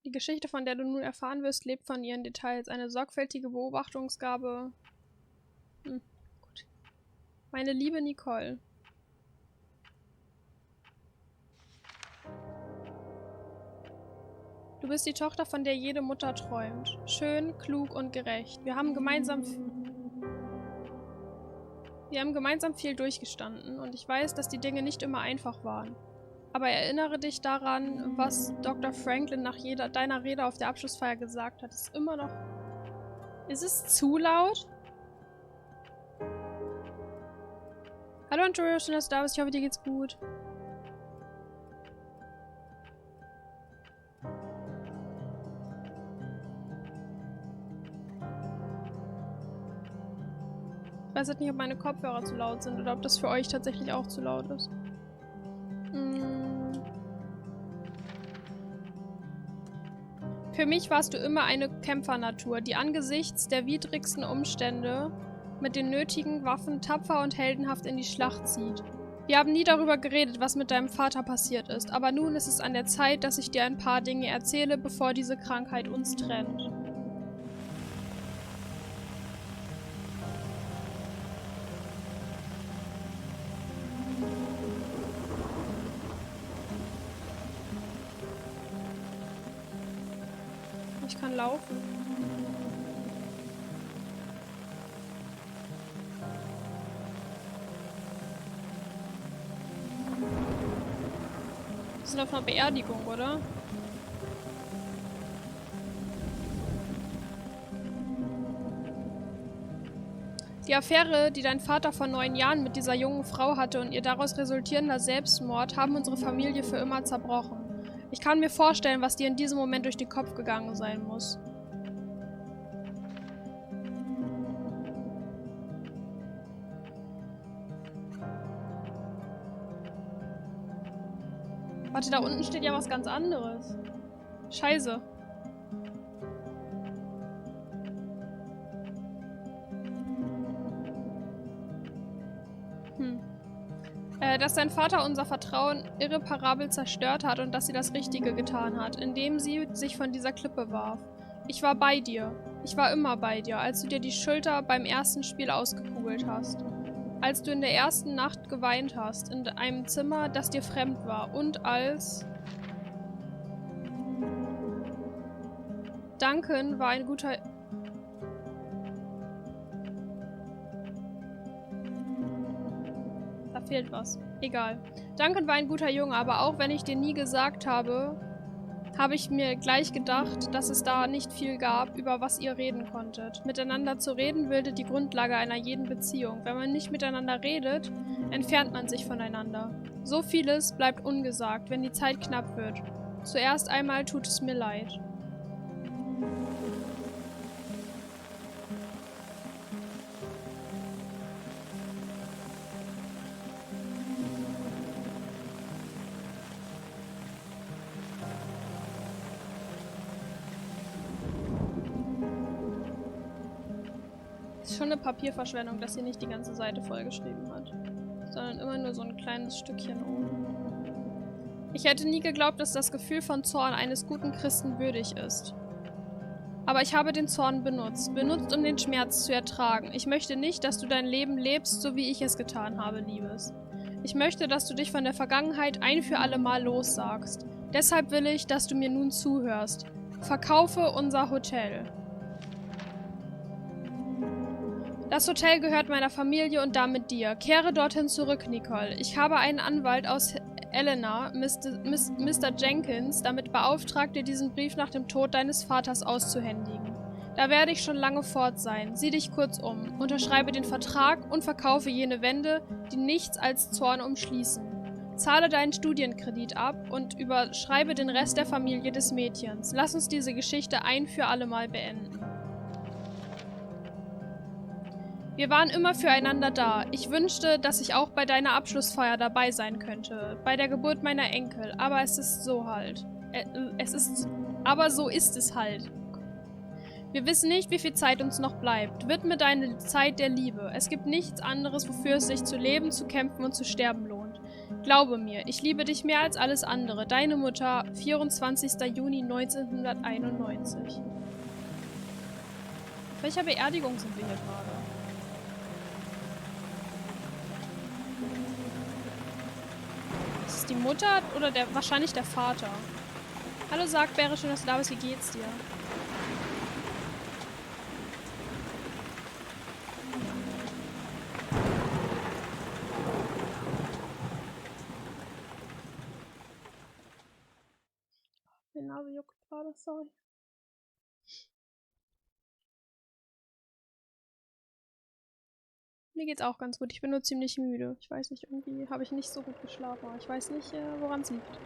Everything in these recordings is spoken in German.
Die Geschichte, von der du nun erfahren wirst, lebt von ihren Details. Eine sorgfältige Beobachtungsgabe. Gut. Meine liebe Nicole. Du bist die Tochter, von der jede Mutter träumt. Schön, klug und gerecht. Wir haben gemeinsam viel durchgestanden und ich weiß, dass die Dinge nicht immer einfach waren. Aber erinnere dich daran, was Dr. Franklin nach deiner Rede auf der Abschlussfeier gesagt hat. Ist immer noch... Ist es zu laut? Hallo Antonio, schön, dass du da bist. Ich hoffe, dir geht's gut. Ich weiß jetzt nicht, ob meine Kopfhörer zu laut sind oder ob das für euch tatsächlich auch zu laut ist. Für mich warst du immer eine Kämpfernatur, die angesichts der widrigsten Umstände mit den nötigen Waffen tapfer und heldenhaft in die Schlacht zieht. Wir haben nie darüber geredet, was mit deinem Vater passiert ist, aber nun ist es an der Zeit, dass ich dir ein paar Dinge erzähle, bevor diese Krankheit uns trennt. Ich kann laufen. Wir sind auf einer Beerdigung, oder? Die Affäre, die dein Vater vor 9 Jahren mit dieser jungen Frau hatte und ihr daraus resultierender Selbstmord, haben unsere Familie für immer zerbrochen. Ich kann mir vorstellen, was dir in diesem Moment durch den Kopf gegangen sein muss. Warte, da unten steht ja was ganz anderes. Scheiße. Dass dein Vater unser Vertrauen irreparabel zerstört hat und dass sie das Richtige getan hat, indem sie sich von dieser Klippe warf. Ich war bei dir. Ich war immer bei dir, als du dir die Schulter beim ersten Spiel ausgekugelt hast. Als du in der ersten Nacht geweint hast, in einem Zimmer, das dir fremd war. Und als... Duncan war ein guter... Da fehlt was. Egal. Duncan war ein guter Junge, aber auch wenn ich dir nie gesagt habe, habe ich mir gleich gedacht, dass es da nicht viel gab, über was ihr reden konntet. Miteinander zu reden bildet die Grundlage einer jeden Beziehung. Wenn man nicht miteinander redet, entfernt man sich voneinander. So vieles bleibt ungesagt, wenn die Zeit knapp wird. Zuerst einmal tut es mir leid. Ist schon eine Papierverschwendung, dass sie nicht die ganze Seite vollgeschrieben hat, sondern immer nur so ein kleines Stückchen oben. Ich hätte nie geglaubt, dass das Gefühl von Zorn eines guten Christen würdig ist. Aber ich habe den Zorn benutzt, um den Schmerz zu ertragen. Ich möchte nicht, dass du dein Leben lebst, so wie ich es getan habe, Liebes. Ich möchte, dass du dich von der Vergangenheit ein für alle Mal lossagst. Deshalb will ich, dass du mir nun zuhörst. Verkaufe unser Hotel. Das Hotel gehört meiner Familie und damit dir. Kehre dorthin zurück, Nicole. Ich habe einen Anwalt aus Elena, Mr. Jenkins, damit beauftragt, dir diesen Brief nach dem Tod deines Vaters auszuhändigen. Da werde ich schon lange fort sein. Sieh dich kurz um, unterschreibe den Vertrag und verkaufe jene Wände, die nichts als Zorn umschließen. Zahle deinen Studienkredit ab und überschreibe den Rest der Familie des Mädchens. Lass uns diese Geschichte ein für alle Mal beenden. Wir waren immer füreinander da. Ich wünschte, dass ich auch bei deiner Abschlussfeier dabei sein könnte. Bei der Geburt meiner Enkel. Aber es ist so halt. Aber so ist es halt. Wir wissen nicht, wie viel Zeit uns noch bleibt. Widme deine Zeit der Liebe. Es gibt nichts anderes, wofür es sich zu leben, zu kämpfen und zu sterben lohnt. Glaube mir, ich liebe dich mehr als alles andere. Deine Mutter, 24. Juni 1991. Auf welcher Beerdigung sind wir hier gerade? Ist es die Mutter oder wahrscheinlich der Vater? Hallo Sargbäre, schön, dass du da bist. Wie geht's dir? Meine Nase juckt gerade, sorry. Mir geht's auch ganz gut. Ich bin nur ziemlich müde. Ich weiß nicht, irgendwie habe ich nicht so gut geschlafen. Aber ich weiß nicht, woran es liegt.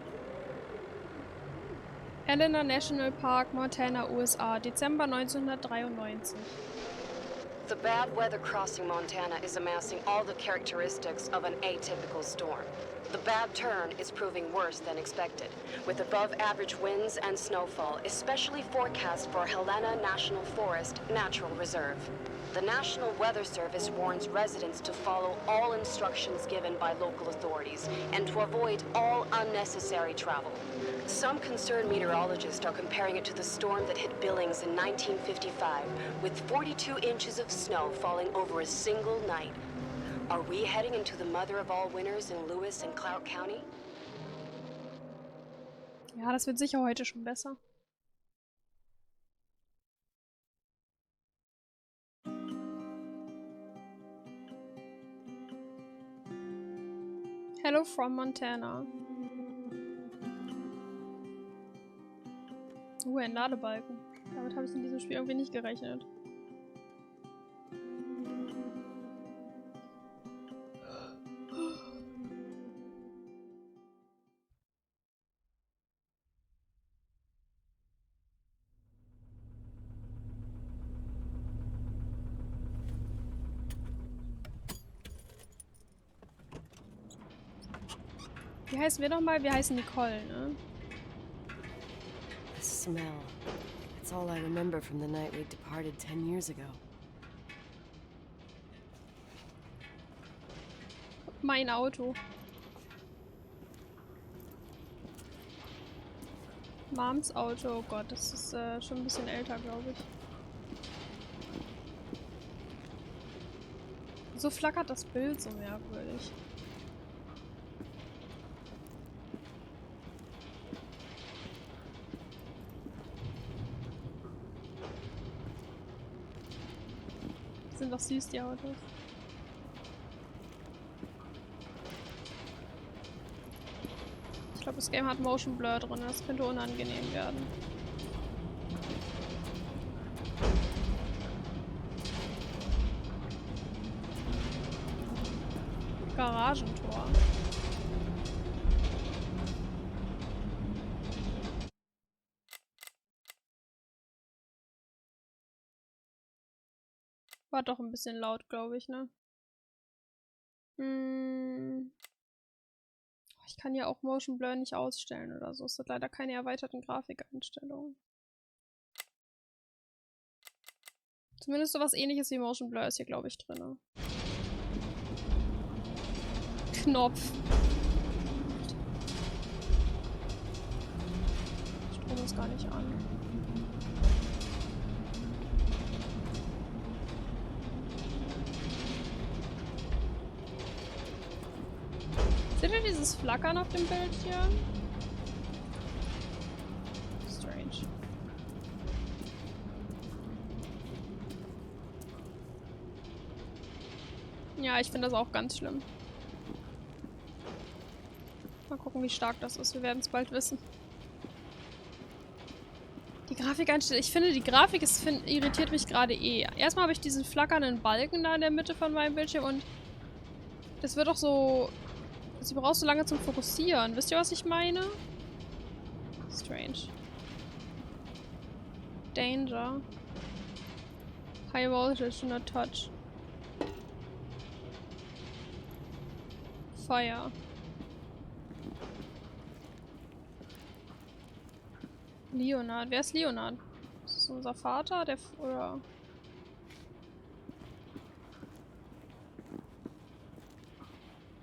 Helena National Park, Montana, USA, Dezember 1993. The bad weather crossing Montana is amassing all the characteristics of an atypical storm. The bad turn is proving worse than expected, with above-average winds and snowfall, especially forecast for Helena National Forest Natural Reserve. The National Weather Service warns residents to follow all instructions given by local authorities and to avoid all unnecessary travel. Some concerned meteorologists are comparing it to the storm that hit Billings in 1955, with 42 inches of snow falling over a single night. Are we heading into the mother of all winters in Lewis and Clark County? Ja, das wird sicher heute schon besser. Hello from Montana. Ein Ladebalken. Damit habe ich in diesem Spiel irgendwie nicht gerechnet. Wie heißen wir nochmal? Wir heißen Nicole, ne? The smell. It's all I remember from the night we departed 10 years ago. Mein Auto. Moms Auto. Oh Gott, das ist schon ein bisschen älter, glaube ich. So flackert das Bild so merkwürdig. Sind doch süß, die Autos. Ich glaube, das Game hat Motion Blur drin. Das könnte unangenehm werden. Garagentor. War doch ein bisschen laut, glaube ich, ne? Ich kann ja auch Motion Blur nicht ausstellen oder so. Es hat leider keine erweiterten Grafikeinstellungen. Zumindest sowas ähnliches wie Motion Blur ist hier, glaube ich, drin. Knopf. Strom ist gar nicht an. Seht ihr dieses Flackern auf dem Bildschirm? Strange. Ja, ich finde das auch ganz schlimm. Mal gucken, wie stark das ist. Wir werden es bald wissen. Die Grafikeinstellung. Ich finde, die Grafik irritiert mich gerade eh. Erstmal habe ich diesen flackernden Balken da in der Mitte von meinem Bildschirm und das wird auch so... Sie braucht so lange zum Fokussieren. Wisst ihr, was ich meine? Strange. Danger. High voltage, do not touch. Fire. Leonard. Wer ist Leonard? Ist das unser Vater? Oder...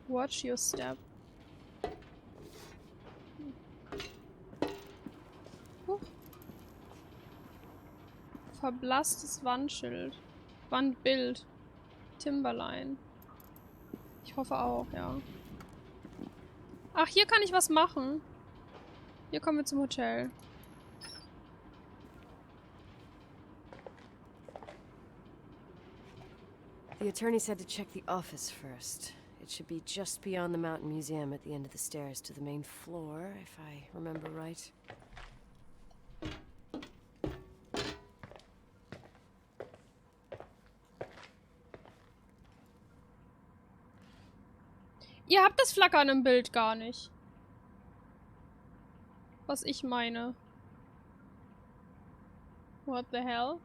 Watch your step. Verblasstes Wandschild. Wandbild. Timberline. Ich hoffe auch, ja. Ach, hier kann ich was machen. Hier kommen wir zum Hotel. The attorney said to check the office first. It should be just beyond the Mountain Museum at the end of the stairs to the main floor, if I remember right. Ihr habt das Flackern im Bild gar nicht. Was ich meine. What the hell?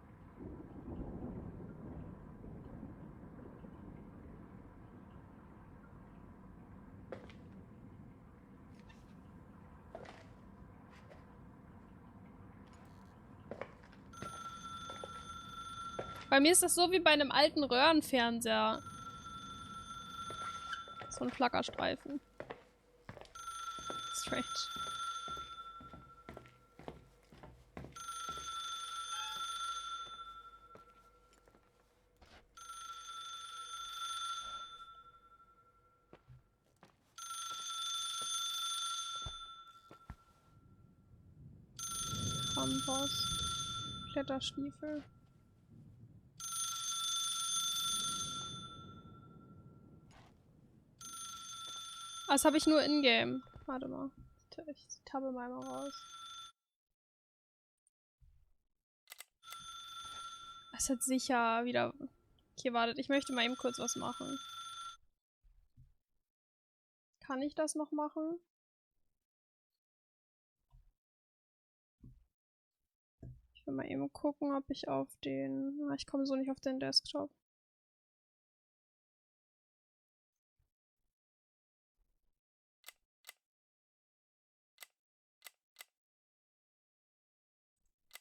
Bei mir ist das so wie bei einem alten Röhrenfernseher. So ein Flackerstreifen. Strange. Kompass. Kletterstiefel. Das habe ich nur in-game. Warte mal. Ich tabbe mal raus. Das hat sicher wieder... Okay, wartet. Ich möchte mal eben kurz was machen. Kann ich das noch machen? Ich will mal eben gucken, ob ich auf den... Ich komme so nicht auf den Desktop.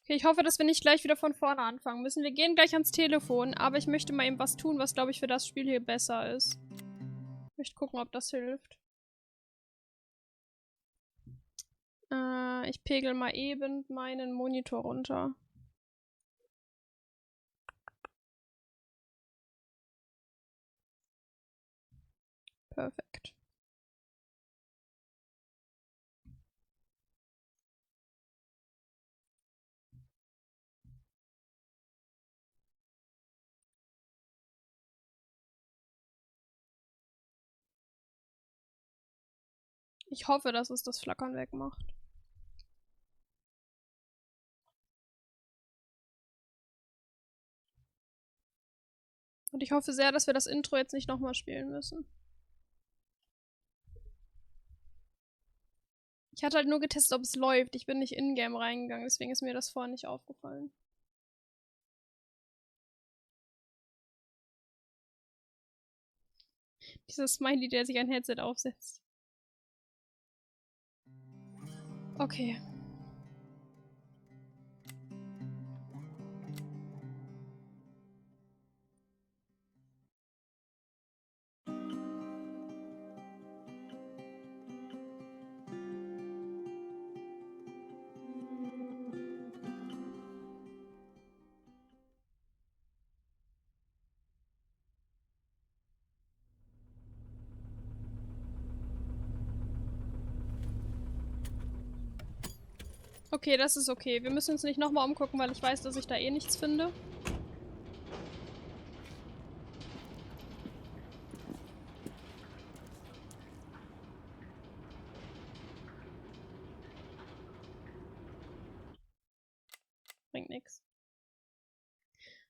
Okay, ich hoffe, dass wir nicht gleich wieder von vorne anfangen müssen. Wir gehen gleich ans Telefon, aber ich möchte mal eben was tun, was, glaube ich, für das Spiel hier besser ist. Ich möchte gucken, ob das hilft. Ich pegel mal eben meinen Monitor runter. Perfekt. Ich hoffe, dass es das Flackern wegmacht. Und ich hoffe sehr, dass wir das Intro jetzt nicht nochmal spielen müssen. Ich hatte halt nur getestet, ob es läuft. Ich bin nicht in-game reingegangen, deswegen ist mir das vorhin nicht aufgefallen. Dieser Smiley, der sich ein Headset aufsetzt. Okay. Okay, das ist okay. Wir müssen uns nicht nochmal umgucken, weil ich weiß, dass ich da eh nichts finde. Bringt nix.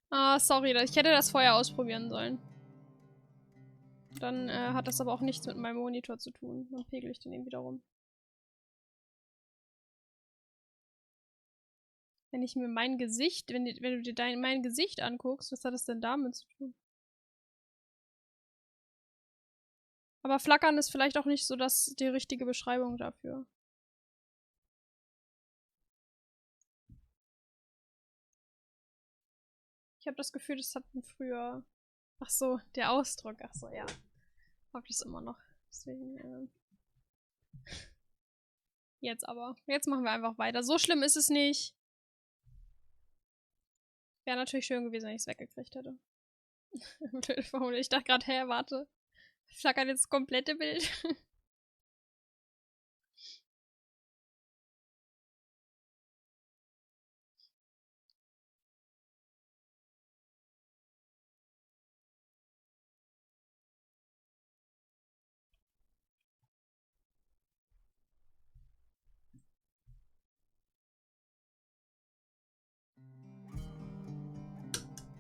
Ah, sorry, ich hätte das vorher ausprobieren sollen. Dann hat das aber auch nichts mit meinem Monitor zu tun. Dann pegel ich den eben wieder rum. Wenn ich mir mein Gesicht, wenn du dir mein Gesicht anguckst, was hat das denn damit zu tun? Aber Flackern ist vielleicht auch nicht so die richtige Beschreibung dafür. Ich habe das Gefühl, das hatten früher... Ach so, der Ausdruck. Ach so, ja. Hab ich das immer noch. Deswegen, Jetzt aber. Jetzt machen wir einfach weiter. So schlimm ist es nicht. Wäre natürlich schön gewesen, wenn ich es weggekriegt hätte. Ich dachte gerade, hä, warte. Flackert jetzt das komplette Bild.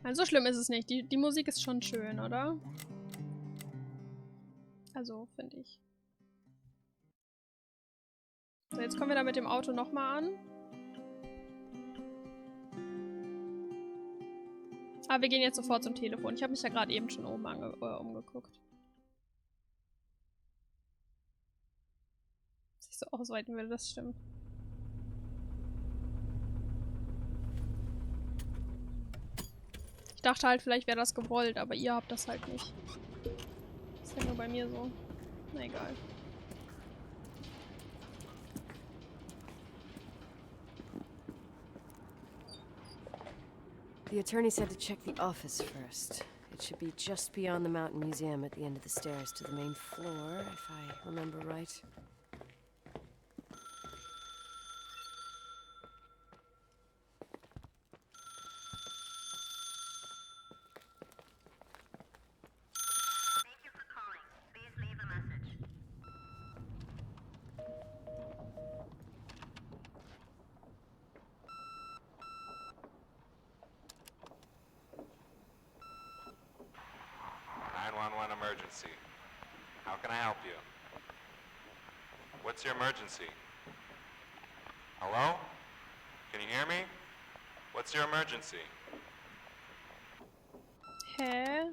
Also so schlimm ist es nicht. Die Musik ist schon schön, oder? Also, finde ich. So, jetzt kommen wir da mit dem Auto nochmal an. Aber wir gehen jetzt sofort zum Telefon. Ich habe mich ja gerade eben schon oben umgeguckt. Dass ich so ausweiten würde, das stimmt. Ich dachte halt, vielleicht wäre das gewollt, aber ihr habt das halt nicht. Ist ja nur bei mir so. Na egal. The attorney said to check the office first. It should be just beyond the Mountain Museum at the end of the stairs to the main floor, if I remember right. Thank you for calling. Please leave a message. Emergency. How can I help you? What's your emergency? Hello? Can you hear me? What's your emergency? Hä?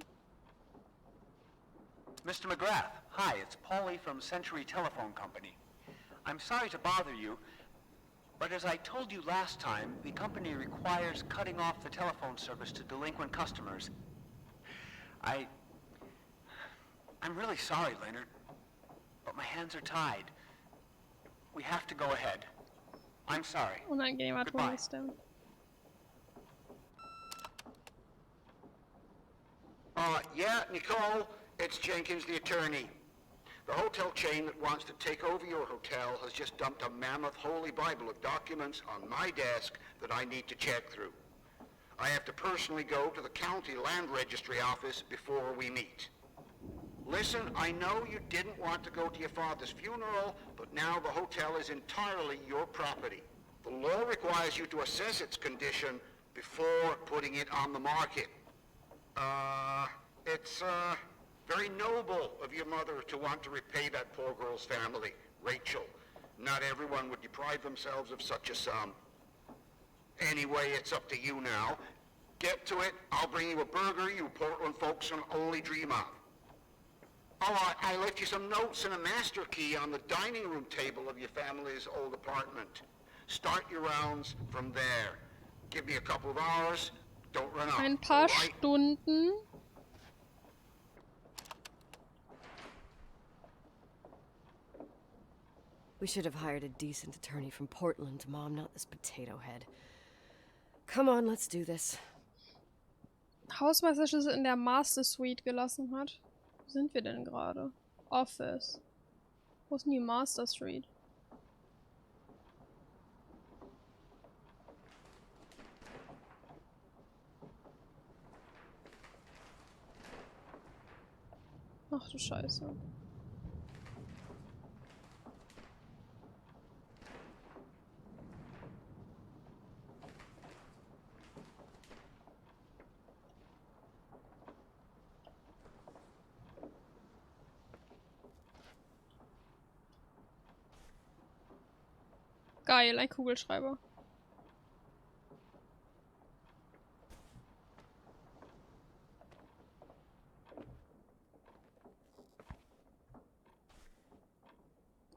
Mr. McGrath, hi, it's Paulie from Century Telephone Company. I'm sorry to bother you, but as I told you last time, the company requires cutting off the telephone service to delinquent customers. I'm really sorry, Leonard, but my hands are tied. We have to go ahead. I'm sorry. Unangenehmer Goodbye. Tonliste. Yeah, Nicole, it's Jenkins, the attorney. The hotel chain that wants to take over your hotel has just dumped a mammoth holy Bible of documents on my desk that I need to check through. I have to personally go to the county land registry office before we meet. Listen, I know you didn't want to go to your father's funeral, but now the hotel is entirely your property. The law requires you to assess its condition before putting it on the market. It's very noble of your mother to want to repay that poor girl's family, Rachel. Not everyone would deprive themselves of such a sum. Anyway, it's up to you now. Get to it. I'll bring you a burger you Portland folks can only dream of. Oh, I left you some notes and a master key on the dining room table of your family's old apartment. Start your rounds from there. Give me a couple of hours. Don't run off. Ein paar all right? Stunden. We should have hired a decent attorney from Portland, Mom, not this potato head. Come on, let's do this. Hausmeisterschlüssel in der Master Suite gelassen hat. Wo sind wir denn gerade? Office. Wo ist denn die Master Suite? Ach du Scheiße. Geil, ein Kugelschreiber.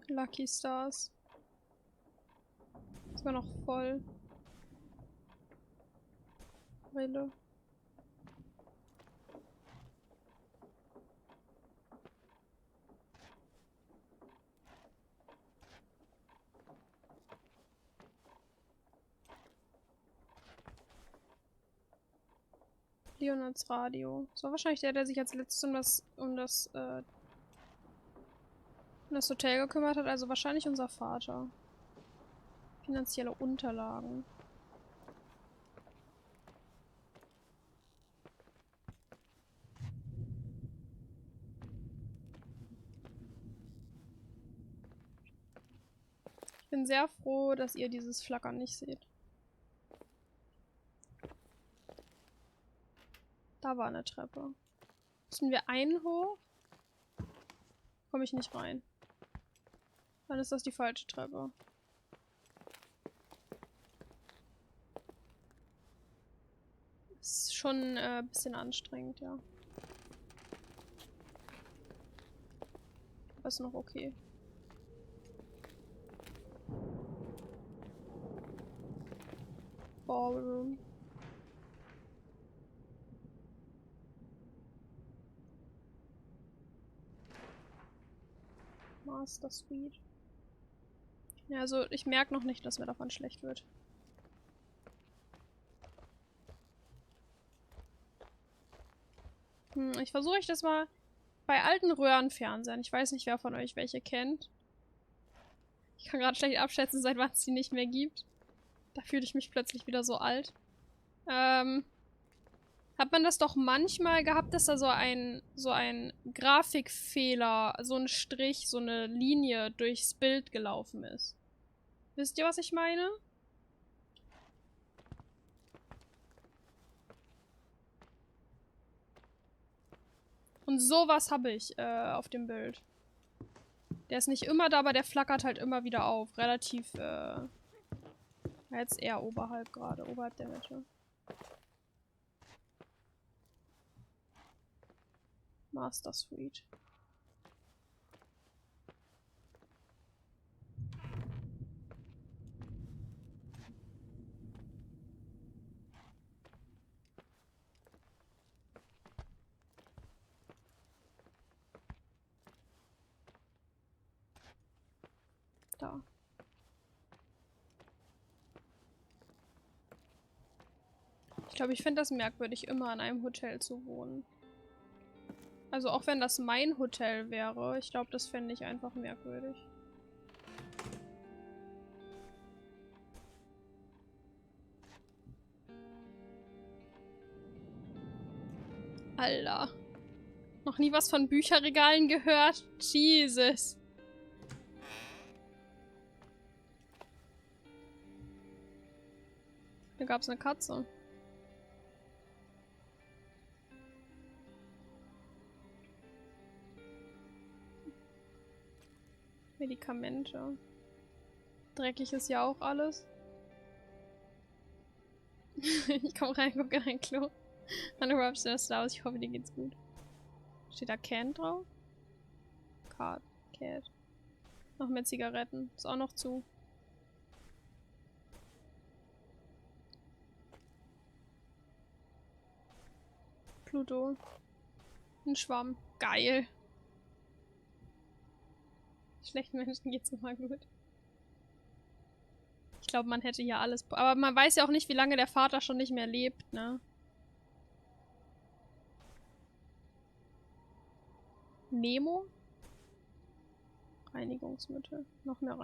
Lucky Stars. Ist noch voll. Brille. Leonards Radio. Das war wahrscheinlich der sich als letztes um das Hotel gekümmert hat. Also wahrscheinlich unser Vater. Finanzielle Unterlagen. Ich bin sehr froh, dass ihr dieses Flackern nicht seht. Da war eine Treppe. Müssen wir einen hoch? Komme ich nicht rein. Dann ist das die falsche Treppe. Ist schon ein bisschen anstrengend, ja. Aber ist noch okay. Ballroom. Master Suite. Ja, also ich merke noch nicht, dass mir davon schlecht wird. Ich versuche euch das mal bei alten Röhrenfernsehern. Ich weiß nicht, wer von euch welche kennt. Ich kann gerade schlecht abschätzen, seit wann es die nicht mehr gibt. Da fühle ich mich plötzlich wieder so alt. Hat man das doch manchmal gehabt, dass da so ein Grafikfehler, so ein Strich, so eine Linie durchs Bild gelaufen ist. Wisst ihr, was ich meine? Und sowas habe ich auf dem Bild. Der ist nicht immer da, aber der flackert halt immer wieder auf. Relativ, jetzt eher oberhalb gerade, oberhalb der Mitte. Master Suite. Da. Ich glaube, ich finde das merkwürdig, immer in einem Hotel zu wohnen. Also auch wenn das mein Hotel wäre, ich glaube, das fände ich einfach merkwürdig. Alter. Noch nie was von Bücherregalen gehört? Jesus. Hier gab es eine Katze. Medikamente. Dreckig ist ja auch alles. Ich komme rein, gucke rein, Klo. Hallo, Robster ist da aus. Ich hoffe, dir geht's gut. Steht da Can drauf? Cat. Noch mehr Zigaretten. Ist auch noch zu. Pluto. Ein Schwamm. Geil. Schlechten Menschen geht's immer gut. Ich glaube, man hätte hier alles... Aber man weiß ja auch nicht, wie lange der Vater schon nicht mehr lebt, ne? Nemo? Reinigungsmittel. Noch mehr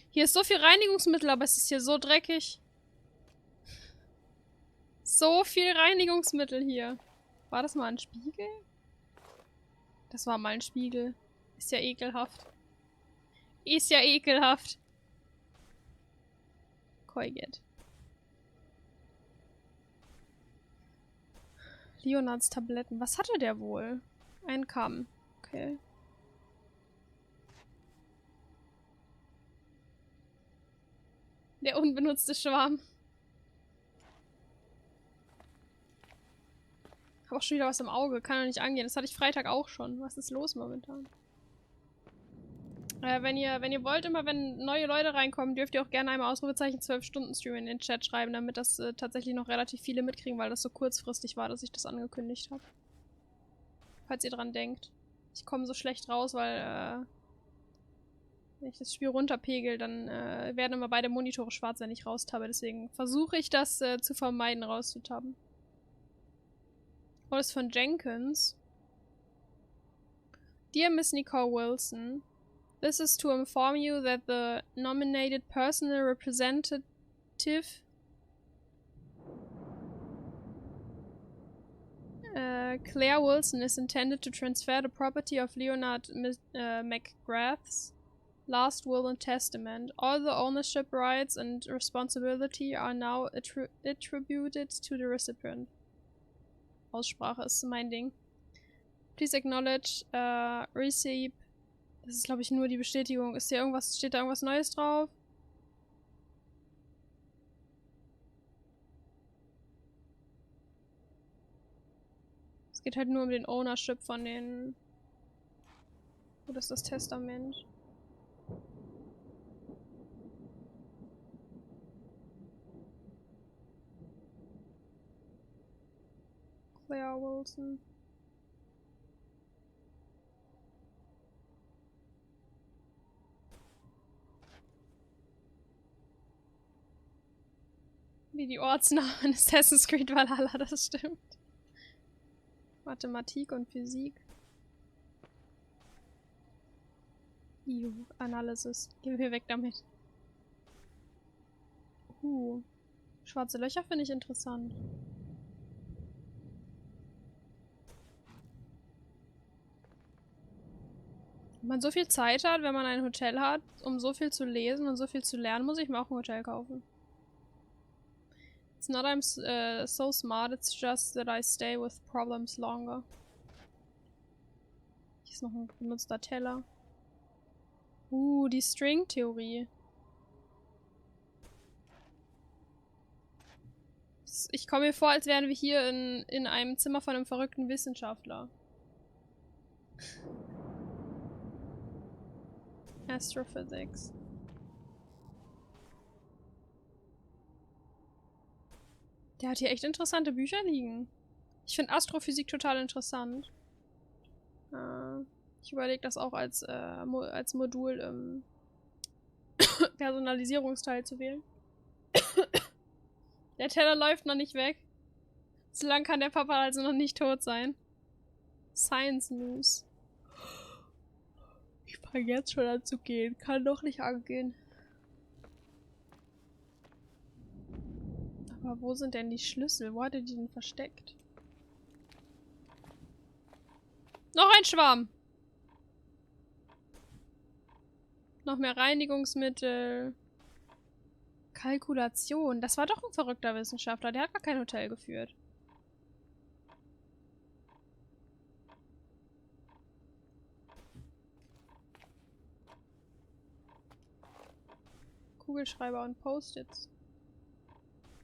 Hier ist so viel Reinigungsmittel, aber es ist hier so dreckig. So viel Reinigungsmittel hier. War das mal ein Spiegel? Das war mal ein Spiegel. Ist ja ekelhaft. Ist ja ekelhaft. Colgate. Leonards Tabletten. Was hatte der wohl? Ein Kamm. Okay. Der unbenutzte Schwarm. Hab auch schon wieder was im Auge. Kann doch nicht angehen. Das hatte ich Freitag auch schon. Was ist los momentan? Wenn ihr wollt, immer wenn neue Leute reinkommen, dürft ihr auch gerne einmal Ausrufezeichen 12-Stunden-Stream in den Chat schreiben, damit das tatsächlich noch relativ viele mitkriegen, weil das so kurzfristig war, dass ich das angekündigt habe. Falls ihr dran denkt. Ich komme so schlecht raus, weil wenn ich das Spiel runterpegel, dann werden immer beide Monitore schwarz, wenn ich raustabe. Deswegen versuche ich das zu vermeiden, rauszutaben. Oh, das ist von Jenkins. Dear Miss Nicole Wilson, this is to inform you that the nominated personal representative Claire Wilson is intended to transfer the property of Leonard McGrath's last will and testament. All the ownership rights and responsibility are now attributed to the recipient. Aussprache ist mein Ding. Please acknowledge, receipt. Das ist, glaube ich, nur die Bestätigung. Ist hier irgendwas, steht da irgendwas Neues drauf? Es geht halt nur um den Ownership von den... Wo ist das Testament? Claire Wilson. Wie die Ortsnamen Assassin's Creed Valhalla, das stimmt. Mathematik und Physik. Analysis. Gehen wir weg damit. Schwarze Löcher finde ich interessant. Wenn man so viel Zeit hat, wenn man ein Hotel hat, um so viel zu lesen und so viel zu lernen, muss ich mir auch ein Hotel kaufen. It's not I'm so smart, it's just that I stay with problems longer. Hier ist noch ein benutzter Teller. Die String-Theorie. Ich komme mir vor, als wären wir hier in einem Zimmer von einem verrückten Wissenschaftler. Astrophysics. Der hat hier echt interessante Bücher liegen. Ich finde Astrophysik total interessant. Ich überlege das auch als Modul im Personalisierungsteil zu wählen. Der Teller läuft noch nicht weg. So lange kann der Papa also noch nicht tot sein. Science News. Ich fange jetzt schon an zu gehen. Kann doch nicht angehen. Aber wo sind denn die Schlüssel? Wo hat er die denn versteckt? Noch ein Schwamm! Noch mehr Reinigungsmittel. Kalkulation. Das war doch ein verrückter Wissenschaftler. Der hat gar kein Hotel geführt. Kugelschreiber und Post-its.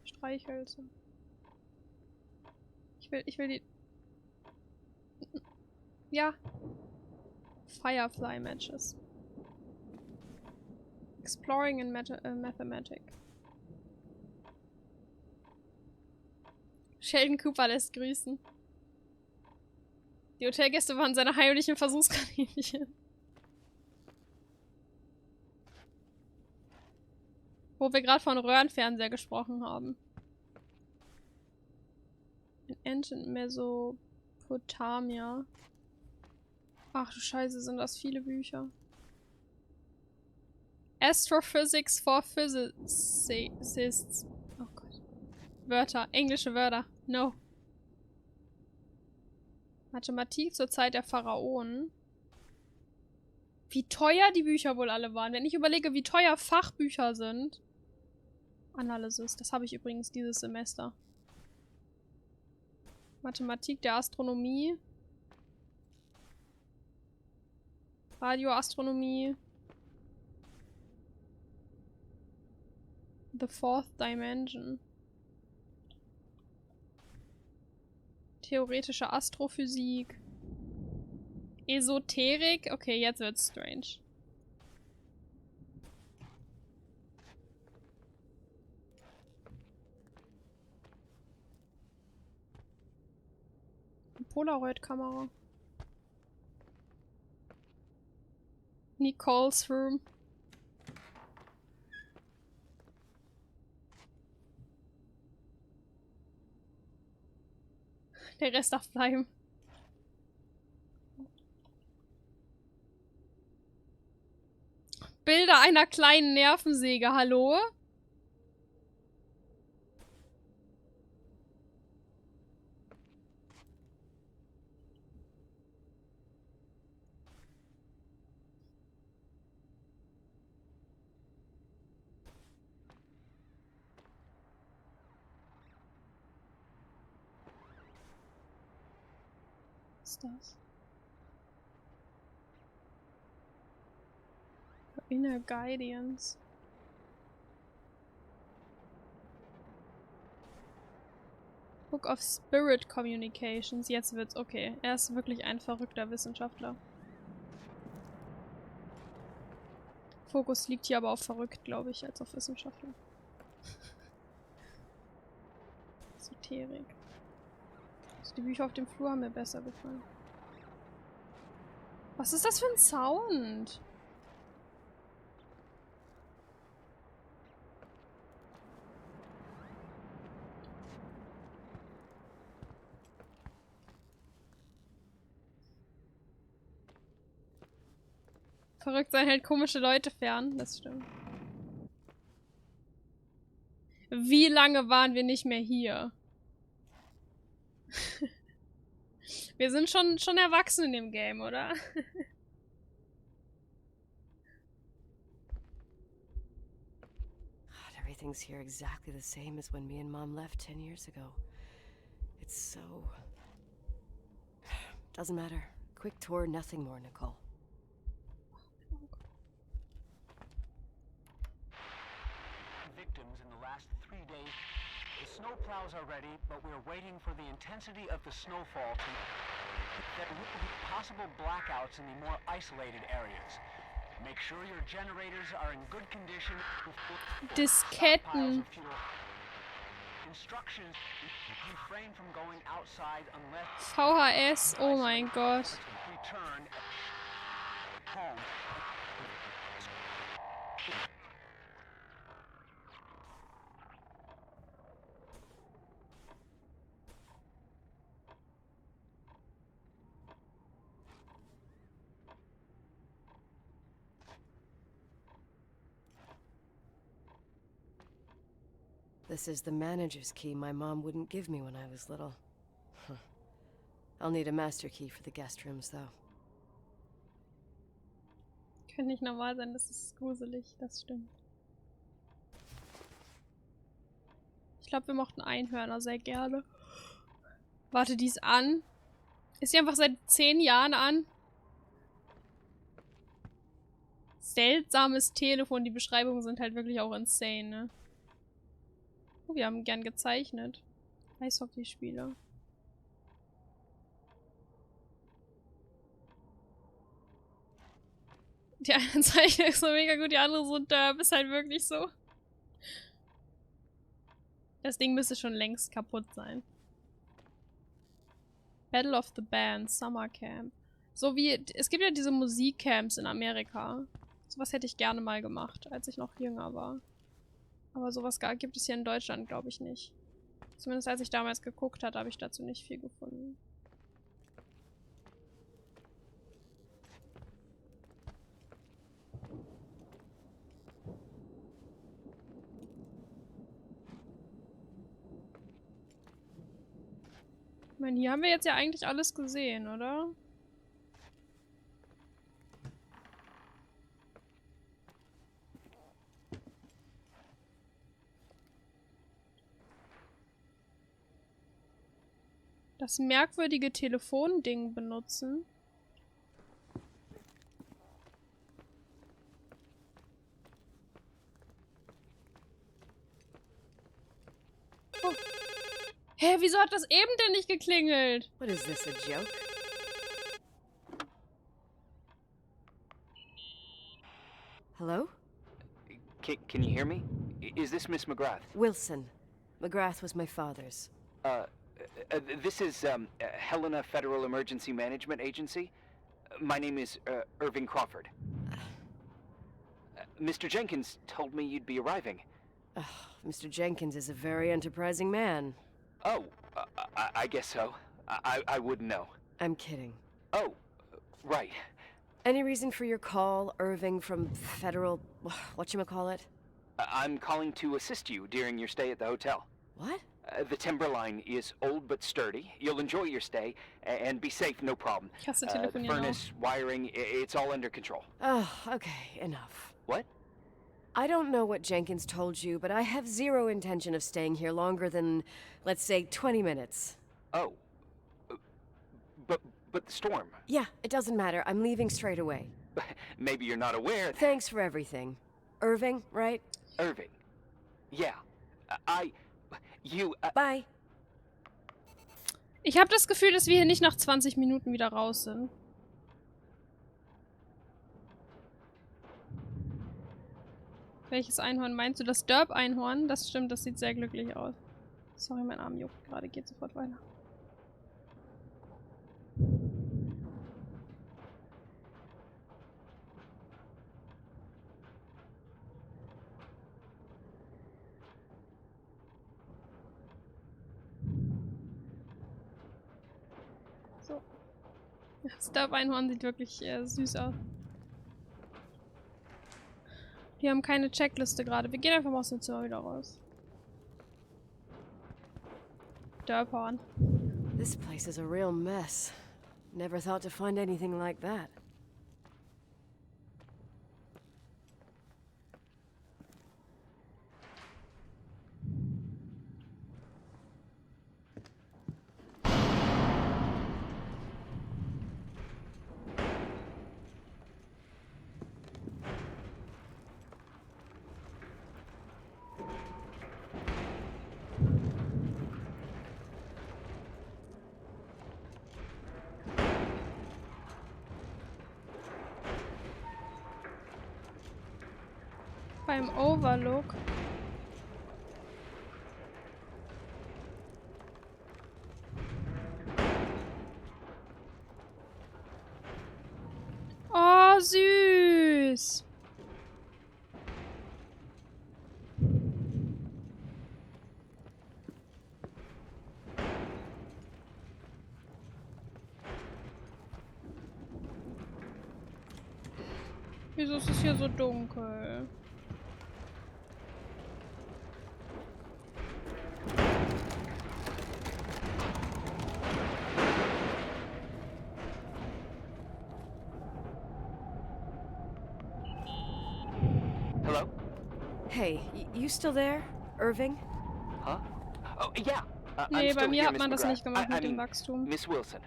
Streichhölzer. Ich will die... Ja. Firefly Matches. Exploring in Mathematics. Sheldon Cooper lässt grüßen. Die Hotelgäste waren seine heimlichen Versuchskaninchen. Wo wir gerade von Röhrenfernseher gesprochen haben. In Ancient Mesopotamia. Ach du Scheiße, sind das viele Bücher. Astrophysics for Physicists. Oh Gott. Wörter, englische Wörter. No. Mathematik zur Zeit der Pharaonen. Wie teuer die Bücher wohl alle waren. Wenn ich überlege, wie teuer Fachbücher sind. Analysis. Das habe ich übrigens dieses Semester. Mathematik der Astronomie. Radioastronomie. The Fourth Dimension. Theoretische Astrophysik. Esoterik. Okay, jetzt wird's strange. Polaroid-Kamera. Nicole's Room. Der Rest darf bleiben. Bilder einer kleinen Nervensäge, hallo? Was ist das? Inner Guidance. Book of Spirit Communications. Jetzt wird's okay. Er ist wirklich ein verrückter Wissenschaftler. Fokus liegt hier aber auf verrückt, glaube ich, als auf Wissenschaftler. Esoterik. Also die Bücher auf dem Flur haben mir besser gefallen. Was ist das für ein Sound? Verrückt sein hält komische Leute fern, das stimmt. Wie lange waren wir nicht mehr hier? Wir sind schon erwachsen in dem Game, oder? God, everything's here exactly the same as when me and Mom left 10 years ago. It's so... Doesn't matter. Quick tour, nothing more, Nicole. Victims in the last 3 days. The snow plows are ready, but we're waiting for the intensity of the snowfall to... There will be possible blackouts in the more isolated areas. Make sure your generators are in good condition. Disketten. Instructions: refrain from going outside unless VHS, oh mein Gott. return home. This is the manager's key my mom wouldn't give me when I was little. Huh. I'll need a master key for the guest rooms, though. Kann nicht normal sein, das ist gruselig, das stimmt. Ich glaube, wir mochten Einhörner sehr gerne. Warte, die ist an. Ist sie einfach seit 10 Jahren an? Seltsames Telefon, die Beschreibungen sind halt wirklich auch insane, ne? Oh, wir haben gern gezeichnet. Eishockeyspieler. Die eine Zeichnung ist so mega gut, die andere so derb. Ist halt wirklich so. Das Ding müsste schon längst kaputt sein. Battle of the Bands, Summer Camp. So wie, es gibt ja diese Musikcamps in Amerika. Sowas hätte ich gerne mal gemacht, als ich noch jünger war. Aber sowas gibt es hier in Deutschland, glaube ich, nicht. Zumindest als ich damals geguckt habe, habe ich dazu nicht viel gefunden. Ich meine, hier haben wir jetzt ja eigentlich alles gesehen, oder? Das merkwürdige Telefonding benutzen. Oh. Hä, wieso hat das eben denn nicht geklingelt? What is this, a joke? Hello? Can you hear me? Is this Miss McGrath? Wilson. McGrath was my father's. This is Helena Federal Emergency Management Agency. My name is Irving Crawford. Mr. Jenkins told me you'd be arriving. Mr. Jenkins is a very enterprising man. Oh, I guess so. I wouldn't know. I'm kidding. Oh, right. Any reason for your call, Irving from Federal... whatchamacallit? I'm calling to assist you during your stay at the hotel. What? The Timberline is old but sturdy. You'll enjoy your stay, and be safe, no problem. Kannst du The telefonieren furnace, wiring, it's all under control. Oh, okay, enough. What? I don't know what Jenkins told you, but I have zero intention of staying here longer than, let's say, 20 minutes. Oh. But the storm. Yeah, it doesn't matter. I'm leaving straight away. Maybe you're not aware. Thanks for everything. Irving, right? Irving. Yeah. Bye. Ich habe das Gefühl, dass wir hier nicht nach 20 Minuten wieder raus sind. Welches Einhorn meinst du? Das Derp-Einhorn? Das stimmt, das sieht sehr glücklich aus. Sorry, mein Arm juckt gerade. Geht sofort weiter. So. Das Derp-Einhorn sieht wirklich süß aus. Wir haben keine Checkliste gerade. Wir gehen einfach mal aus dem Zimmer wieder raus. Derphorn. This place is a real mess. Never thought to find anything like that. Beim Overlook. Oh, süß. Wieso ist es hier so dunkel? Hello? Hey, you still there, Irving? Huh? Oh, yeah. Nee, I'm bei still mir here, hat Miss man das McGrath. nicht gemacht I mit dem mean, Wachstum. Miss Wilson.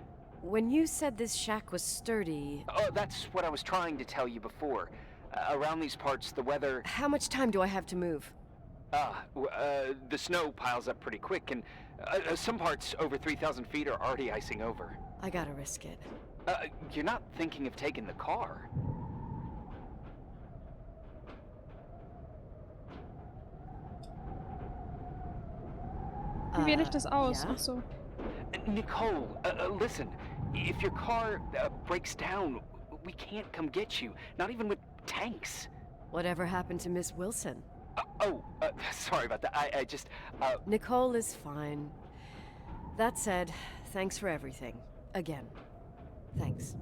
When you said this shack was sturdy, Oh, that's what I was trying to tell you before. Around these parts, the weather... how much time do I have to move? The snow piles up pretty quick, and some parts over 3,000 feet are already icing over. I gotta risk it. You're not thinking of taking the car. Wie wähle ich das aus? ja? Ach so. Nicole, listen. If your car breaks down, we can't come get you. Not even with tanks. Whatever happened to Miss Wilson? Sorry about that. I just, Nicole is fine. That said, thanks for everything. Again. Thanks.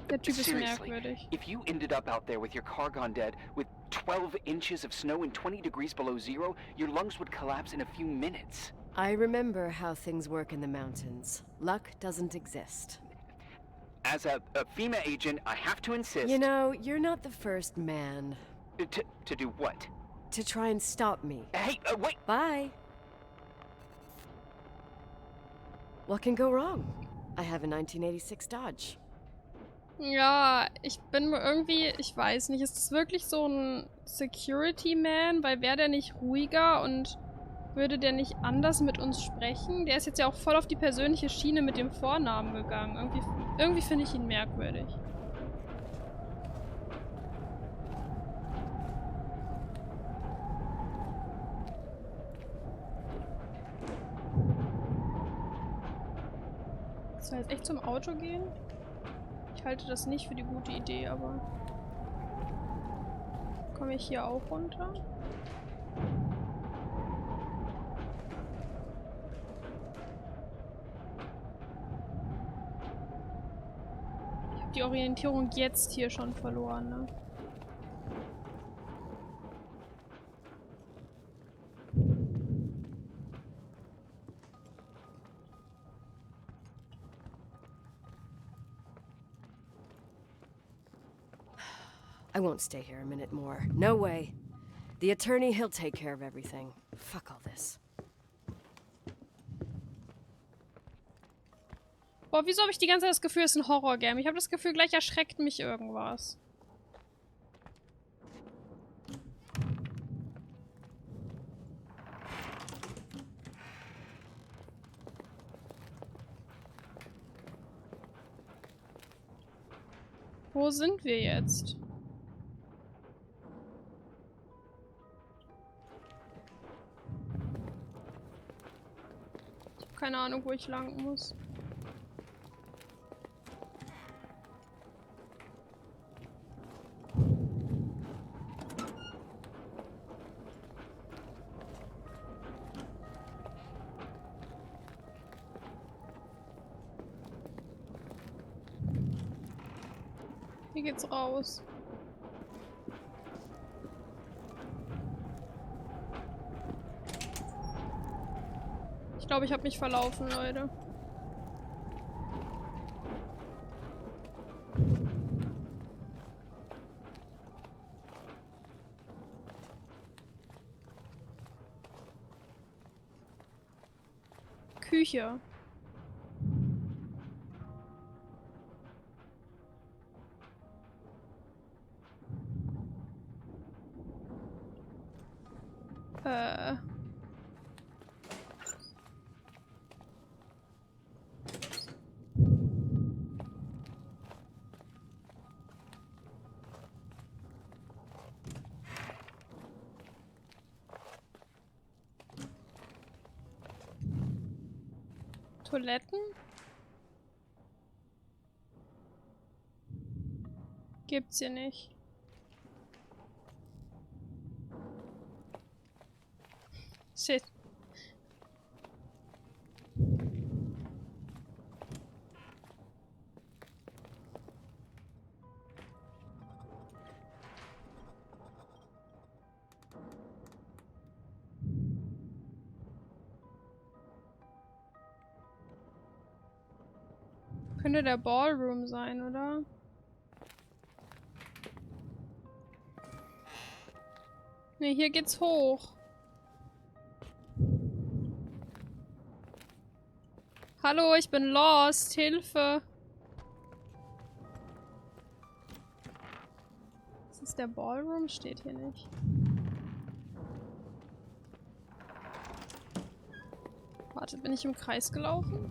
Der Typ ist Seriously, merkwürdig. if you ended up out there with your car gone dead, with 12 inches of snow and 20 degrees below zero, your lungs would collapse in a few minutes. I remember how things work in the mountains. Luck doesn't exist. As a FEMA agent, I have to insist... You know, you're not the first man To do what? to try and stop me. Hey, wait! Bye. What can go wrong? I have a 1986 Dodge. Ja, ich bin irgendwie, ich weiß nicht, ist das wirklich so ein Security Man? Weil wäre der nicht ruhiger und würde der nicht anders mit uns sprechen? Der ist jetzt ja auch voll auf die persönliche Schiene mit dem Vornamen gegangen. Irgendwie finde ich ihn merkwürdig. Soll jetzt echt zum Auto gehen? Ich halte das nicht für die gute Idee, aber... Komme ich hier auch runter? die Orientierung jetzt hier schon verloren, ne? I won't stay here a minute more. No way. The attorney, he'll take care of everything. Fuck all this. Boah, wieso habe ich die ganze Zeit das Gefühl, es ist ein Horror-Game? Ich habe das Gefühl, gleich erschreckt mich irgendwas. Wo sind wir jetzt? Ich habe keine Ahnung, wo ich lang muss. Hier geht's raus. Ich glaube, ich habe mich verlaufen, Leute. Küche. Toiletten? Gibt's hier nicht. Shit. Könnte der Ballroom sein, oder? Ne, hier geht's hoch. Hallo, ich bin lost. Hilfe. Ist das der Ballroom? Steht hier nicht. Warte, bin ich im Kreis gelaufen?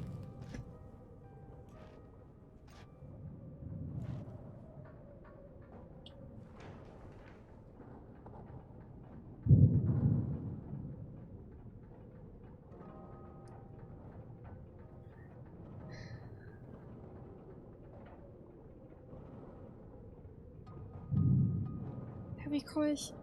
Wie komme ich?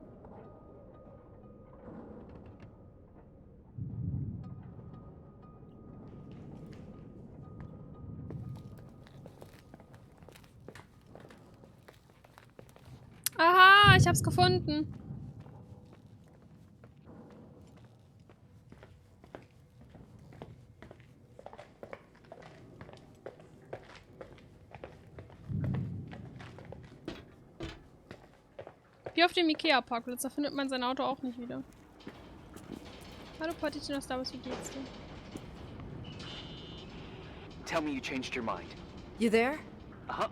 Aha, ich hab's gefunden. Wie auf dem Ikea-Parkplatz, da findet man sein Auto auch nicht wieder. Hallo Partitchen aus Star Wars, wie geht's dir? Tell me you changed your mind. You there? Uh-huh.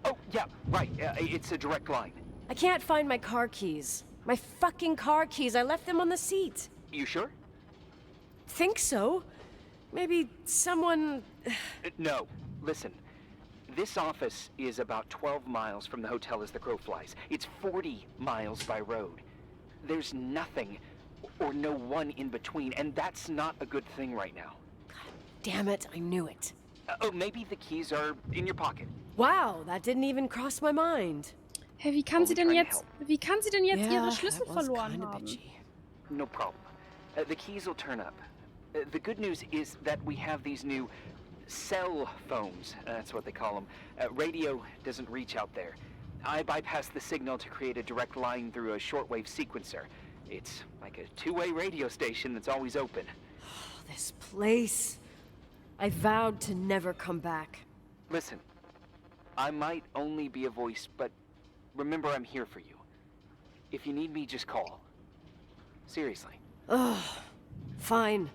Oh, yeah, right. It's a direct line. I can't find my car keys. My fucking car keys. I left them on the seat. You sure? Think so? Maybe someone... No. Listen. This office is about 12 miles from the hotel as the crow flies. It's 40 miles by road. There's nothing or no one in between, and that's not a good thing right now. God damn it, I knew it. Oh, maybe the keys are in your pocket. Wow, that didn't even cross my mind. Hey, wie kann sie denn jetzt ihre Schlüssel that was verloren kinda haben? bitchy. No problem. The keys will turn up. The good news is that we have these new cell phones, that's what they call them. Radio doesn't reach out there. I bypassed the signal to create a direct line through a shortwave sequencer. It's like a two-way radio station that's always open. This place. I vowed to never come back. Listen, I might only be a voice, but remember I'm here for you. If you need me, just call. Seriously. Ugh. Fine.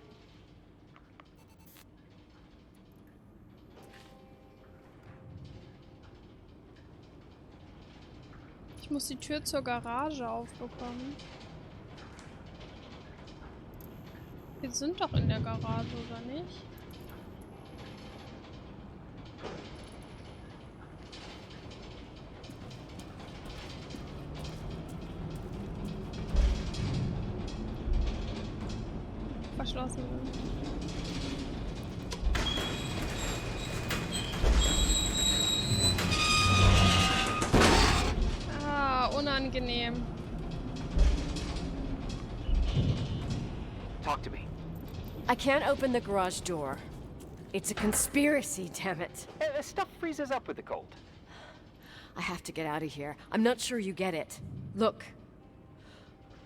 Ich muss die Tür zur Garage aufbekommen. Wir sind doch in der Garage, oder nicht? Verschlossen. Unangenehm. Talk to me. I can't open the garage door. It's a conspiracy, damn it. Stuff freezes up with the cold. I have to get out of here. I'm not sure you get it. Look.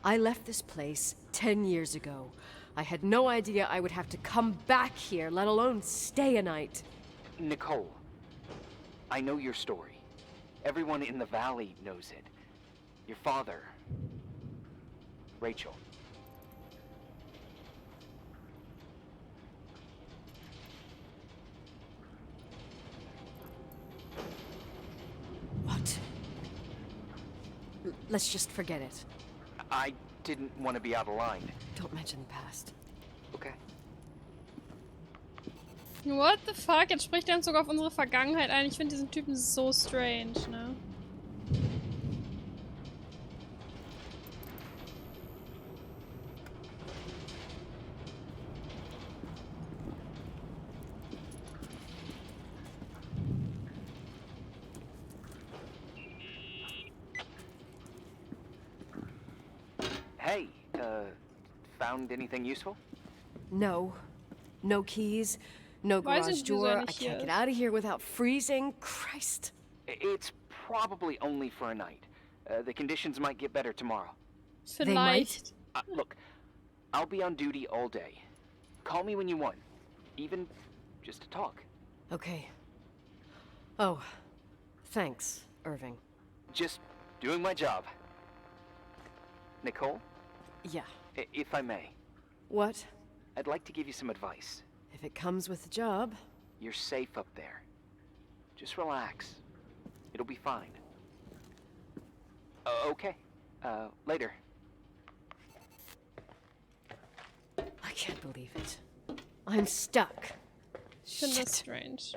I left this place 10 years ago. I had no idea I would have to come back here, let alone stay a night. Nicole, I know your story. Everyone in the valley knows it. Your father, Rachel. What? Let's just forget it. I didn't want to be out of line. Don't mention the past. Okay. What the fuck? Jetzt spricht er uns sogar auf unsere Vergangenheit ein. Ich finde diesen Typen so strange, ne? Hey, found anything useful? No. No keys. No Weiß garage nicht, wieso door. er I nicht hier can't get ist. out of here without freezing. Christ. It's probably only for a night. The conditions might get better tomorrow. Vielleicht. Look, I'll be on duty all day. Call me when you want. Even just to talk. Okay. Oh. Thanks, Irving. Just doing my job. Nicole, Yeah. if I may, What? I'd like to give you some advice. If it comes with the job. You're safe up there. Just relax. It'll be fine. Okay. Later. I can't believe it. I'm stuck. Ich finde das Shit. strange.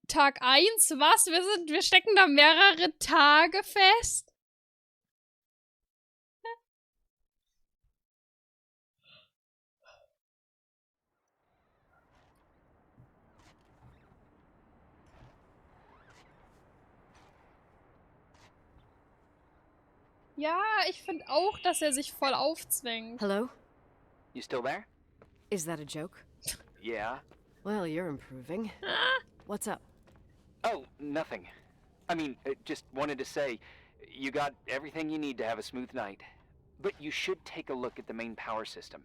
Tag 1? Was? Wir stecken da mehrere Tage fest? Ja, ich finde auch, dass er sich voll aufzwängt. Hello? You still there? Is that a joke? Yeah. Well, you're improving. What's up? Oh, nothing. I mean, just wanted to say, you got everything you need to have a smooth night. But you should take a look at the main power system.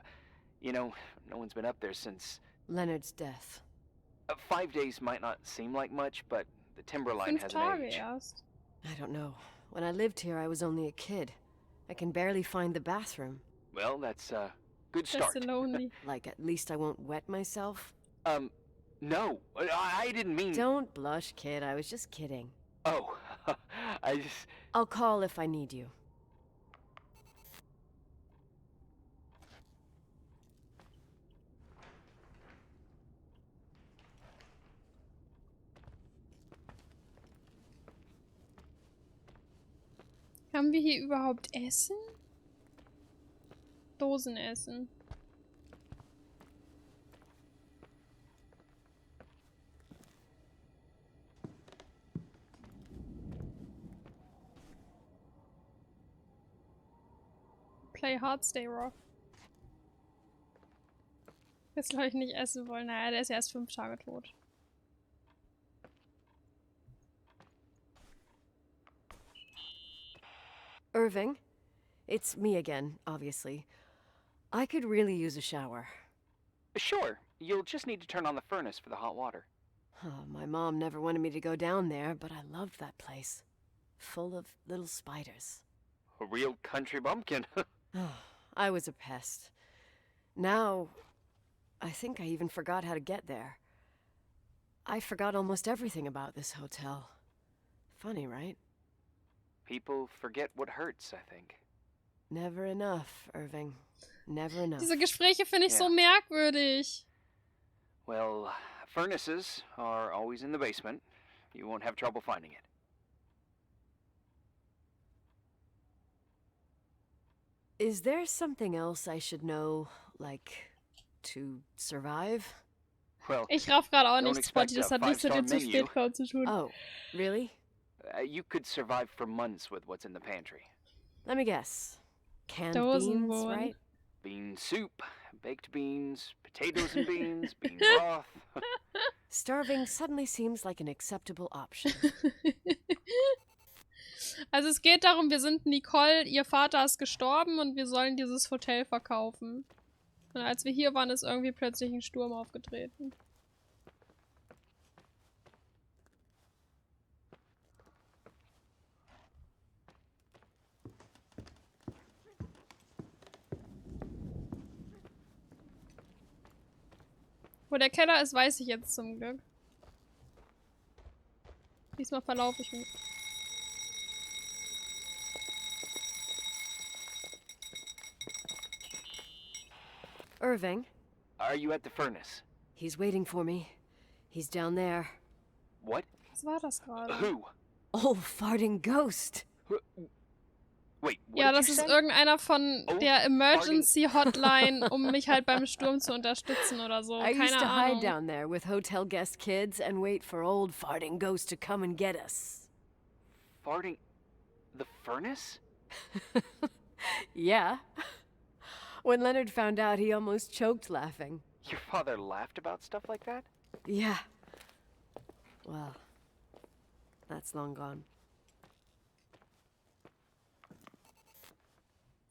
You know, no one's been up there since... Leonard's death. 5 days might not seem like much, but the timberline 5 has an Tage age. erst. I don't know. When I lived here, I was only a kid. I can barely find the bathroom. Well, that's a good start. That's lonely. Like, at least I won't wet myself. No, I didn't mean... Don't blush, kid. I was just kidding. Oh, I just... I'll call if I need you. Haben wir hier überhaupt Essen? Dosenessen. Play hard, stay rough. Jetzt glaube ich nicht essen wollen. Naja, der ist ja erst 5 Tage tot. Irving, it's me again, obviously. I could really use a shower. Sure, you'll just need to turn on the furnace for the hot water. Oh, my mom never wanted me to go down there, but I loved that place. Full of little spiders. A real country bumpkin. Oh, I was a pest. Now, I think I even forgot how to get there. I forgot almost everything about this hotel. Funny, right? People forget what hurts, I think. Never enough, Irving. Never enough. Diese Gespräche finde ich so merkwürdig. Well, furnaces are always in the basement. You won't have trouble finding it. Is there something else I should know, like, to survive? Well, Ich raff gerade auch don't nichts, Spotty. Das expect a hat nichts mit dem five-star zu menu. spät kommen zu tun. Oh, really? You could survive for months with what's in the pantry. Let me guess. Canned Dosenbohnen. beans, right? Bean soup, baked beans, potatoes and beans, bean broth. Starving suddenly seems like an acceptable option. Also es geht darum, wir sind Nicole, ihr Vater ist gestorben und wir sollen dieses Hotel verkaufen. Und als wir hier waren, ist irgendwie plötzlich ein Sturm aufgetreten. Wo der Keller ist, weiß ich jetzt zum Glück. Diesmal verlaufe ich mich. Irving, Are you at the furnace? he's waiting for me. He's down there. What? Was war das gerade? Who? Old farting ghost. Wait, what Ja, did das you ist say? irgendeiner von Oh, der Emergency Hotline, um mich halt beim Sturm zu unterstützen oder so. I used Keine to hide Ahnung. down there with hotel guest kids and wait for old farting ghost to come and get us. Farting... The furnace? Yeah. When Leonard found out, he almost choked laughing. Your father laughed about stuff like that? Yeah. Well, that's long gone.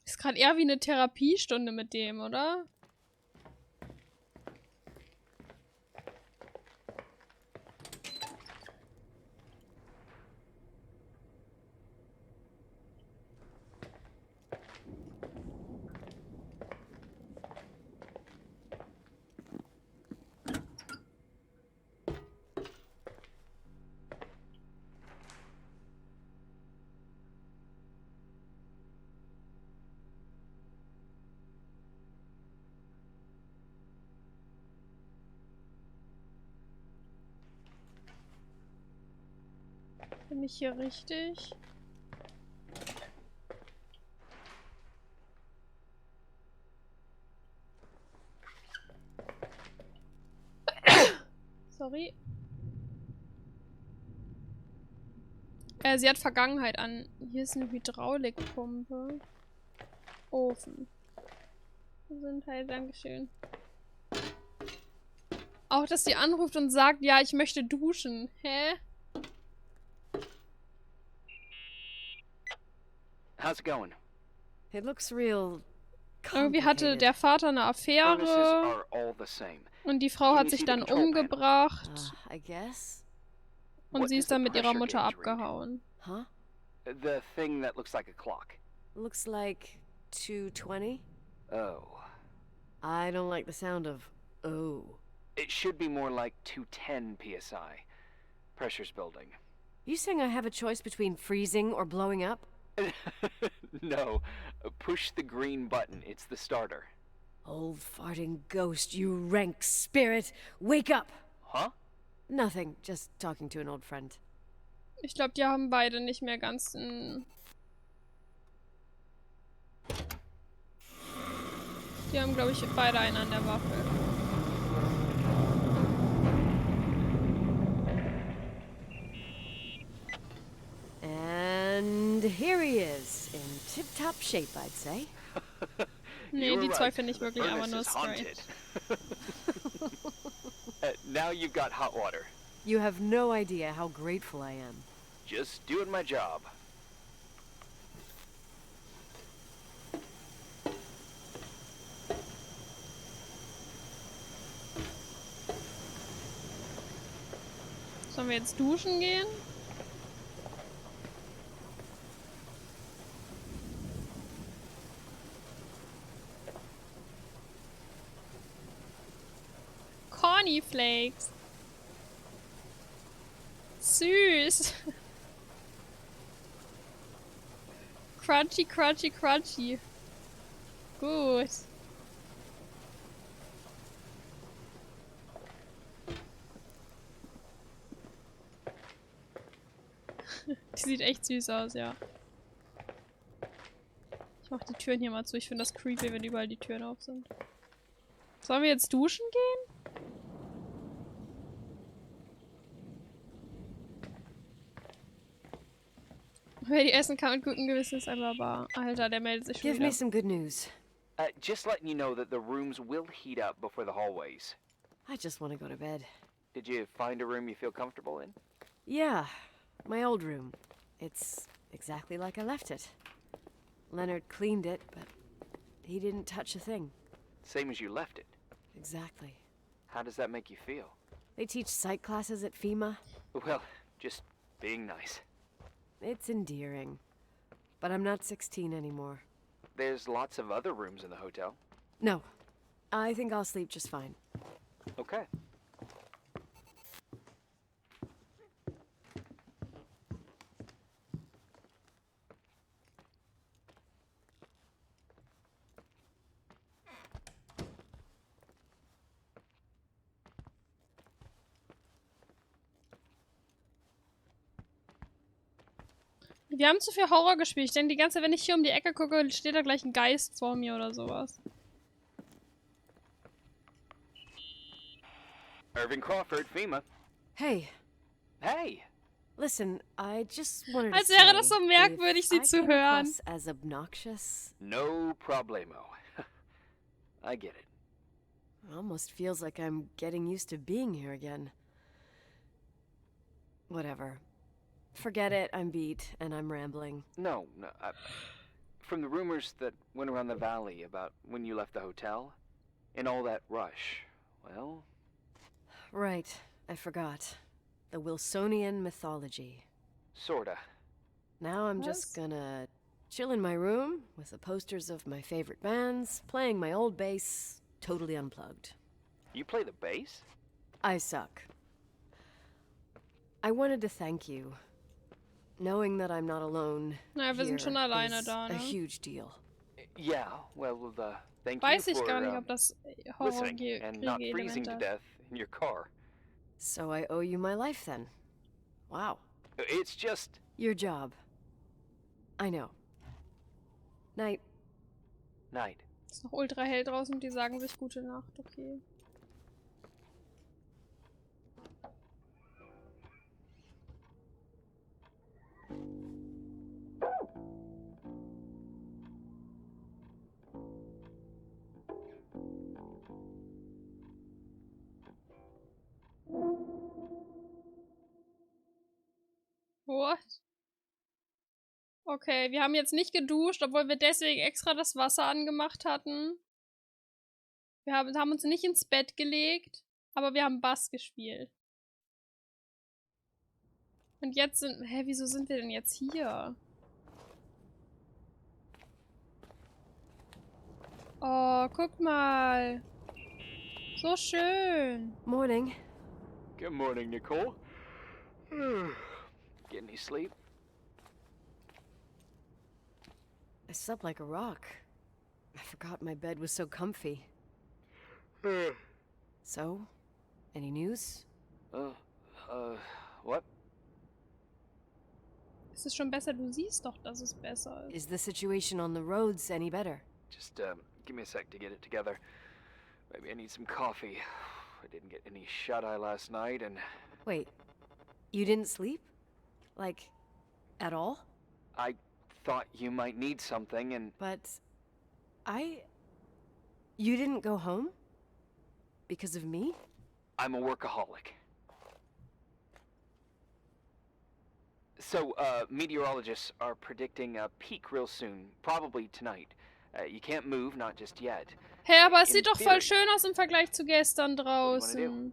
Ist gerade eher wie eine Therapiestunde mit dem, oder? Bin ich hier richtig? Sorry. Sie hat Vergangenheit an. Hier ist eine Hydraulikpumpe. Ofen. Gesundheit, Dankeschön. Auch, dass sie anruft und sagt, ja, ich möchte duschen. Hä? How's it going? It looks real Irgendwie hatte der Vater eine Furnaces Affäre are all the same. und die Frau Can hat you sich see the dann control panel? umgebracht I guess. und What sie does ist dann the mit ihrer pressure Mutter gauge read? abgehauen. Huh? The thing that looks like a clock. Looks like 220. Oh. I don't like the sound of oh. It should be more like 210 psi. Pressure's building. You saying I have a choice between freezing or blowing up? No. Push the green button. It's the starter. Old farting ghost, you rank spirit, wake up! Huh? Nothing, just talking to an old friend. Ich glaube, die haben beide nicht mehr ganz ein... Die haben, glaube ich, beide einen an der Waffe. And here he is, in tip-top top shape, I'd say. Nee, die zwei finde ich wirklich aber nur strange. Now you've got hot water. You have no idea how grateful I am. Just doing my job. Sollen wir jetzt duschen gehen? Cornflakes. Süß. Crunchy, crunchy, crunchy. Gut. Die sieht echt süß aus, ja. Ich mach die Türen hier mal zu. Ich finde das creepy, wenn überall die Türen auf sind. Sollen wir jetzt duschen gehen? Wer die essen kann mit gutem Gewissen ist ein Barbar. Alter, der meldet sich schon Give wieder. me some good news. Just letting you know that the rooms will heat up before the hallways. I just want to go to bed. Did you find a room you feel comfortable in? Yeah, my old room. It's exactly like I left it. Leonard cleaned it, but he didn't touch a thing. Same as you left it. Exactly. How does that make you feel? They teach psych classes at FEMA. Well, just being nice. It's endearing. But I'm not 16 anymore. There's lots of other rooms in the hotel. No, I think I'll sleep just fine. Okay. Wir haben zu viel Horror gespielt. Ich denke die ganze Zeit, wenn ich hier um die Ecke gucke, steht da gleich ein Geist vor mir oder sowas. Irving Crawford, FEMA. Hey, Hey! listen, I just wanted to Als wäre say, das so merkwürdig, if sie I zu came hören. across as obnoxious, No problemo. I get it. it almost feels like I'm getting used to being here again. Whatever. Forget it, I'm beat, and I'm rambling. No. From the rumors that went around the valley about when you left the hotel, and all that rush, well... Right, I forgot. The Wilsonian mythology. Sorta. Now I'm just gonna chill in my room with the posters of my favorite bands, playing my old bass, totally unplugged. You play the bass? I suck. I wanted to thank you. Knowing that I'm not alone Naja, wir sind here schon alleine is da, a ne? huge deal. Yeah, well, thank Weiß you ich for gar nicht, ob das listening and not freezing to Horror-Element hat. death in your car. So I owe you my life then. Wow. It's just... Your job. I know. Night. Night. Ist noch ultra hell draußen und die sagen sich gute Nacht, okay. What? Okay, wir haben jetzt nicht geduscht, obwohl wir deswegen extra das Wasser angemacht hatten. Wir haben uns nicht ins Bett gelegt, aber wir haben Bass gespielt. Und jetzt sind... Hä, wieso sind wir denn jetzt hier? Oh, guck mal. So schön. Morning. Good morning, Nicole. Get any sleep? I slept like a rock. I forgot my bed was so comfy. So, any news? What? Es ist schon besser, du siehst doch, dass es besser ist. Is the situation on the roads any better? Just, give me a sec to get it together. Maybe I need some coffee. I didn't get any shut-eye last night, and... Wait, you didn't sleep? Like, at all? I thought you might need something and... But you didn't go home? Because of me? I'm a workaholic. So, meteorologists are predicting a peak real soon, probably tonight. You can't move, not just yet. Hä, aber es In sieht doch voll theory. schön aus im Vergleich zu gestern What do you wanna draußen.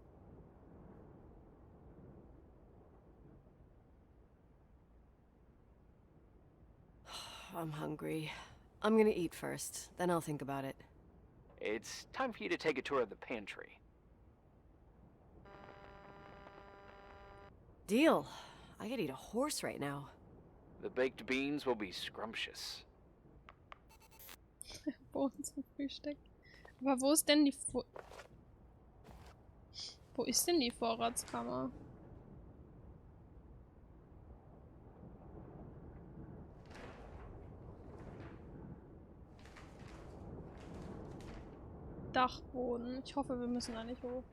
I'm hungry. I'm gonna eat first, then I'll think about it. It's time for you to take a tour of the pantry. Deal. I could eat a horse right now. The baked beans will be scrumptious. Bohnen zum Frühstück. Aber wo ist denn die Wo ist denn die Vorratskammer? Dachboden. Ich hoffe, wir müssen da nicht hoch.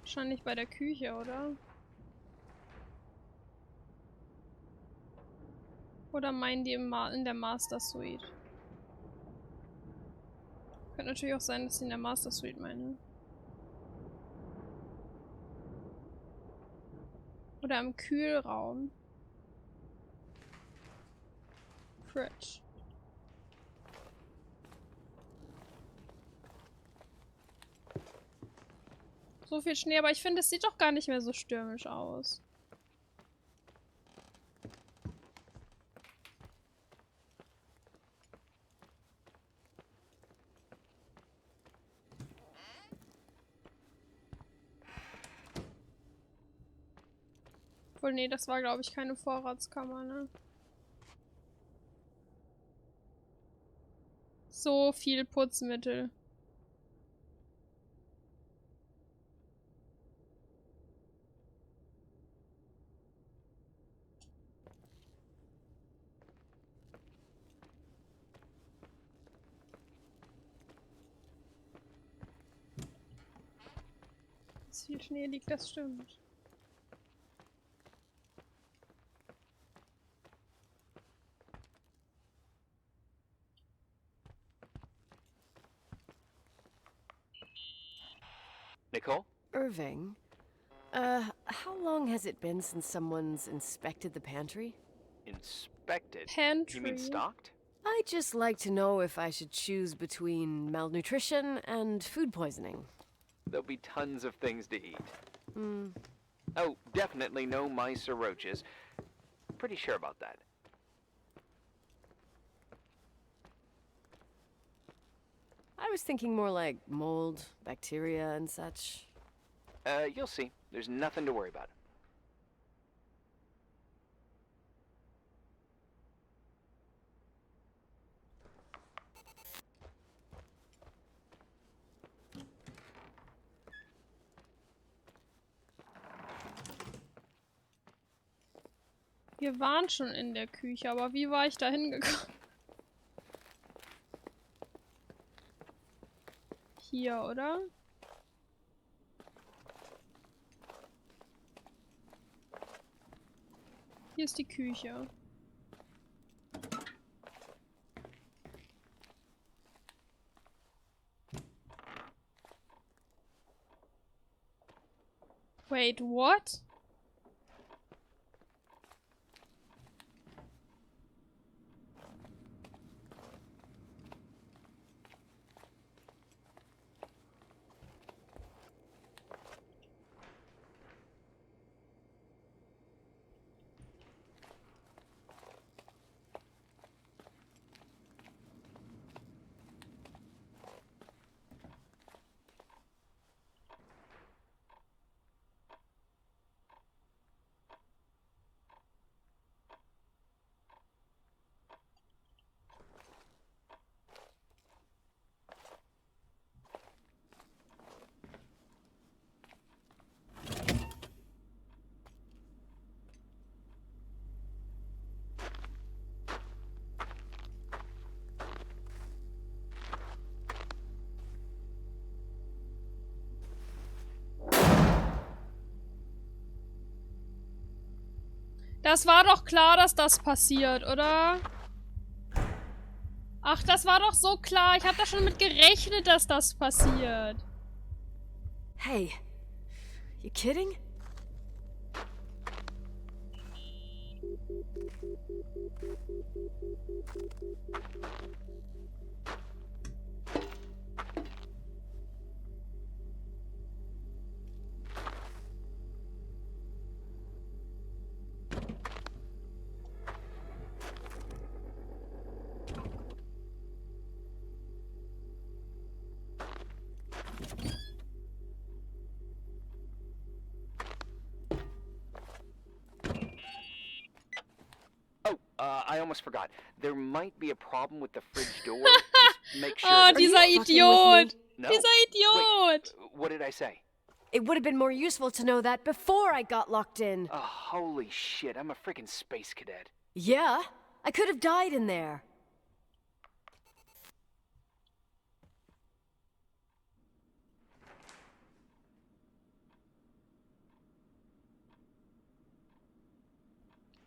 Wahrscheinlich bei der Küche, oder? Oder meinen die in der Master Suite? Könnte natürlich auch sein, dass sie in der Master Suite meinen. Oder im Kühlraum. Fridge. So viel Schnee, aber ich finde, es sieht doch gar nicht mehr so stürmisch aus. Obwohl, nee, das war, glaube ich, keine Vorratskammer, ne? So viel Putzmittel. Dass viel Schnee liegt, das stimmt. Nicole? Irving, how long has it been since someone's inspected the pantry? Inspected? Pantry. You mean stocked? I'd just like to know if I should choose between malnutrition and food poisoning. There'll be tons of things to eat. Oh, definitely no mice or roaches. Pretty sure about that. I was thinking more like mold, bacteria, and such. You'll see. There's nothing to worry about. Wir waren schon in der Küche, aber wie war ich da hingekommen? Hier, oder? Hier ist die Küche. Wait, what? Das war doch klar, dass das passiert, oder? Ach, das war doch so klar. Ich habe da schon mit gerechnet, dass das passiert. Hey, you kidding? I almost forgot. There might be a problem with the fridge door. Just make sure. Oh, that- dieser you fucking with Idiot. No. Dieser Idiot. Wait, what did I say? It would have been more useful to know that before I got locked in. Oh, holy shit, I'm a freaking space cadet. Yeah, I could have died in there.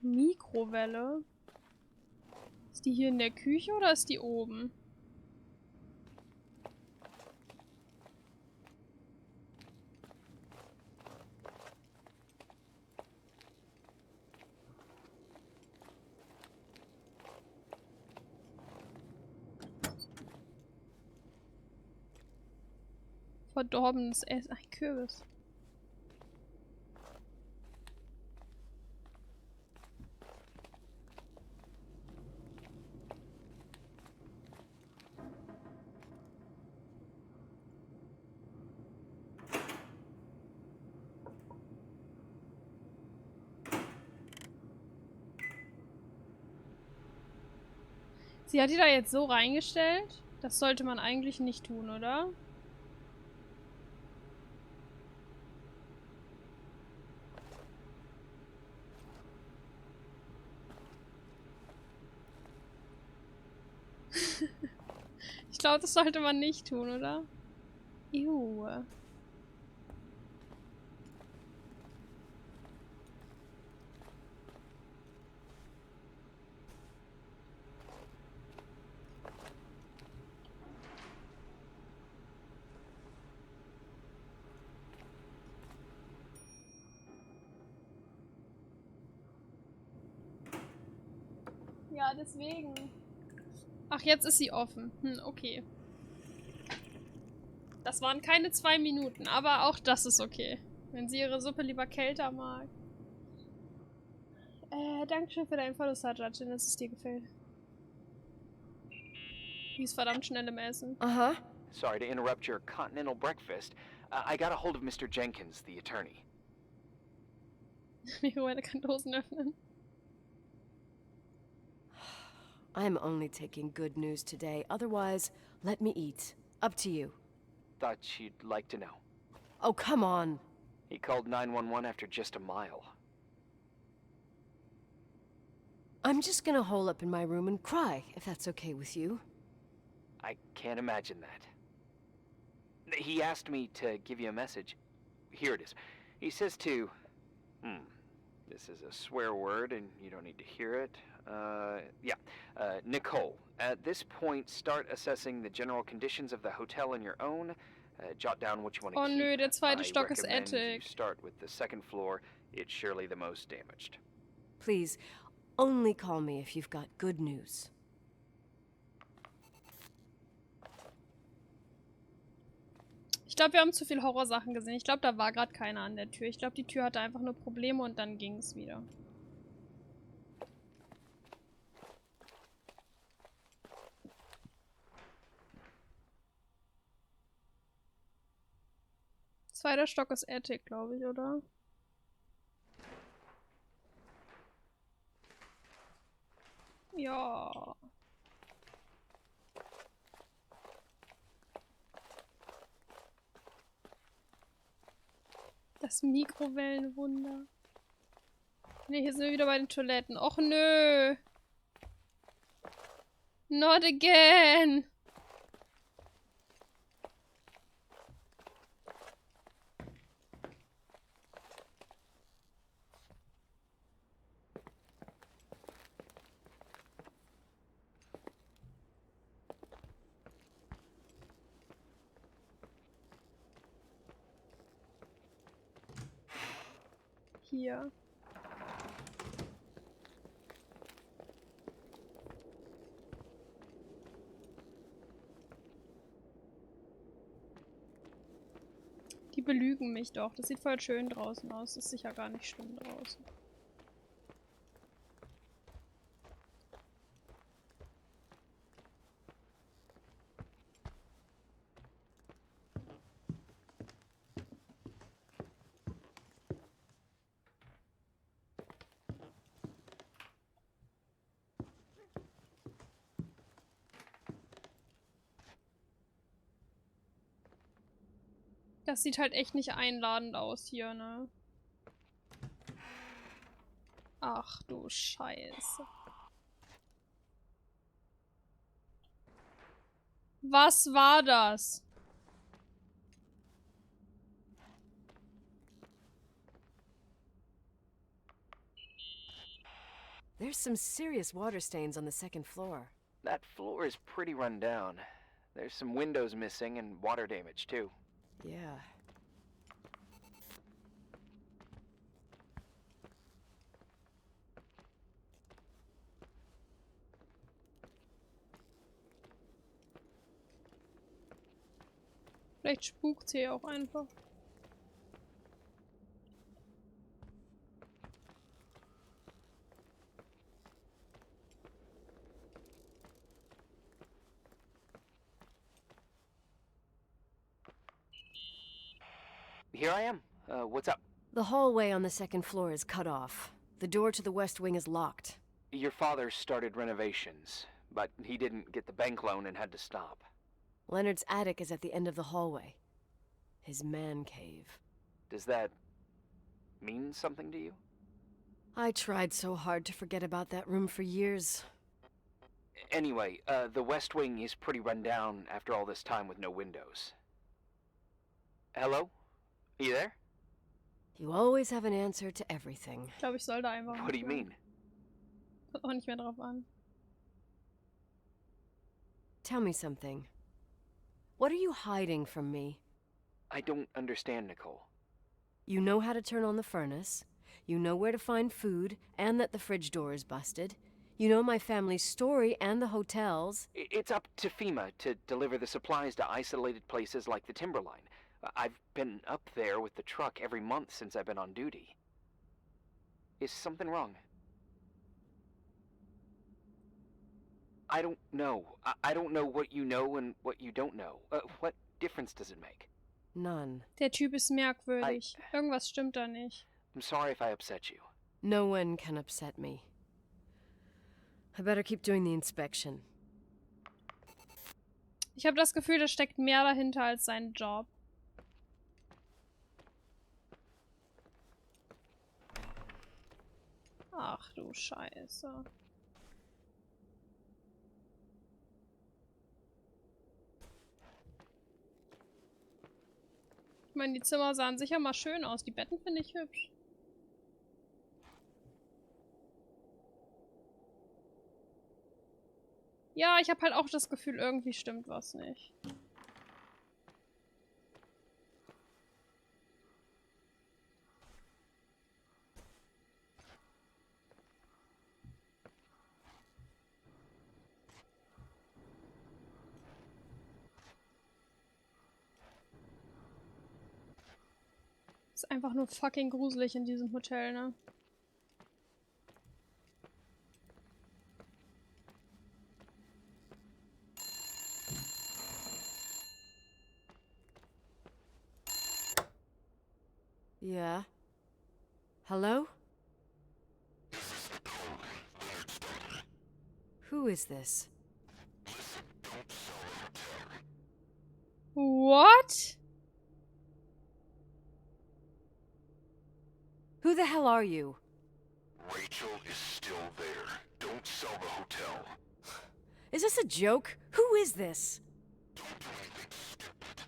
Mikrowelle. Ist die hier in der Küche oder ist die oben? Verdorbenes Essen. Ein Kürbis. Sie hat die da jetzt so reingestellt? Das sollte man eigentlich nicht tun, oder? Ich glaube, das sollte man nicht tun, oder? Ew. Ja, deswegen. Ach, jetzt ist sie offen. Okay. Das waren keine 2 Minuten, aber auch das ist okay. Wenn sie ihre Suppe lieber kälter mag. Dankeschön für deinen Follow, Sergeant, dass es dir gefällt. Die ist verdammt schnell im Essen. Uh-huh. Sorry to interrupt your continental breakfast. I got a hold of Mr. Jenkins, the attorney. Mikrowelle kann Dosen öffnen. I'm only taking good news today. Otherwise, let me eat. Up to you. Thought you'd like to know. Oh, come on. He called 911 after just a mile. I'm just gonna hole up in my room and cry, if that's okay with you. I can't imagine that. He asked me to give you a message. Here it is. He says to... This is a swear word, and you don't need to hear it. Nicole, at this point, start assessing the general conditions of the hotel on your own. Jot down what you want to Oh keep. nö, der zweite Stock ist recommend you Attic. start with the second floor. It's surely the most damaged. Please, only call me if you've got good news. Ich glaube, wir haben zu viel Horrorsachen gesehen. Ich glaube, da war gerade keiner an der Tür. Ich glaube, die Tür hatte einfach nur Probleme und dann ging es wieder. Zweiter Stock ist Attic, glaube ich, oder? Ja. Das Mikrowellenwunder. Ne, hier sind wir wieder bei den Toiletten. Och nö. Not again. Hier. Die belügen mich doch. Das sieht voll schön draußen aus. Das ist sicher gar nicht schlimm draußen. Das sieht halt echt nicht einladend aus hier, ne? Ach du Scheiße. Was war das? There's some serious water stains on the second floor. That floor is pretty run down. There's some windows missing and water damage, too. Yeah. Vielleicht spukt's hier auch einfach. Here I am. What's up? The hallway on the second floor is cut off. The door to the west wing is locked. Your father started renovations, but he didn't get the bank loan and had to stop. Leonard's attic is at the end of the hallway. His man cave. Does that mean something to you? I tried so hard to forget about that room for years. Anyway, the west wing is pretty run down after all this time with no windows. Hello? Are you there? You always have an answer to everything. Ich glaube, ich soll da einfach. What do you mean? Kommt auch nicht mehr drauf an. Tell me something. What are you hiding from me? I don't understand, Nicole. You know how to turn on the furnace. You know where to find food, and that the fridge door is busted. You know my family's story and the hotel's. It's up to FEMA to deliver the supplies to isolated places like the Timberline. I've been up there with the truck every month since I've been on duty. Is something wrong? I don't know. I don't know what you know and what you don't know. What difference does it make? None. Der Typ ist merkwürdig. Irgendwas stimmt da nicht. I'm sorry if I upset you. No one can upset me. I better keep doing the inspection. Ich habe das Gefühl, da steckt mehr dahinter als sein Job. Ach du Scheiße. Ich meine, die Zimmer sahen sicher mal schön aus. Die Betten finde ich hübsch. Ja, ich habe halt auch das Gefühl, irgendwie stimmt was nicht. Ist einfach nur fucking gruselig in diesem Hotel, ne? Yeah? Hello? Who is this? What? Who the hell are you? Rachel is still there. Don't sell the hotel. Is this a joke? Who is this? Don't do anything stupid.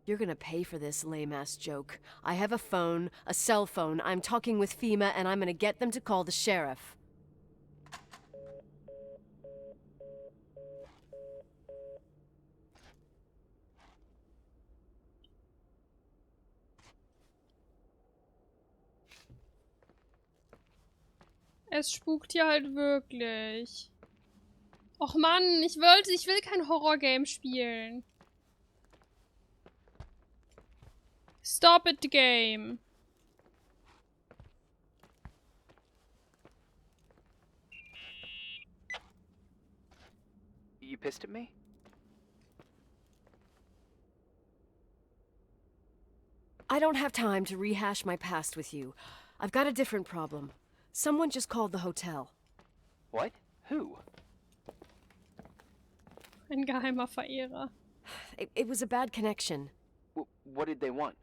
You're gonna pay for this lame-ass joke. I have a phone, a cell phone. I'm talking with FEMA, and I'm gonna get them to call the sheriff. Es spukt hier halt wirklich. Och Mann, ich will kein Horrorgame spielen. Stop it, game. You pissed at me? I don't have time to rehash my past with you. I've got a different problem. Someone just called the hotel. What? Who? Ein geheimer Verehrer. It was a bad connection. What did they want?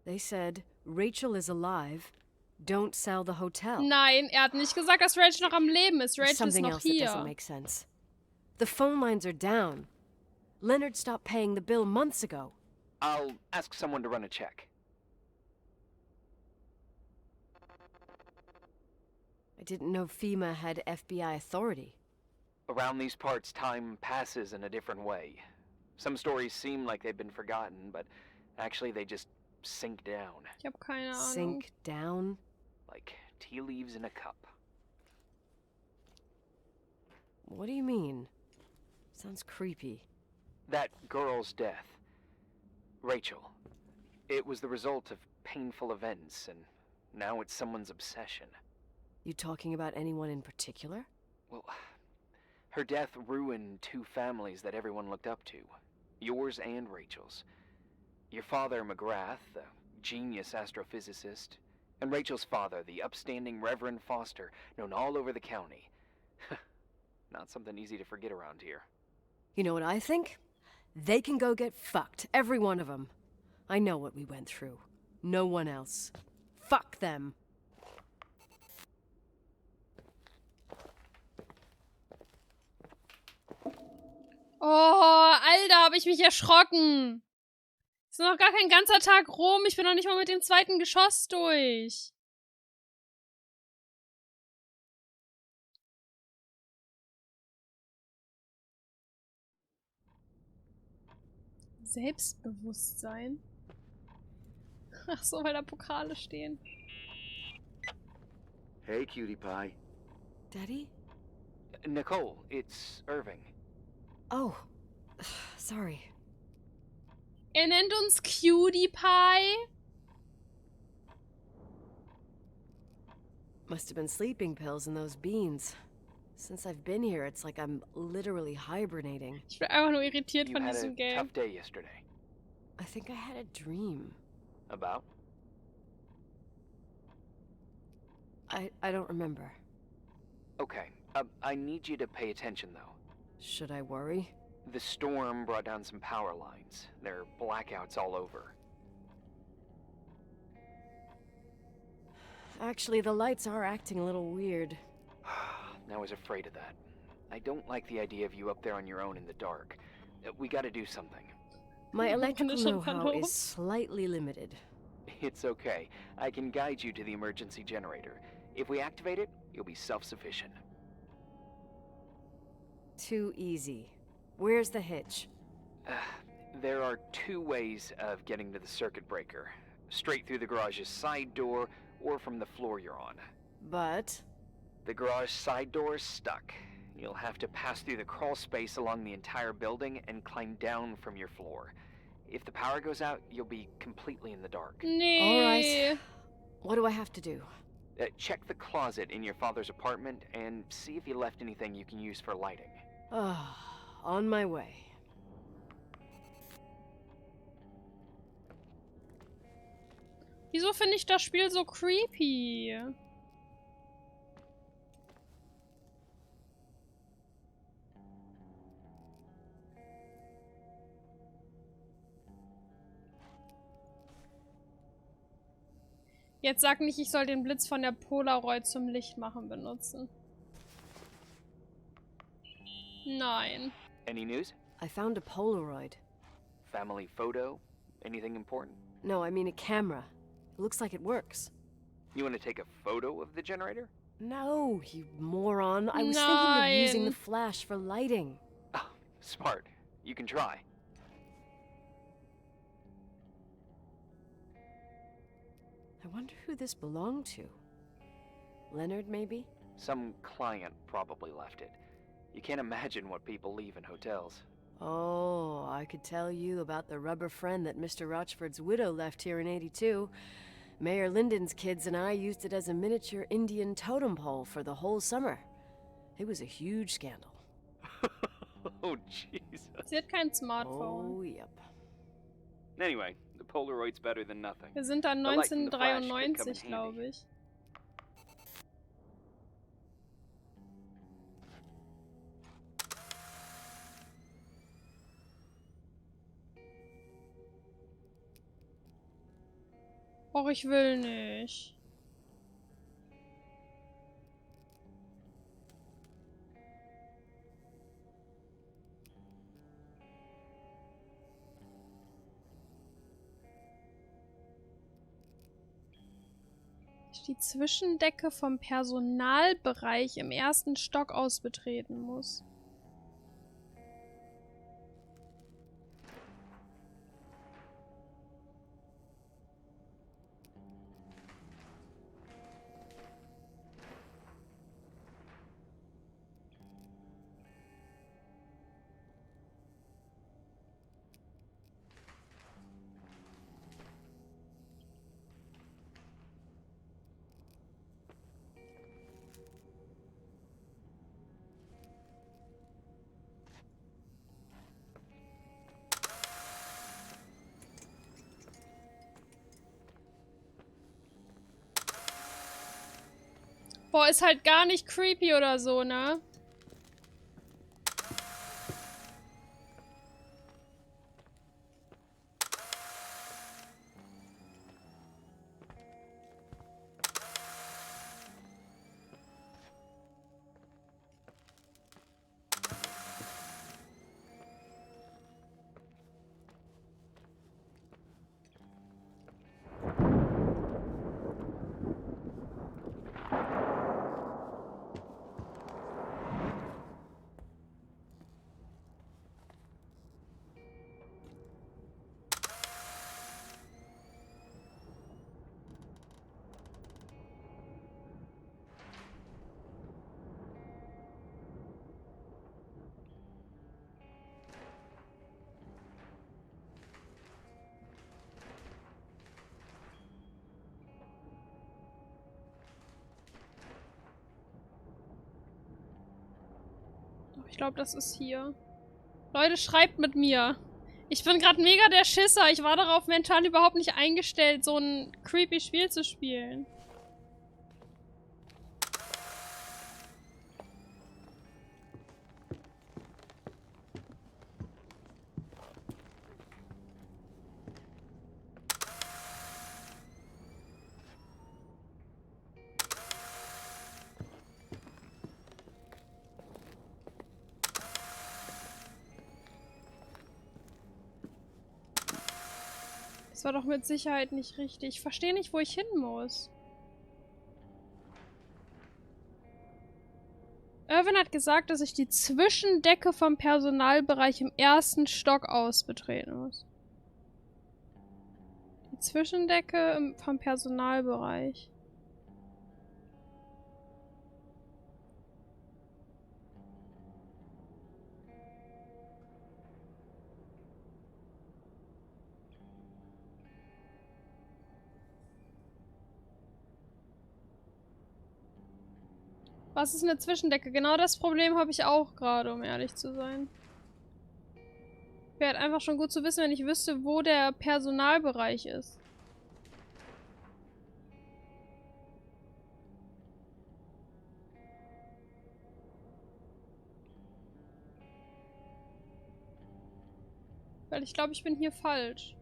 They said, Rachel is alive. Don't sell the hotel. Nein, er hat nicht gesagt, dass Rachel noch am Leben ist. There's Rachel ist something noch else that doesn't hier. make sense. The phone lines are down. Leonard stopped paying the bill months ago. I'll ask someone to run a check. I didn't know FEMA had FBI authority. Around these parts, time passes in a different way. Some stories seem like they've been forgotten, but actually they just sink down. Ich hab keine Ahnung. Sink down? Like tea leaves in a cup. What do you mean? Sounds creepy. That girl's death. Rachel. It was the result of painful events, and now it's someone's obsession. You talking about anyone in particular? Well, her death ruined two families that everyone looked up to. Yours and Rachel's. Your father, McGrath, the genius astrophysicist, and Rachel's father, the upstanding Reverend Foster, known all over the county. Not something easy to forget around here. You know what I think? They can go get fucked, every one of them. I know what we went through. No one else. Fuck them. Oh, Alter, hab ich mich erschrocken. Ist noch gar kein ganzer Tag rum. Ich bin noch nicht mal mit dem zweiten Geschoss durch. Selbstbewusstsein? Ach so, weil da Pokale stehen. Hey, cutie pie. Daddy? Nicole, it's Irving. Oh, sorry. Er nennt uns Cutie Pie. Must have been sleeping pills in those beans. Since I've been here, it's like I'm literally hibernating. Ich bin einfach nur irritiert You von had diesem a Game. tough day yesterday. I think I had a dream. About? I don't remember. Okay, I need you to pay attention though. Should I worry? The storm brought down some power lines. There are blackouts all over. Actually, the lights are acting a little weird. I was afraid of that. I don't like the idea of you up there on your own in the dark. We gotta do something. My electrical schon know-how verlobt. is slightly limited. It's okay. I can guide you to the emergency generator. If we activate it, you'll be self-sufficient. Too easy. Where's the hitch? There are two ways of getting to the circuit breaker. Straight through the garage's side door, or from the floor you're on. But... The garage side door is stuck. You'll have to pass through the crawl space along the entire building and climb down from your floor. If the power goes out, you'll be completely in the dark. Nee. Alright. What do I have to do? Check the closet in your father's apartment and see if he left anything you can use for lighting. On my way. Wieso finde ich das Spiel so creepy? Jetzt sag nicht, ich soll den Blitz von der Polaroid zum Lichtmachen benutzen. Nein. Any news? I found a Polaroid. Family photo? Anything important? No, I mean a camera. It looks like it works. You want to take a photo of the generator? No, you moron. I was thinking of using Nein. the flash for lighting. Oh, smart. You can try. I wonder who this belonged to. Leonard, maybe? Some client probably left it. You can't imagine what people leave in hotels. Oh, I could tell you about the rubber friend that Mr. Rochford's widow left here in '82. Mayor Lyndon's kids and I used it as a miniature Indian totem pole for the whole summer. It was a huge scandal. Oh, Jesus. Sie hat kein Smartphone. Oh, yep. Anyway, the Polaroid's better than nothing. Wir sind dann The light from the flash could come in 1993, handy. glaube ich. Och, ich will nicht. Die Zwischendecke vom Personalbereich im ersten Stock aus betreten muss. Boah, ist halt gar nicht creepy oder so, ne? Ich glaube, das ist hier. Leute, schreibt mit mir. Ich bin gerade mega der Schisser. Ich war darauf mental überhaupt nicht eingestellt, so ein creepy Spiel zu spielen. Das war doch mit Sicherheit nicht richtig. Ich verstehe nicht, wo ich hin muss. Irwin hat gesagt, dass ich die Zwischendecke vom Personalbereich im ersten Stock aus betreten muss. Die Zwischendecke vom Personalbereich. Was ist eine Zwischendecke? Genau das Problem habe ich auch gerade, um ehrlich zu sein. Wäre halt einfach schon gut zu wissen, wenn ich wüsste, wo der Personalbereich ist. Weil ich glaube, ich bin hier falsch.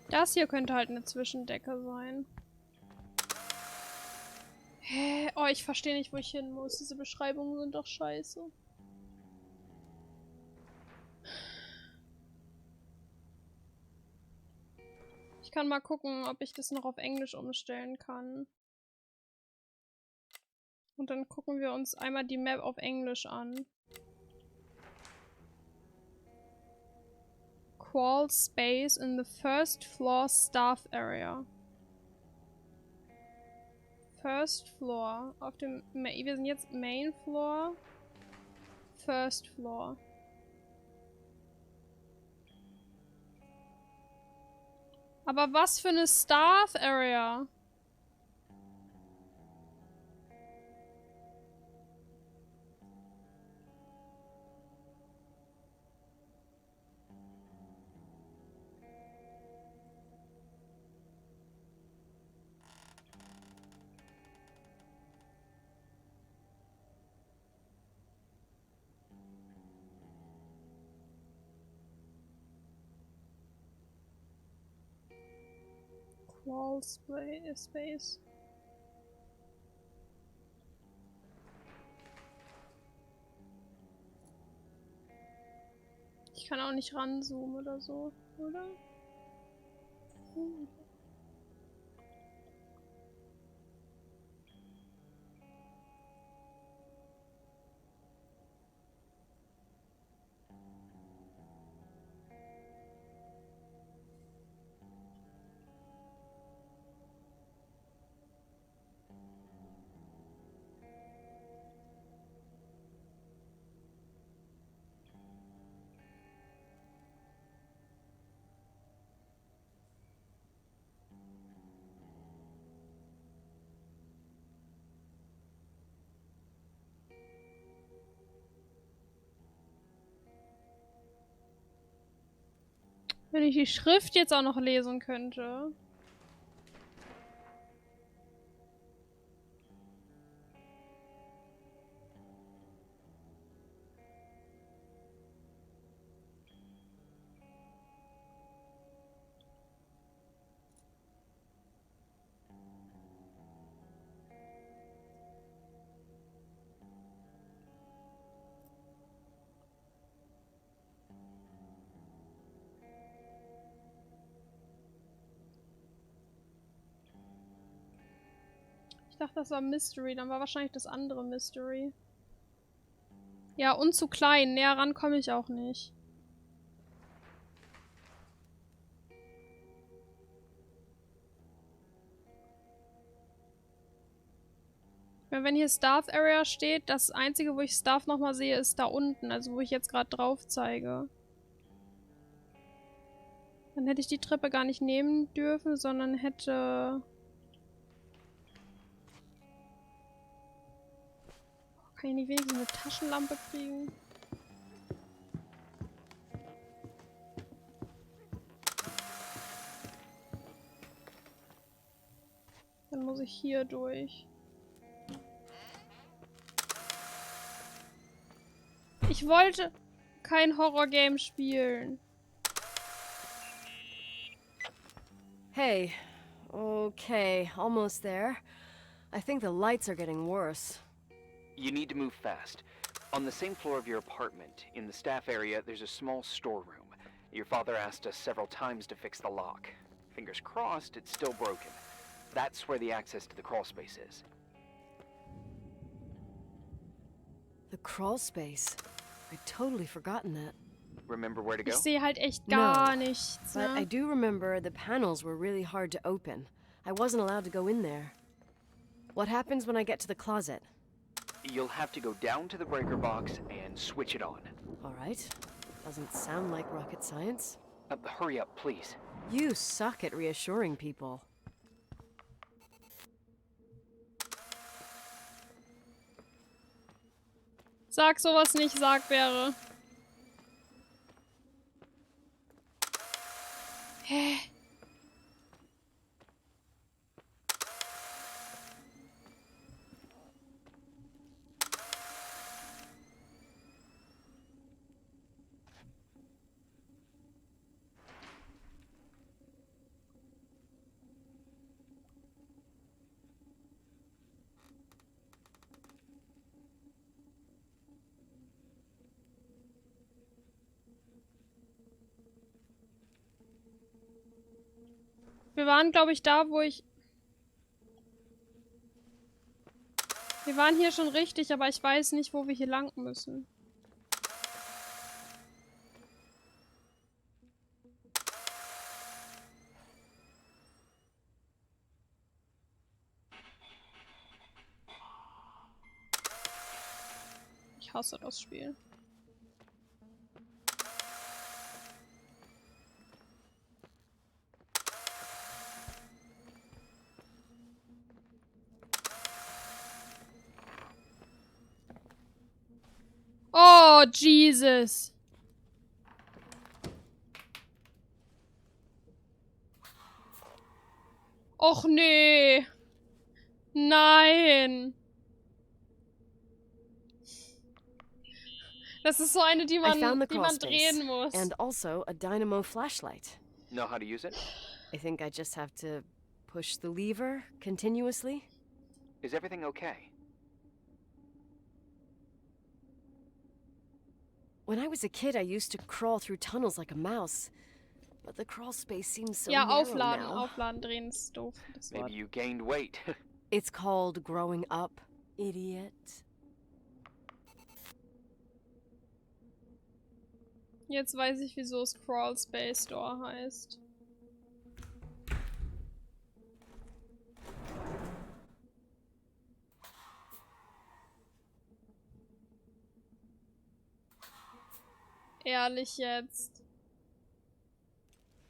Das hier könnte halt eine Zwischendecke sein. Hä? Oh, ich verstehe nicht, wo ich hin muss. Diese Beschreibungen sind doch scheiße. Ich kann mal gucken, ob ich das noch auf Englisch umstellen kann. Und dann gucken wir uns einmal die Map auf Englisch an. Crawl space in the first floor staff area. First floor. Auf dem... Wir sind jetzt Main Floor. First floor. Aber was für eine Staff Area? Wall space. Ich kann auch nicht ranzoomen oder so, oder? Hm. Wenn ich die Schrift jetzt auch noch lesen könnte. Ich dachte, das war Mystery, dann war wahrscheinlich das andere Mystery. Ja, und zu klein. Näher ran komme ich auch nicht. Wenn hier Staff Area steht, das einzige, wo ich Staff nochmal sehe, ist da unten. Also wo ich jetzt gerade drauf zeige. Dann hätte ich die Treppe gar nicht nehmen dürfen, sondern hätte... Kann ich nicht wenigstens eine Taschenlampe kriegen? Dann muss ich hier durch. Ich wollte kein Horror-Game spielen. Hey. Okay, almost there. I think the lights are getting worse. You need to move fast. On the same floor of your apartment, in the staff area, there's a small storeroom. Your father asked us several times to fix the lock. Fingers crossed, it's still broken. That's where the access to the crawl space is. The crawl space. I'd totally forgotten that. Remember where to go? Ich sehe halt echt gar No, nichts, But I ne? do remember the panels were really hard to open. I wasn't allowed to go in there. What happens when I get to the closet? You'll have to go down to the breaker box and switch it on. All right. Doesn't sound like rocket science. Hurry up, please. You suck at reassuring people. Sag sowas nicht, sag wäre. Hä? Wir waren, glaube ich, da, wo ich... Wir waren hier schon richtig, aber ich weiß nicht, wo wir hier lang müssen. Ich hasse das Spiel. Oh, Jesus. Och, nee. Nein. Das ist so eine, die I found man, the die crawl man space. drehen muss. And also a dynamo flashlight. Know how to use it? I think I just have to push the lever continuously. Is everything okay? When I was a kid, I used to crawl through tunnels like a mouse. But the crawl space seems so Ja, narrow aufladen, now. aufladen, drehen ist doof. Das Wort. Maybe you gained weight. It's called growing up, idiot. Jetzt weiß ich, wieso es Crawl Space Door heißt. Ehrlich jetzt.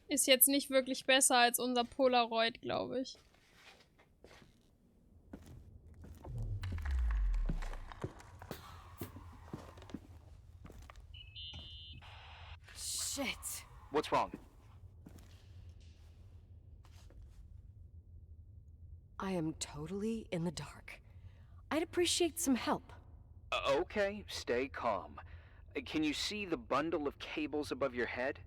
Ist jetzt nicht wirklich besser als unser Polaroid, glaube ich. Shit. What's wrong? I am totally in the dark. I'd appreciate some help. Okay, stay calm. Can you see the bundle of cables above your head?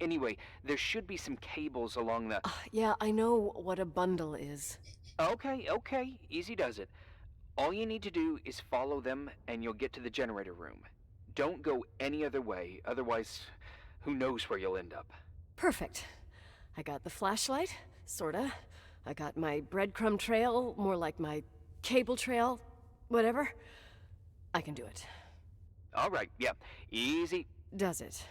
Anyway, there should be some cables along the... Yeah, I know what a bundle is. Okay, easy does it. All you need to do is follow them and you'll get to the generator room. Don't go any other way, otherwise, who knows where you'll end up. Perfect. I got the flashlight, sorta. I got my breadcrumb trail, more like my cable trail, whatever. I can do it. All right, yeah, easy. Does it?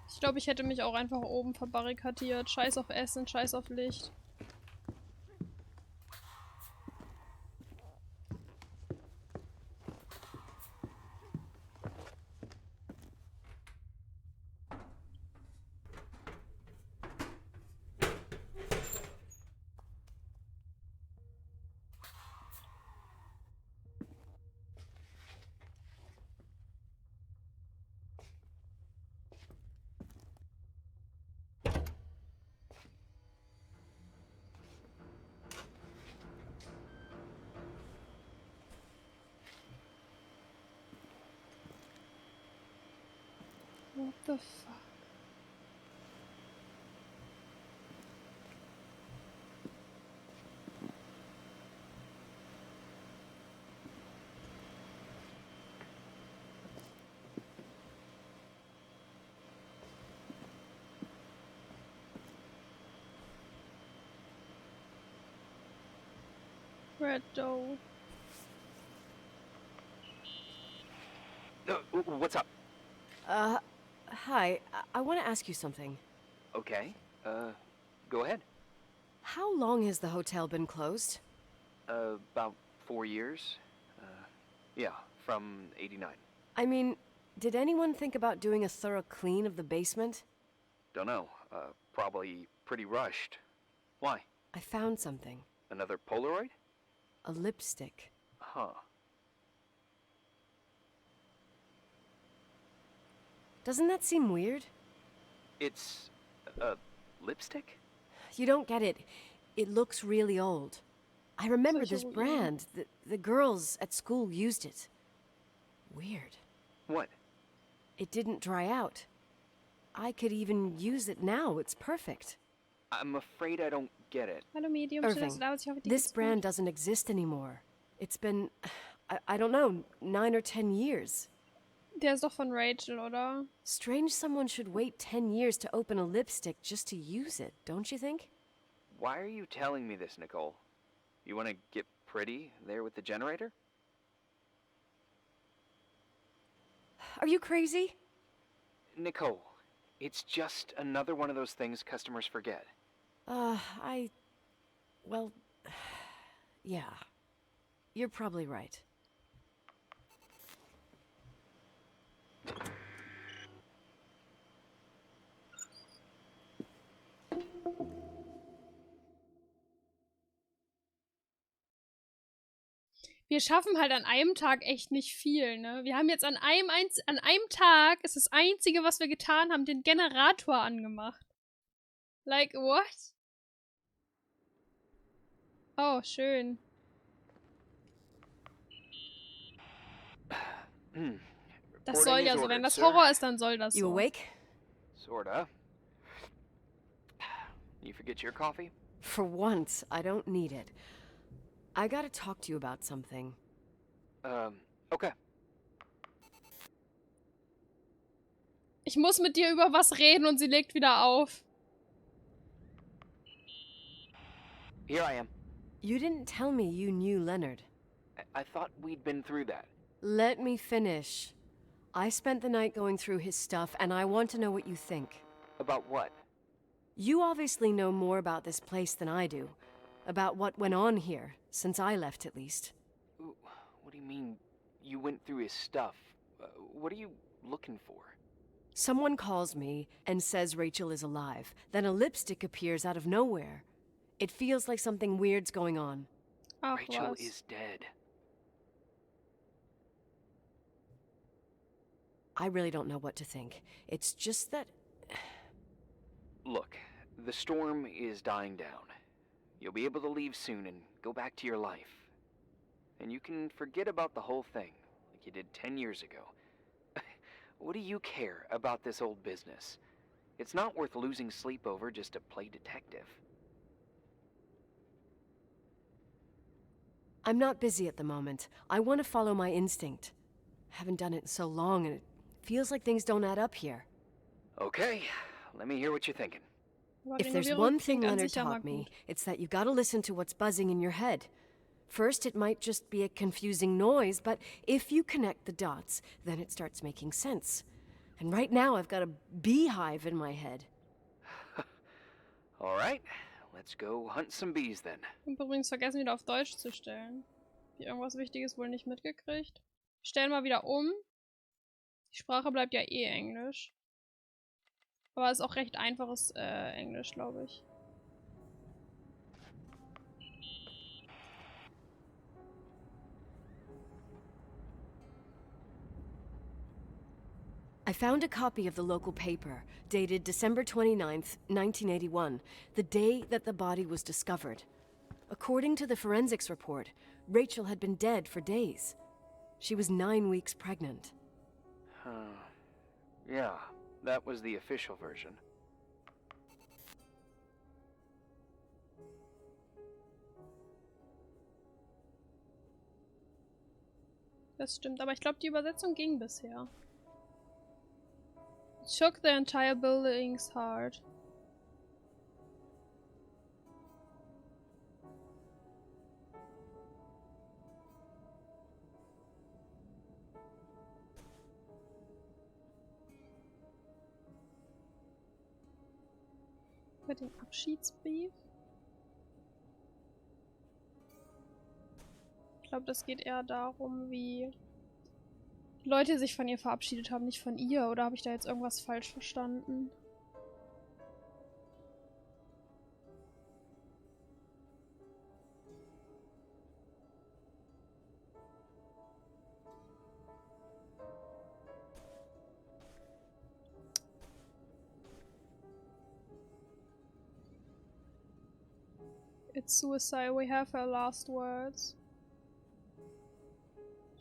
Ich glaube, ich hätte mich auch einfach oben verbarrikadiert. Scheiß auf Essen, scheiß auf Licht. What the fuck? Red dough. What's up? Hi. I want to ask you something. Okay, go ahead. How long has the hotel been closed? About 4 years. Yeah, from '89. I mean, did anyone think about doing a thorough clean of the basement? Don't know. Probably pretty rushed. Why? I found something. Another Polaroid? A lipstick. Huh. Doesn't that seem weird? It's lipstick? You don't get it. It looks really old. I remember Solche this Ruinen. brand. The girls at school used it. Weird. What? It didn't dry out. I could even use it now. It's perfect. I'm afraid I don't get it. Hallo Medium, schön, dass du da bist. Ich hoffe, dir This geht's brand gut. doesn't exist anymore. It's been, I don't know, 9 or 10 years. Der ist doch von Rachel, oder? Strange someone should wait 10 years to open a lipstick just to use it, don't you think? Why are you telling me this, Nicole? You want to get pretty there with the generator? Are you crazy? Nicole, it's just another one of those things customers forget. Well, yeah. You're probably right. Wir schaffen halt an einem Tag echt nicht viel, ne? Wir haben jetzt an einem Tag, ist das Einzige, was wir getan haben, den Generator angemacht. Like, what? Oh, schön. Das soll ja so, wenn das Horror ist, dann soll das You so. awake? Sorta. You forget your coffee? For once, I don't need it. I gotta talk to you about something. Okay. Ich muss mit dir über was reden und sie legt wieder auf. Here I am. You didn't tell me you knew Leonard. I thought we'd been through that. Let me finish. I spent the night going through his stuff, and I want to know what you think. About what? You obviously know more about this place than I do. About what went on here, since I left at least. What do you mean, you went through his stuff? What are you looking for? Someone calls me and says Rachel is alive. Then a lipstick appears out of nowhere. It feels like something weird's going on. Ach, Rachel was. is dead. I really don't know what to think. It's just that... Look, the storm is dying down. You'll be able to leave soon and go back to your life. And you can forget about the whole thing, like you did 10 years ago. What do you care about this old business? It's not worth losing sleep over just to play detective. I'm not busy at the moment. I want to follow my instinct. Haven't done it in so long, and it feels like things don't add up here. Okay, let me hear what you're thinking. Aber If there's Renovierung one thing klingt an Leonard sich ja mal taught me, gut. it's that you gotta listen to what's buzzing in your head. First, it might just be a confusing noise, but if you connect the dots, then it starts making sense. And right now, I've got a beehive in my head. All right, let's go hunt some bees then. Ich hab übrigens vergessen, wieder auf Deutsch zu stellen. Hab ich irgendwas Wichtiges wohl nicht mitgekriegt? Ich stell mal wieder um. Die Sprache bleibt ja eh Englisch. Aber es ist auch recht einfaches Englisch, glaube ich. I found a copy of the local paper, dated December 29th, 1981, the day that the body was discovered. According to the forensics report, Rachel had been dead for days. She was 9 weeks pregnant. Yeah, that was the official version. Das stimmt, aber ich glaube, die Übersetzung ging bisher. It shook the entire building's heart. Über den Abschiedsbrief? Ich glaube, das geht eher darum, wie Leute sich von ihr verabschiedet haben, nicht von ihr. Oder habe ich da jetzt irgendwas falsch verstanden? It's suicide. We have her last words.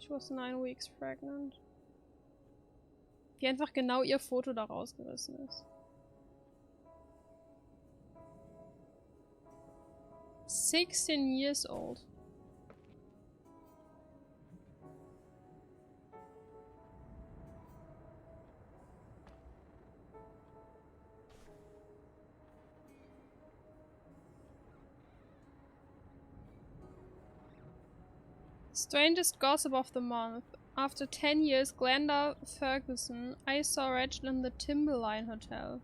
She was 9 weeks pregnant. Wie einfach genau ihr Foto da rausgerissen ist. 16 years old. Strangest gossip of the month. After 10 years, Glenda Ferguson, I saw Rachel in the Timberline Hotel.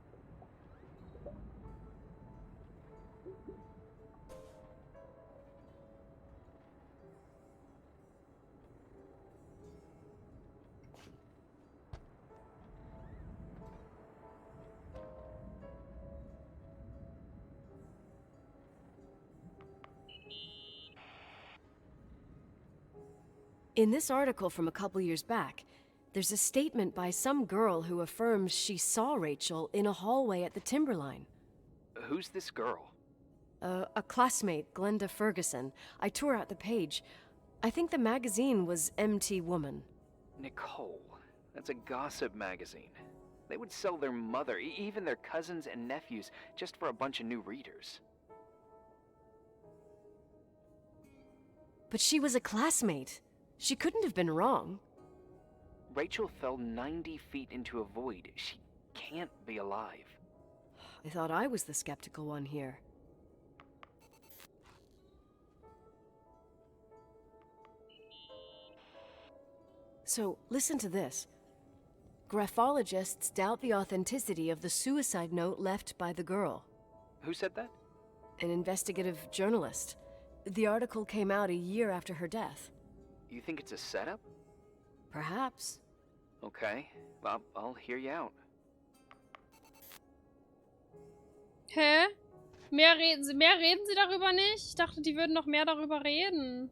In this article from a couple years back, there's a statement by some girl who affirms she saw Rachel in a hallway at the Timberline. Who's this girl? A classmate, Glenda Ferguson. I tore out the page. I think the magazine was MT Woman. Nicole. That's a gossip magazine. They would sell their mother, even their cousins and nephews, just for a bunch of new readers. But she was a classmate. She couldn't have been wrong. Rachel fell 90 feet into a void. She can't be alive. I thought I was the skeptical one here. So, listen to this. Graphologists doubt the authenticity of the suicide note left by the girl. Who said that? An investigative journalist. The article came out a year after her death. You think it's a setup? Perhaps. Okay, I'll hear you out. Hä? Mehr reden sie darüber nicht? Ich dachte, die würden noch mehr darüber reden.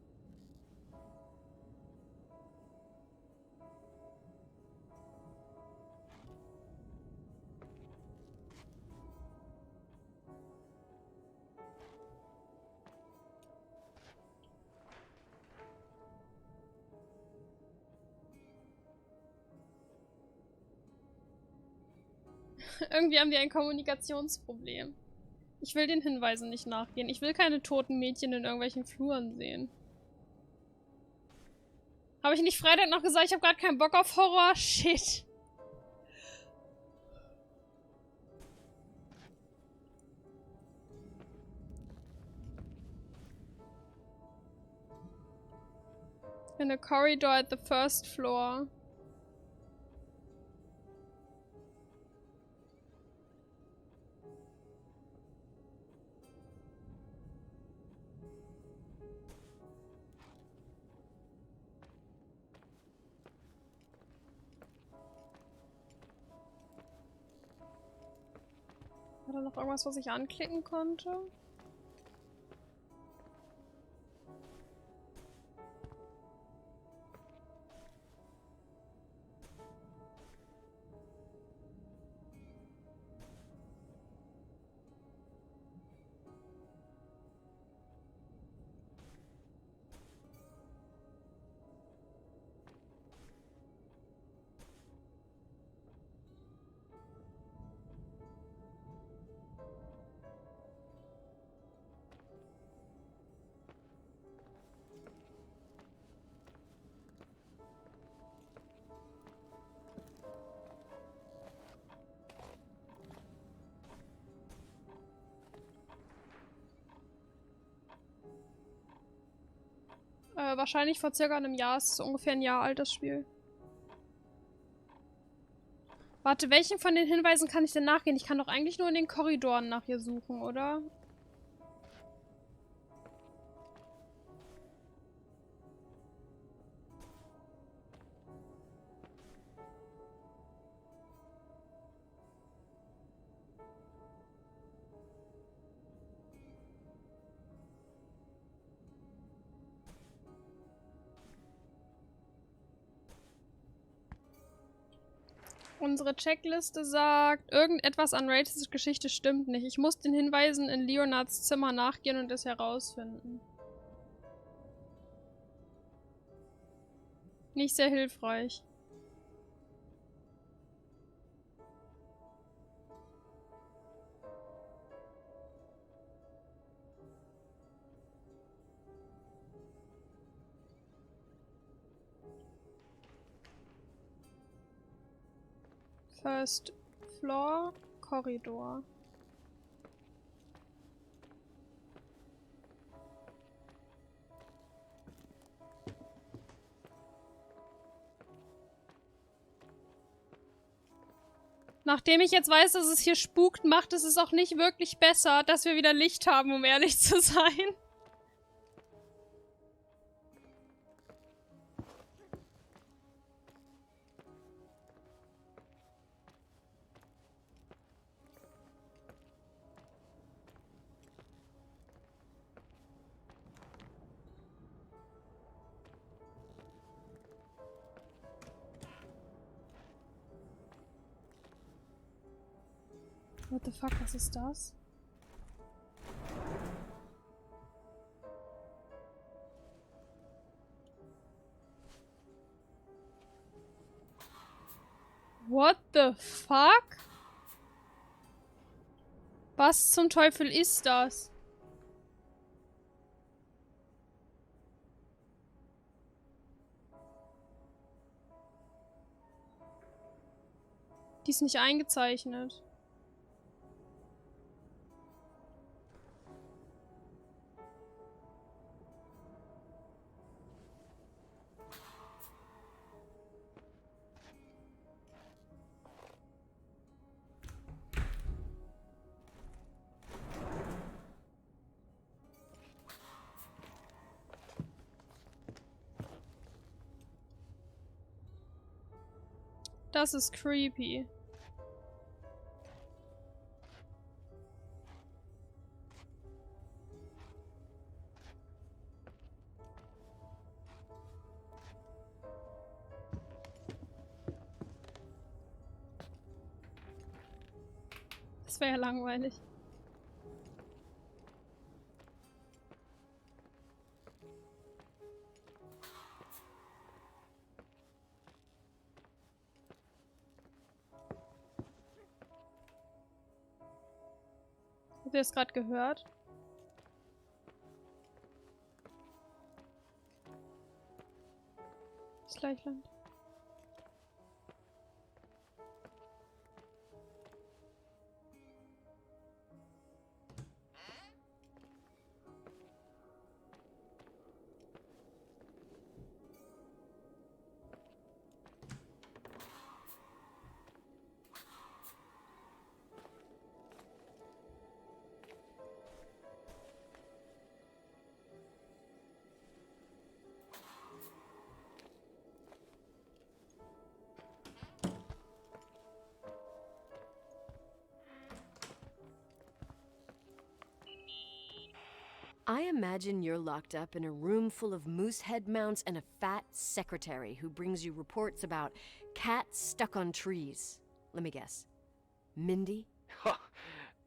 Irgendwie haben wir ein Kommunikationsproblem. Ich will den Hinweisen nicht nachgehen. Ich will keine toten Mädchen in irgendwelchen Fluren sehen. Habe ich nicht Freitag noch gesagt, ich habe gerade keinen Bock auf Horror? Shit. In a corridor at the first floor. War da noch irgendwas, was ich anklicken konnte? Wahrscheinlich vor circa einem Jahr. Es ist ungefähr ein Jahr alt, das Spiel. Warte, welchen von den Hinweisen kann ich denn nachgehen? Ich kann doch eigentlich nur in den Korridoren nach ihr suchen, oder? Unsere Checkliste sagt, irgendetwas an Rachels Geschichte stimmt nicht. Ich muss den Hinweisen in Leonards Zimmer nachgehen und es herausfinden. Nicht sehr hilfreich. First Floor, Korridor. Nachdem ich jetzt weiß, dass es hier spukt, macht es auch nicht wirklich besser, dass wir wieder Licht haben, um ehrlich zu sein. What the fuck, was ist das? What the fuck? Was zum Teufel ist das? Die ist nicht eingezeichnet. Das ist creepy. Das wäre ja langweilig. Habt ihr das gerade gehört? Das Gleichland. I imagine you're locked up in a room full of moose head mounts and a fat secretary who brings you reports about cats stuck on trees. Let me guess. Mindy?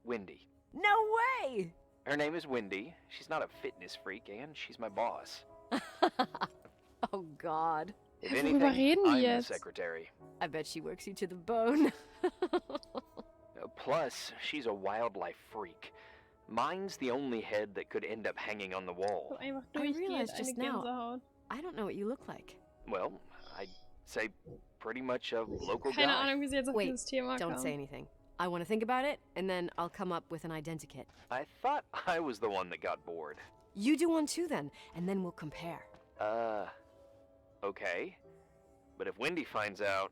Wendy. No way! Her name is Wendy. She's not a fitness freak, and she's my boss. Oh, God. If Worüber anything, reden die I'm the jetzt? secretary. I bet she works you to the bone. Plus, she's a wildlife freak. Mine's the only head that could end up hanging on the So wall. einfach I durchgeht, realized eine just now- Gänsehaut. I don't know what you look like. Well, I'd say pretty much a local Keine guy. Ahnung, wie sie jetzt auf Wait, dieses Thema don't kam. say anything. I want to think about it, and then I'll come up with an identikit. I thought I was the one that got bored. You do one too, then, and then we'll compare. Okay. But if Wendy finds out...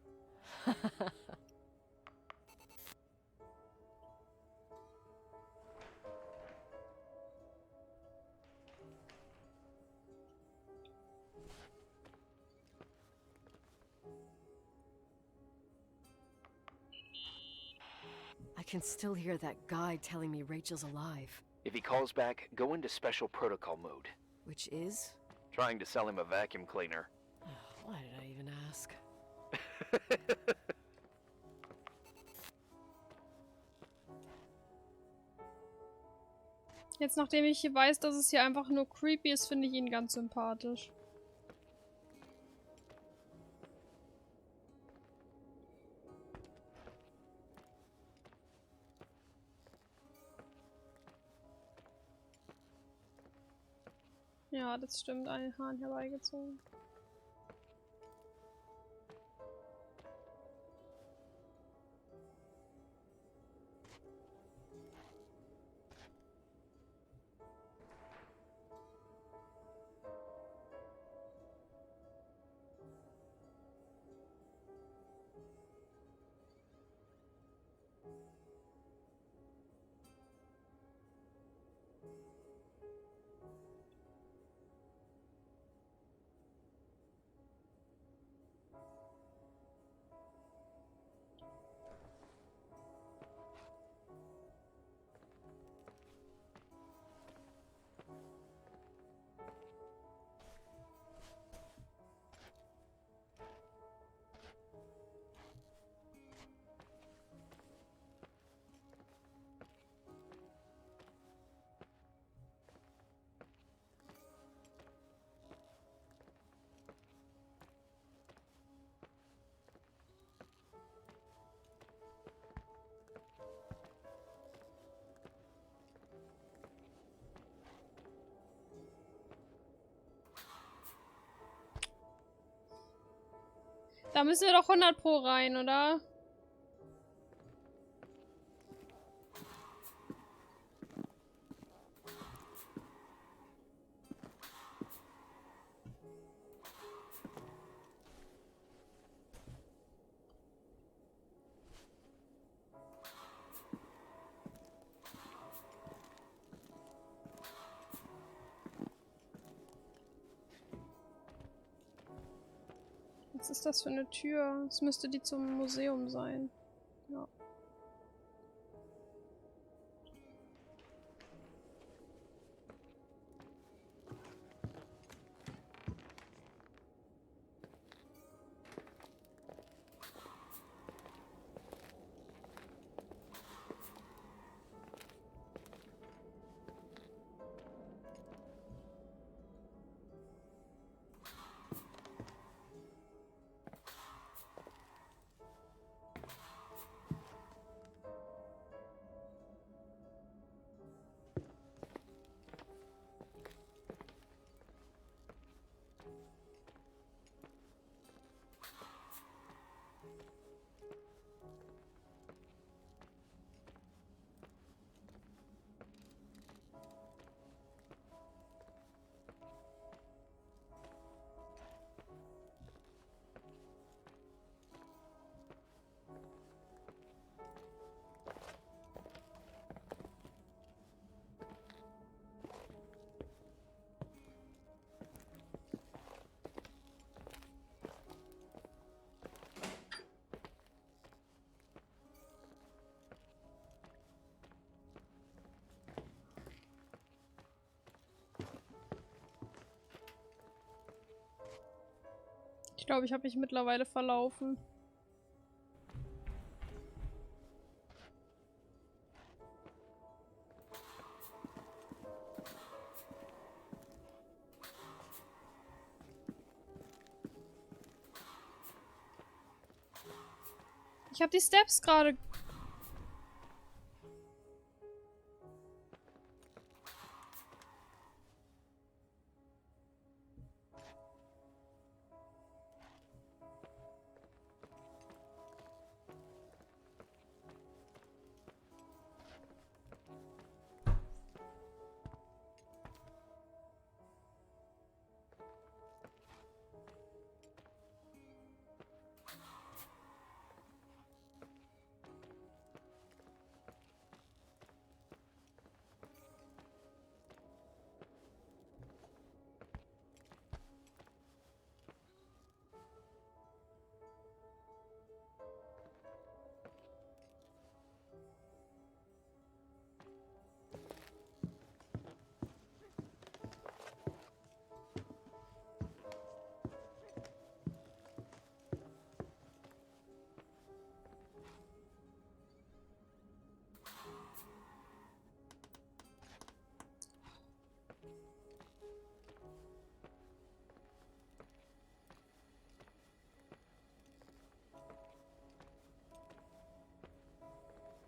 I can still hear that guy telling me Rachel's alive. If he calls back, go into special protocol mode. Which is? Trying to sell him a vacuum cleaner. Why did I even ask? Jetzt, nachdem ich hier weiß, dass es hier einfach nur creepy ist, finde ich ihn ganz sympathisch. Ja, das stimmt. Ein Hahn herbeigezogen. Da müssen wir doch 100 Pro rein, oder? Was ist das für eine Tür? Es müsste die zum Museum sein. Ja. Ich glaube, ich habe mich mittlerweile verlaufen. Ich habe die Steps gerade.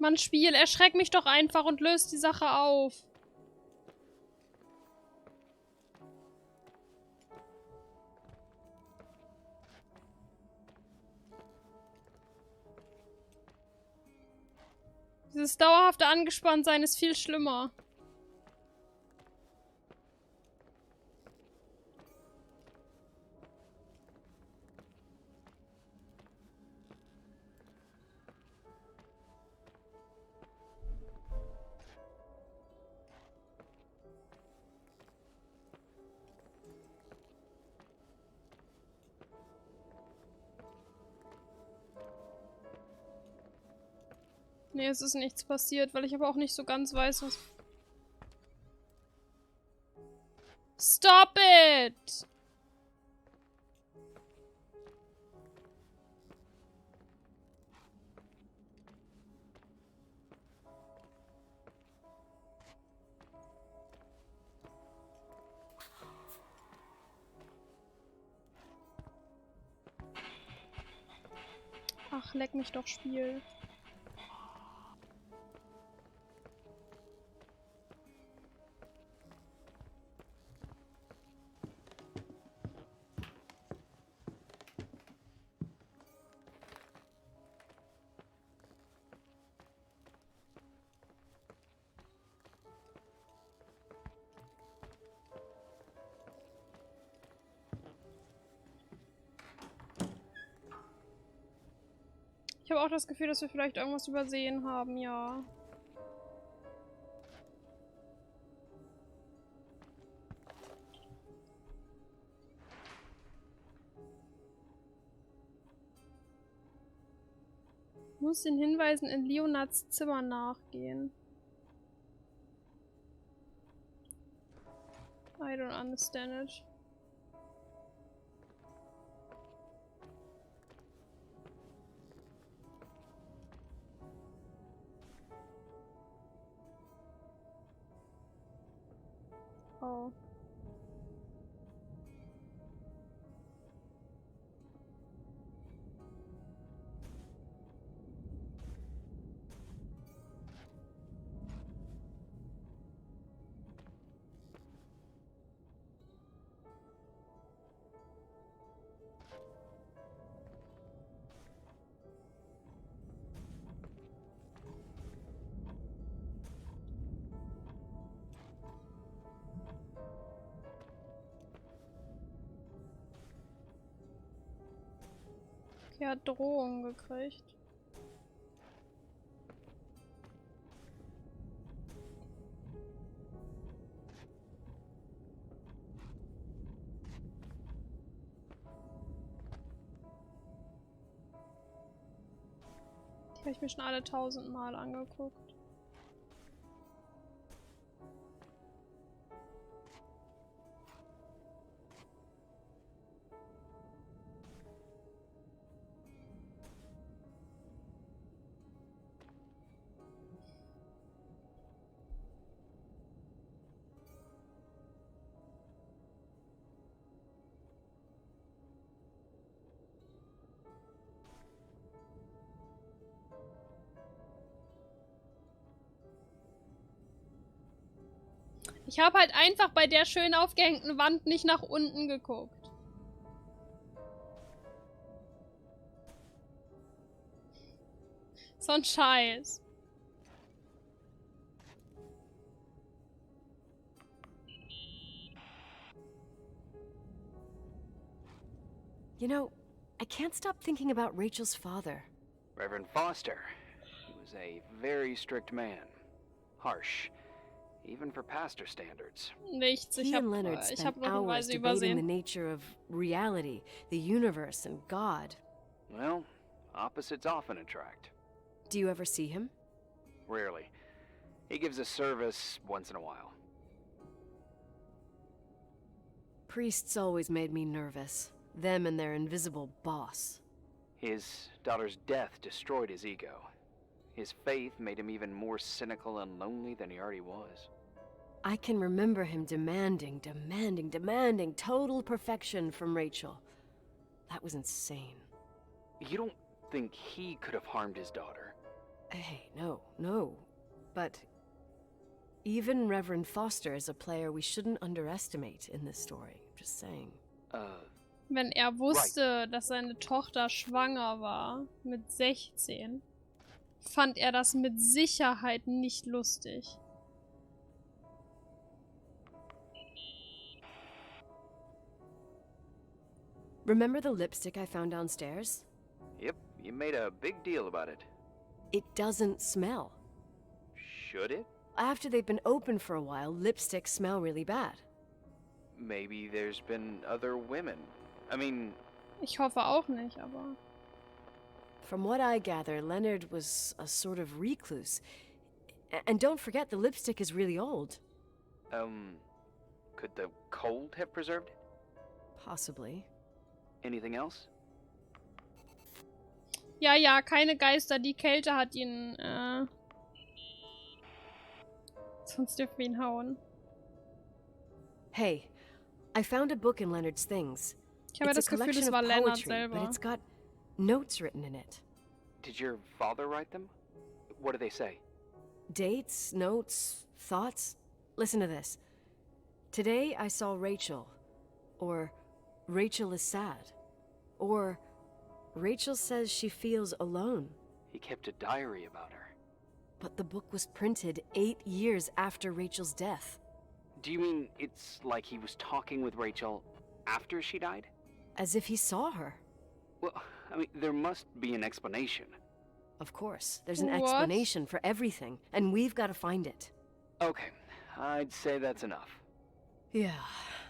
Mann, Spiel, erschreck mich doch einfach und löst die Sache auf. Dieses dauerhafte Angespanntsein ist viel schlimmer. Nee, es ist nichts passiert, weil ich aber auch nicht so ganz weiß, was... Stop it! Ach, leck mich doch, Spiel. Ich habe auch das Gefühl, dass wir vielleicht irgendwas übersehen haben, ja. Ich muss den Hinweisen in Leonards Zimmer nachgehen. I don't understand it. Oh. Er hat Drohungen gekriegt. Die habe ich mir schon alle 1000-mal angeguckt. Ich habe halt einfach bei der schön aufgehängten Wand nicht nach unten geguckt. So ein Scheiß. You know, I can't stop thinking about Rachel's father. Reverend Foster. He was a very strict man. Harsh. Even for pastor standards. Nichts, He and Leonard spent hours debating the nature of reality, the universe, and God. Well, opposites often attract. Do you ever see him? Rarely. He gives a service once in a while. Priests always made me nervous. Them and their invisible boss. His daughter's death destroyed his ego. His faith made him even more cynical and lonely than he already was. I can remember him demanding total perfection from Rachel. That was insane. You don't think he could have harmed his daughter? Hey, no. But even Reverend Foster is a player we shouldn't underestimate in this story. Just saying. Wenn wusste, dass seine Tochter schwanger war mit 16. fand er das mit Sicherheit nicht lustig. Remember the lipstick I found downstairs? Yep, you made a big deal about it. It doesn't smell. Should it? After they've been open for a while, lipsticks smell really bad. Maybe there's been other women. I mean... Ich hoffe auch nicht, aber... From what I gather, Leonard was a sort of recluse. And don't forget, the lipstick is really old. Could the cold have preserved it? Possibly. Anything else? Ja, ja, keine Geister. Die Kälte hat ihn, sonst dürfen wir ihn hauen. Hey, I found a book in Leonard's things. Ich habe das Gefühl, es war Leonard selber. But it's got notes written in it. Did your father write them? What do they say? Dates, notes, thoughts. Listen to this. Today I saw Rachel. Or Rachel is sad. Or Rachel says she feels alone. He kept a diary about her. But the book was printed 8 years after Rachel's death. Do you mean it's like he was talking with Rachel after she died? As if he saw her. Well, I mean, there must be an explanation. Of course, there's an What? explanation for everything, and we've got to find it. Okay, I'd say that's enough. Yeah,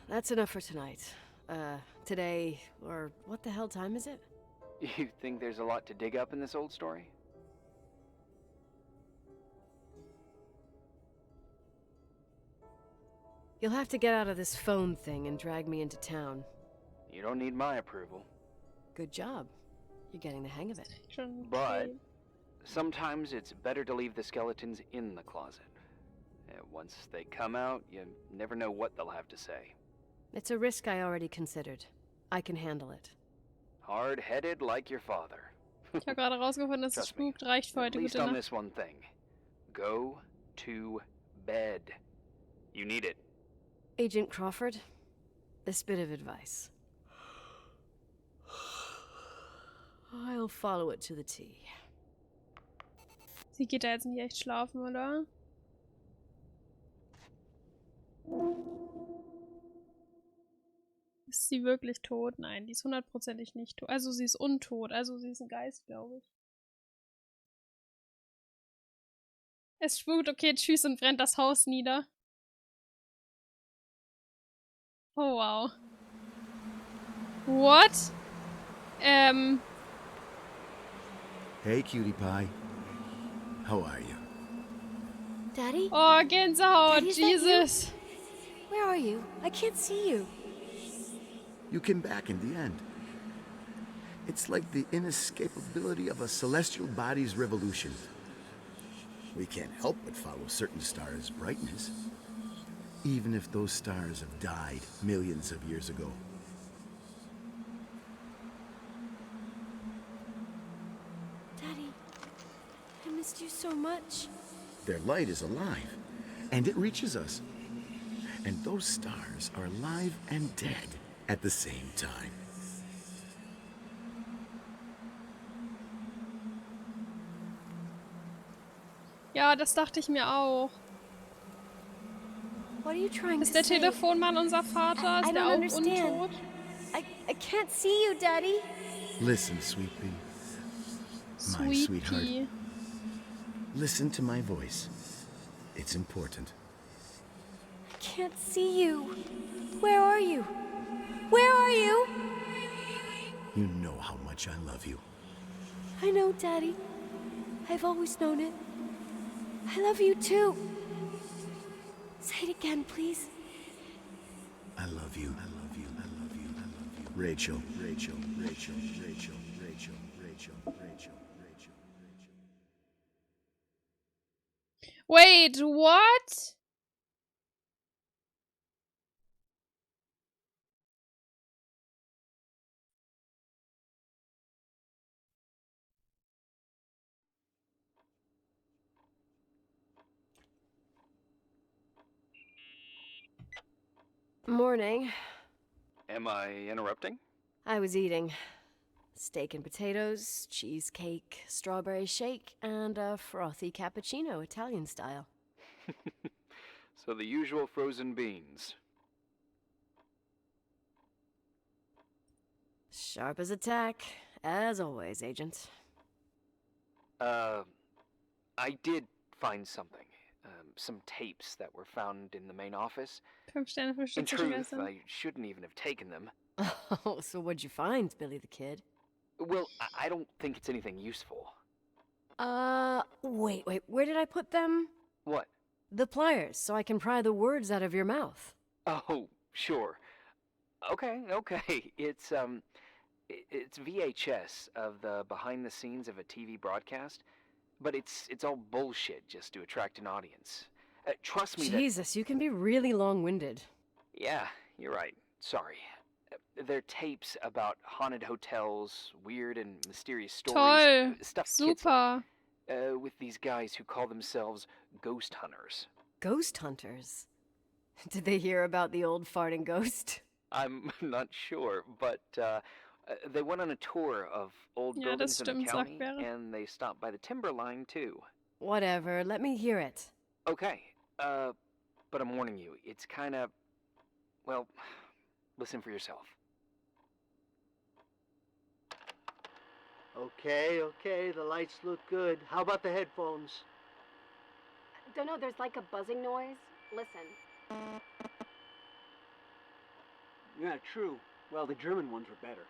that's enough for tonight. Today, or what the hell time is it? You think there's a lot to dig up in this old story? You'll have to get out of this phone thing and drag me into town. You don't need my approval. Good job. You're getting the hang of it. Schon But okay. sometimes it's better to leave the skeletons in the closet. Once they come out, you never know what they'll have to say. It's a risk I already considered. I can handle it. Hard-headed like your father. Ich habe gerade rausgefunden, dass das Trust me. Spukt reicht für At heute. least Gute on Nacht. this one thing. Go to bed. You need it. Agent Crawford, this bit of advice. I'll follow it to the T. Sie geht da jetzt nicht echt schlafen, oder? Ist sie wirklich tot? Nein, die ist hundertprozentig nicht tot. Also sie ist untot. Also sie ist ein Geist, glaube ich. Es spukt, okay, tschüss und brennt das Haus nieder. Oh, wow. What? Hey, cutie pie. How are you? Daddy? Oh, Gänsehaut, Daddy, is that you? Jesus. Where are you? I can't see you. You came back in the end. It's like the inescapability of a celestial body's revolution. We can't help but follow certain stars' brightness, even if those stars have died millions of years ago. Daddy, I missed you so much. Their light is alive, and it reaches us. And those stars are alive and dead at the same time. Ja, das dachte ich mir auch. What are you trying Ist to der say? Telefonmann unser Vater? Ist I der don't auch understand. untot? I can't see you, Daddy. Listen, sweet pea. My Sweet sweetheart. Pea. Listen to my voice. It's important. I can't see you. Where are you? Where are you? You know how much I love you. I know, Daddy. I've always known it. I love you too. Say it again, please. I love you. I love you. I love you. I love you. Rachel. Rachel. Rachel. Rachel. Rachel. Rachel. Rachel. Rachel. Wait, what? Morning. Am I interrupting? I was eating. Steak and potatoes, cheesecake, strawberry shake, and a frothy cappuccino, Italian style. So the usual frozen beans. Sharp as a tack, as always, Agent. I did find something. Some tapes that were found in the main office. 5 Sterne für In Stütze truth, gegessen. I shouldn't even have taken them. Oh, so what'd you find, Billy the Kid? Well, I don't think it's anything useful. Wait, where did I put them? What? The pliers, so I can pry the words out of your mouth. Oh, sure. Okay. It's VHS of the behind the scenes of a TV broadcast, but it's all bullshit just to attract an audience. Trust me Jesus, you can be really long-winded. Yeah, you're right. Sorry. They're tapes about haunted hotels, weird and mysterious stories. Toll. Stuff kids Super. like, with these guys who call themselves ghost hunters. Ghost hunters? Did they hear about the old farting ghost? I'm not sure, but they went on a tour of old Ja, das buildings in the stimmt, county, sagt Vera. and they stopped by the timberline too. Whatever, let me hear it. Okay, but I'm warning you, it's kind of, well, listen for yourself. Okay, the lights look good. How about the headphones? Don't know, there's like a buzzing noise. Listen. Yeah, true. Well, the German ones were better.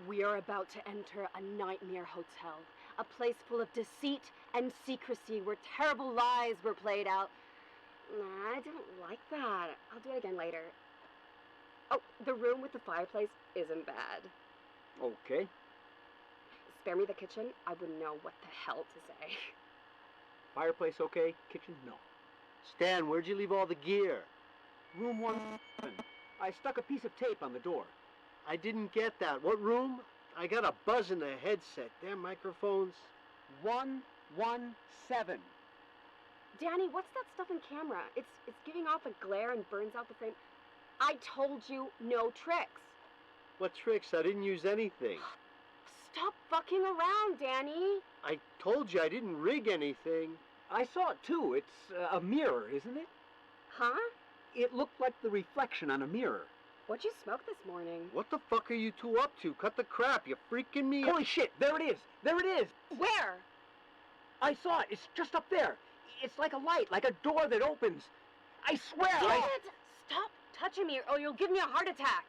We are about to enter a nightmare hotel. A place full of deceit and secrecy where terrible lies were played out. Nah, I don't like that. I'll do it again later. Oh, the room with the fireplace isn't bad. Okay. Spare me the kitchen. I wouldn't know what the hell to say. Fireplace okay, kitchen no. Stan, where'd you leave all the gear? Room 1. I stuck a piece of tape on the door. I didn't get that. What room? I got a buzz in the headset. Damn microphones. 117. Danny, what's that stuff in camera? It's giving off a glare and burns out the frame. I told you no tricks. What tricks? I didn't use anything. Stop fucking around, Danny. I told you I didn't rig anything. I saw it too. It's a mirror, isn't it? Huh? It looked like the reflection on a mirror. What'd you smoke this morning? What the fuck are you two up to? Cut the crap. You're freaking me out. Holy shit, there it is! There it is! Where? I saw it. It's just up there. It's like a light, like a door that opens. I swear, Damn it! Stop touching me or you'll give me a heart attack.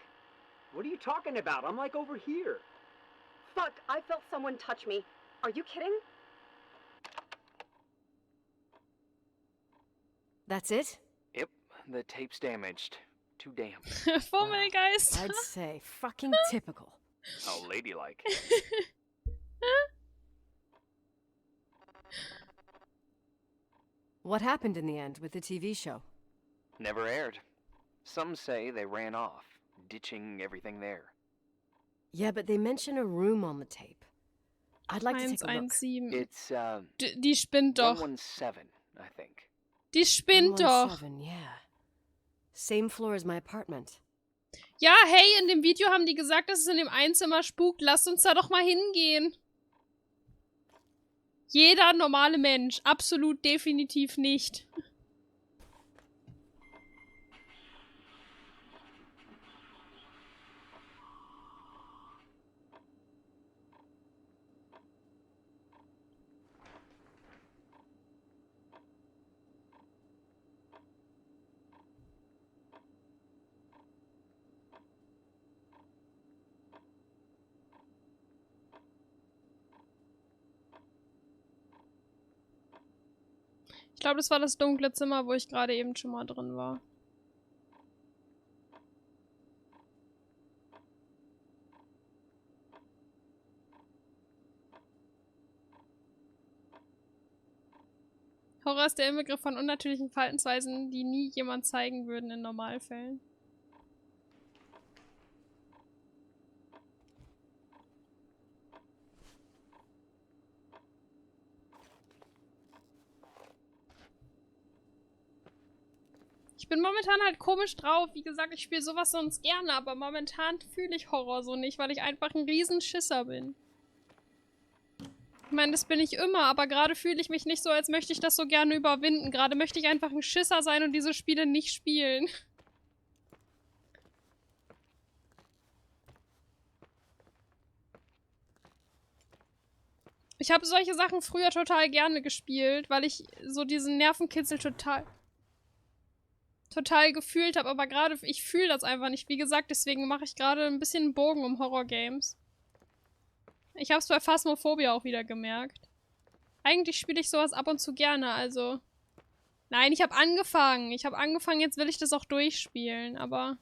What are you talking about? I'm like over here. Fuck, I felt someone touch me. Are you kidding? That's it? Yep, the tape's damaged. Too damn. Fummelgeist. I'd say fucking typical. How ladylike. What happened in the end with the TV show? Never aired. Some say they ran off, ditching everything there. Yeah, but they mention a room on the tape. I'd like to take a look. 117. It's, Die spinnt doch. 117, I think. Die spinnt doch. 117, yeah. Same floor as my apartment. Ja, hey, in dem Video haben die gesagt, dass es in dem Einzimmer spukt. Lasst uns da doch mal hingehen. Jeder normale Mensch. Absolut definitiv nicht. Ich glaube, das war das dunkle Zimmer, wo ich gerade eben schon mal drin war. Horror ist der Inbegriff von unnatürlichen Verhaltensweisen, die nie jemand zeigen würden in Normalfällen. Ich bin momentan halt komisch drauf. Wie gesagt, ich spiele sowas sonst gerne, aber momentan fühle ich Horror so nicht, weil ich einfach ein Riesenschisser bin. Ich meine, das bin ich immer, aber gerade fühle ich mich nicht so, als möchte ich das so gerne überwinden. Gerade möchte ich einfach ein Schisser sein und diese Spiele nicht spielen. Ich habe solche Sachen früher total gerne gespielt, weil ich so diesen Nervenkitzel total gefühlt habe, aber gerade ich fühle das einfach nicht. Wie gesagt, deswegen mache ich gerade ein bisschen einen Bogen um Horror-Games. Ich habe es bei Phasmophobia auch wieder gemerkt. Eigentlich spiele ich sowas ab und zu gerne, also... Nein, ich habe angefangen. Jetzt will ich das auch durchspielen, aber...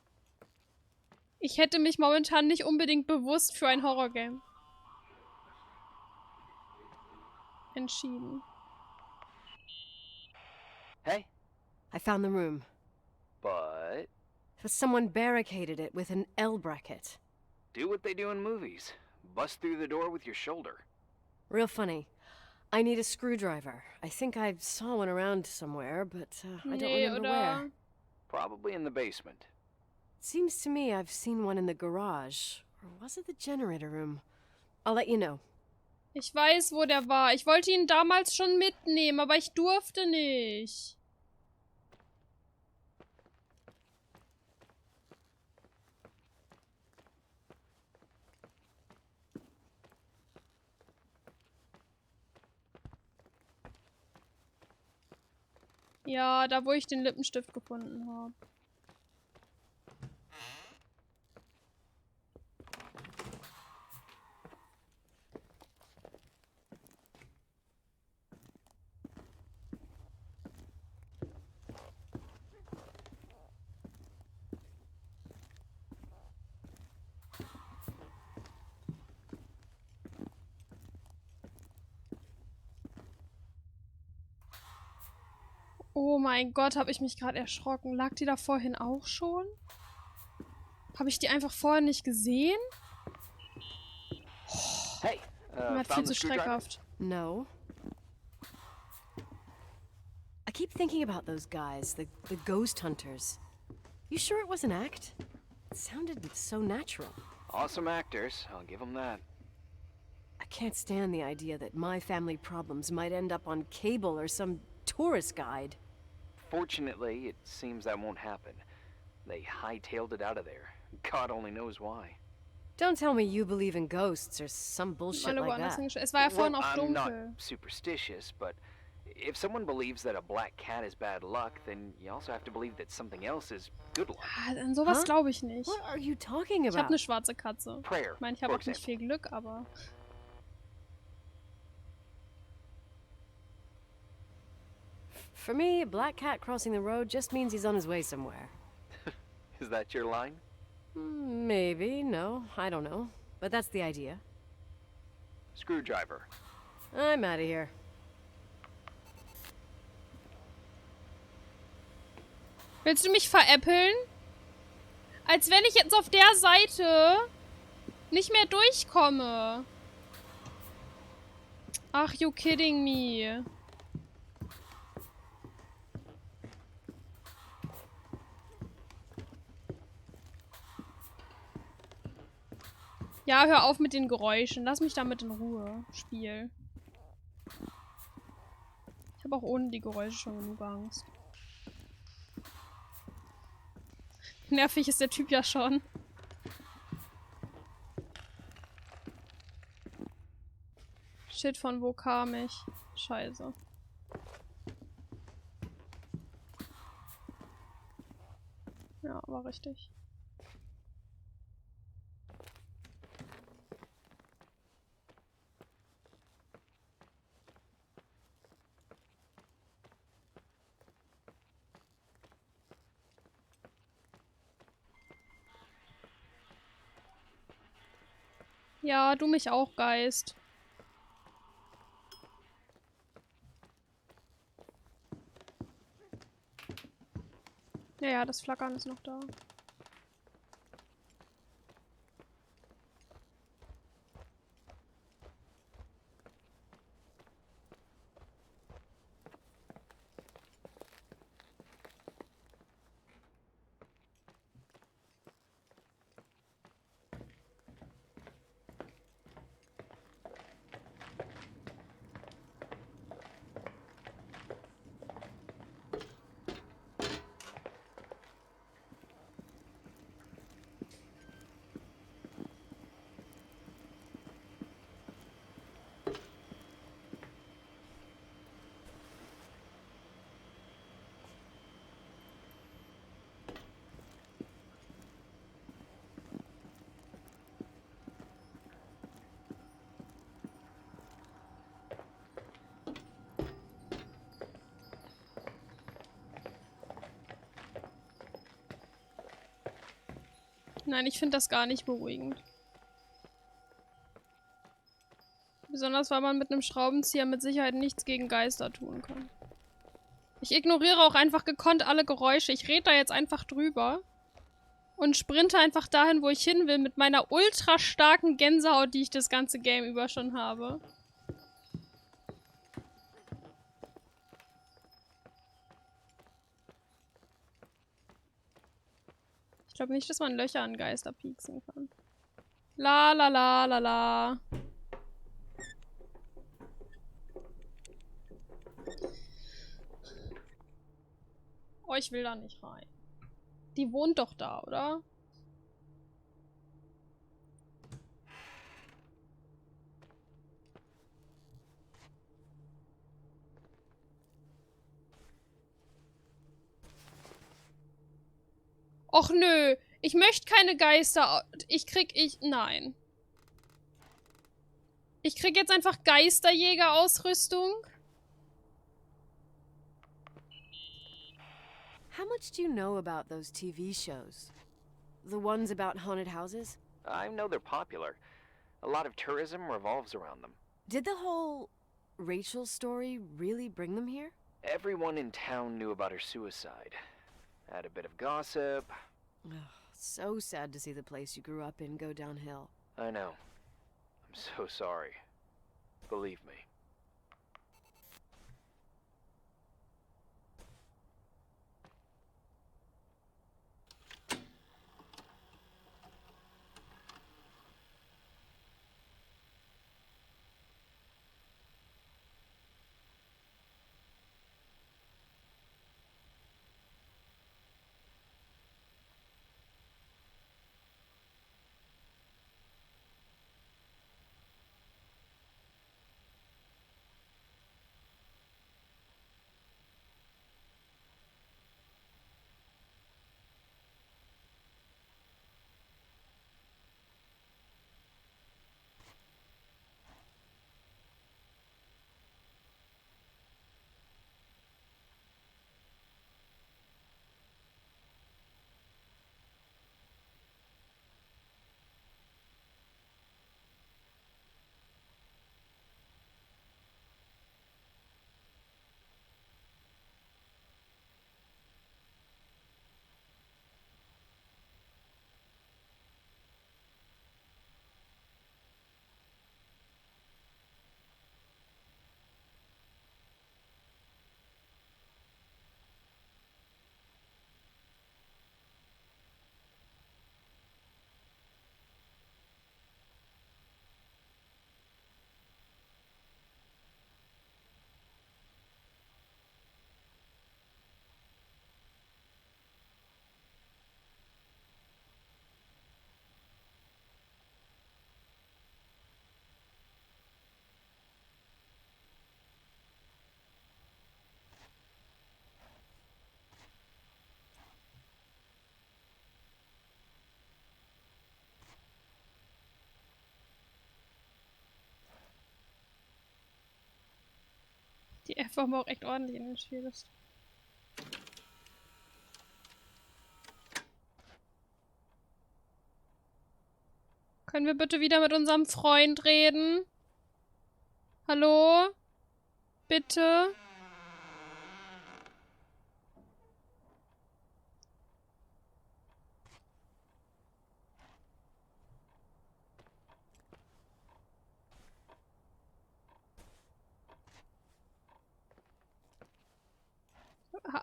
Ich hätte mich momentan nicht unbedingt bewusst für ein Horror-Game entschieden. Hey, I found the room. but Someone barricaded it with an L bracket. do what they do in movies. Bust through the door with your shoulder. Real funny. I need a screwdriver. I think I saw one around somewhere, but I don't remember where. Probably in the basement. Seems to me I've seen one in the garage. Or was it the generator room? I'll let you know. Ich weiß, wo der war. Ich wollte ihn damals schon mitnehmen, aber ich durfte nicht. Ja, da wo ich den Lippenstift gefunden habe. Oh mein Gott, habe ich mich gerade erschrocken. Lag die da vorhin auch schon? Habe ich die einfach vorher nicht gesehen? Hey, Mir hat viel found zu the screwdriver? schreckhaft. No. I keep thinking about those guys, the ghost hunters. You sure it was an act? It sounded so natural. Awesome actors, I'll give them that. I can't stand the idea that my family problems might end up on cable or some tourist guide. Fortunately, it seems that won't happen. They hightailed it out of there. God only knows why. Don't tell me you believe in ghosts or some bullshit Alle like woanders that. hingestellt. Es war ja vorhin auch I'm not dunkel. superstitious, but if someone believes that a black cat is bad luck, then you also have to believe that something else is good luck. Ah, an sowas glaube ich nicht. What are you talking Ich habe about? eine schwarze Katze. Prayer, Ich meine, ich habe for auch nicht example. viel Glück, aber... For me, a black cat crossing the road just means he's on his way somewhere. Is that your line? Maybe, no, I don't know. But that's the idea. Screwdriver. I'm out of here. Willst du mich veräppeln? Als wenn ich jetzt auf der Seite nicht mehr durchkomme. Ach, you kidding me. Ja, hör auf mit den Geräuschen. Lass mich damit in Ruhe, Spiel. Ich habe auch ohne die Geräusche schon genug Angst. Nervig ist der Typ ja schon. Shit, von wo kam ich? Scheiße. Ja, war richtig. Ja, du mich auch, Geist. Ja, ja, das Flackern ist noch da. Nein, ich finde das gar nicht beruhigend. Besonders, weil man mit einem Schraubenzieher mit Sicherheit nichts gegen Geister tun kann. Ich ignoriere auch einfach gekonnt alle Geräusche. Ich rede da jetzt einfach drüber. Und sprinte einfach dahin, wo ich hin will, mit meiner ultra starken Gänsehaut, die ich das ganze Game über schon habe. Ich glaube nicht, dass man Löcher an Geister pieksen kann. La la la la la. Oh, ich will da nicht rein. Die wohnt doch da, oder? Och nö, ich möchte keine Geister. Nein. Ich krieg jetzt einfach Geisterjäger-Ausrüstung. How much do you know about those TV shows? The ones about haunted houses? I know they're popular. A lot of tourism revolves around them. Did the whole Rachel story really bring them here? Everyone in town knew about her suicide. Had a bit of gossip. Ugh, so sad to see the place you grew up in go downhill. I know. I'm so sorry. Believe me. Die F haben wir auch echt ordentlich in den Spiel. Können wir bitte wieder mit unserem Freund reden? Hallo? Bitte?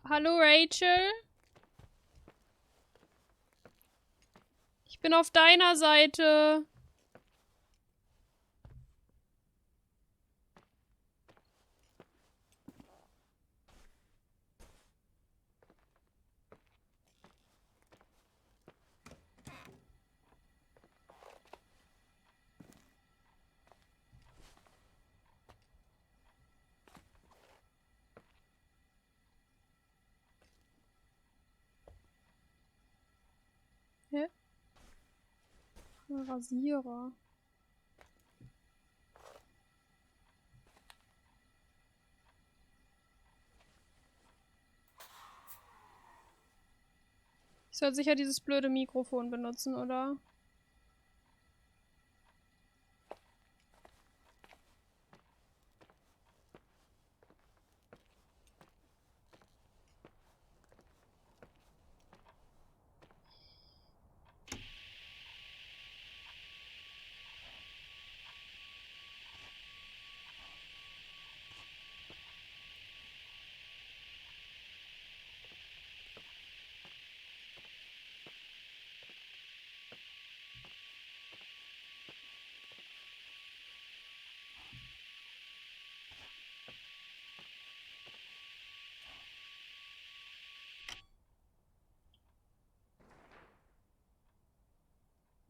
Hallo Rachel? Ich bin auf deiner Seite. Hä? Ein Rasierer. Ich soll sicher dieses blöde Mikrofon benutzen, oder?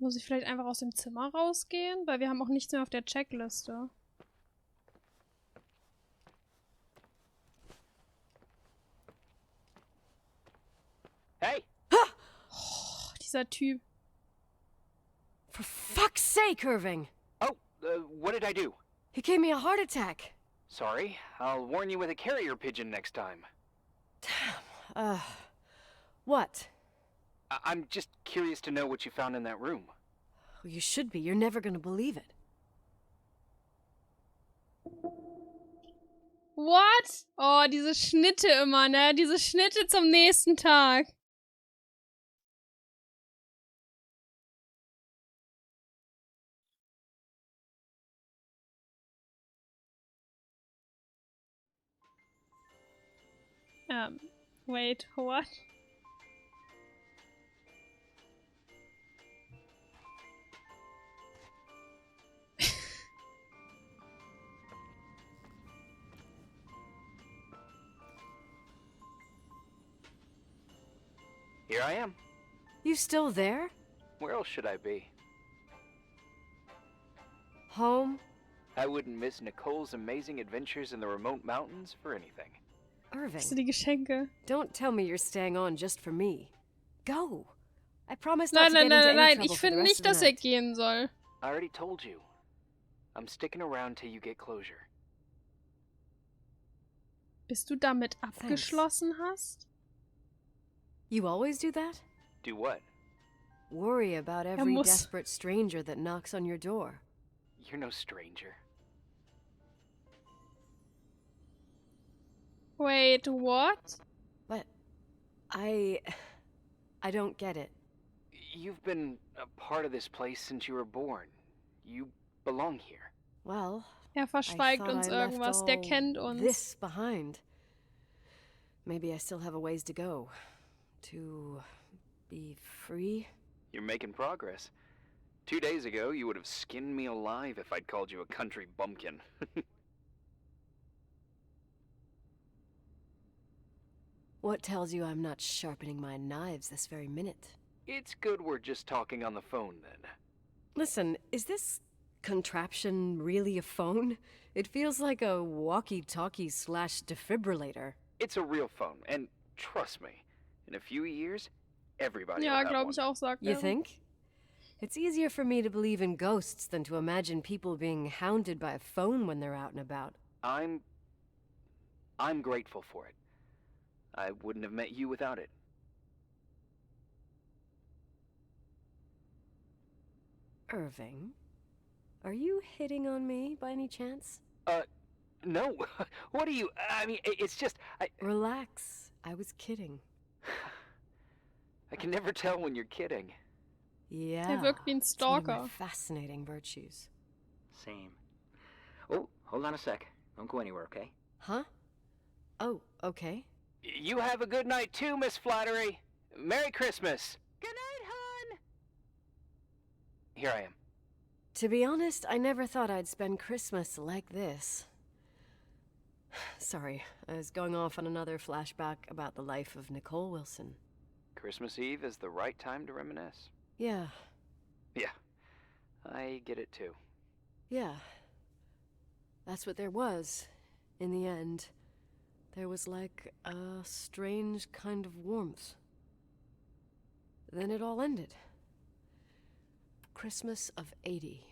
Muss ich vielleicht einfach aus dem Zimmer rausgehen? Weil wir haben auch nichts mehr auf der Checkliste. Hey! Oh, dieser Typ. For fuck's sake, Irving! Oh, what did I do? He gave me a heart attack. Sorry. I'll warn you with a carrier pigeon next time. What? I'm just curious to know what you found in that room. Well, you should be. You're never gonna believe it. What? Oh, diese Schnitte immer, ne? Diese Schnitte zum nächsten Tag. Wait, what? Here I am. You still there? Where else should I be? Home? I wouldn't miss Nicole's amazing adventures in the remote mountains for anything. Irving, Hast du die Geschenke? don't tell me you're staying on just for me. Go. I promise Nein, not to nein, get into nein, any nein. trouble Ich for the finde rest nicht, of the dass er night. gehen soll. I already told you. I'm sticking around till you get closure. Bis du damit abgeschlossen hast? You always do that? Do what? Worry about every muss. desperate stranger that knocks on your door. You're no stranger. Wait, what? But I don't get it. You've been a part of this place since you were born. You belong here. Well, Er I verschweigt thought uns I left irgendwas. Der all kennt uns. this behind. Maybe I still have a ways to go. To be free? You're making progress. 2 days ago, you would have skinned me alive if I'd called you a country bumpkin. What tells you I'm not sharpening my knives this very minute? It's good we're just talking on the phone, then. Listen, is this contraption really a phone? It feels like a walkie-talkie / defibrillator. It's a real phone, and trust me, in a few years, everybody Ja, will have glaube one. ich auch, sagt You er. think? It's easier for me to believe in ghosts than to imagine people being hounded by a phone when they're out and about. I'm grateful for it. I wouldn't have met you without it. Irving, are you hitting on me by any chance? No. What are you... I mean, it's just... Relax. I was kidding. I can never tell when you're kidding. Yeah. Er wirkt wie ein It's one of my Stalker. fascinating virtues. Same. Oh, hold on a sec. Don't go anywhere, okay? Huh? Oh, okay. You have a good night too, Miss Flattery. Merry Christmas. Good night, hon. Here I am. To be honest, I never thought I'd spend Christmas like this. Sorry, I was going off on another flashback about the life of Nicole Wilson. Christmas Eve is the right time to reminisce. Yeah, Yeah, I get it too. yeah. That's what there was, in the end. There was like a strange kind of warmth. Then it all ended. Christmas of '80.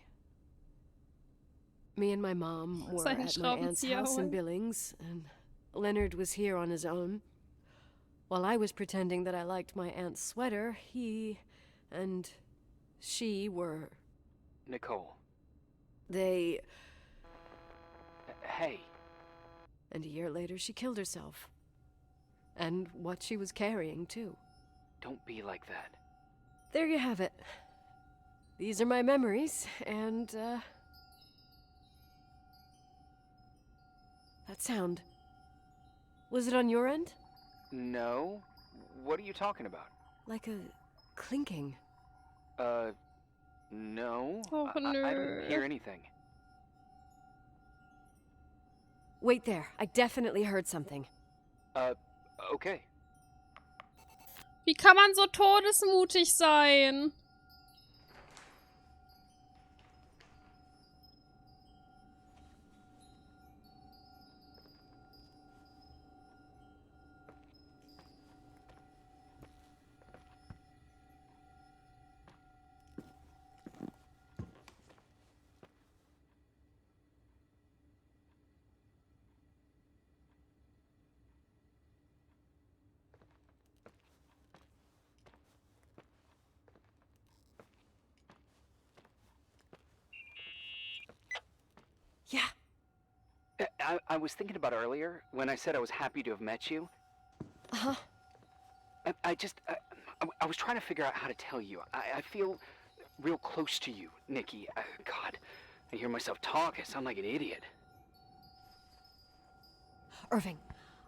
Me and my mom were Seinen at my aunt's Schraubenzieher house in holen. Billings, and Leonard was here on his own. While I was pretending that I liked my aunt's sweater, he and she were... Nicole. They... Hey. And a year later, she killed herself. And what she was carrying, too. Don't be like that. There you have it. These are my memories, and, that sound. Was it on your end? No. What are you talking about? Like a clinking. No. Oh, I no. didn't hear anything. Wait there. I definitely heard something. Okay. Wie kann man so todesmutig sein? Yeah. I was thinking about earlier when I said I was happy to have met you. Uh-huh. I was trying to figure out how to tell you. I feel real close to you, Nikki. God, I hear myself talk. I sound like an idiot. Irving,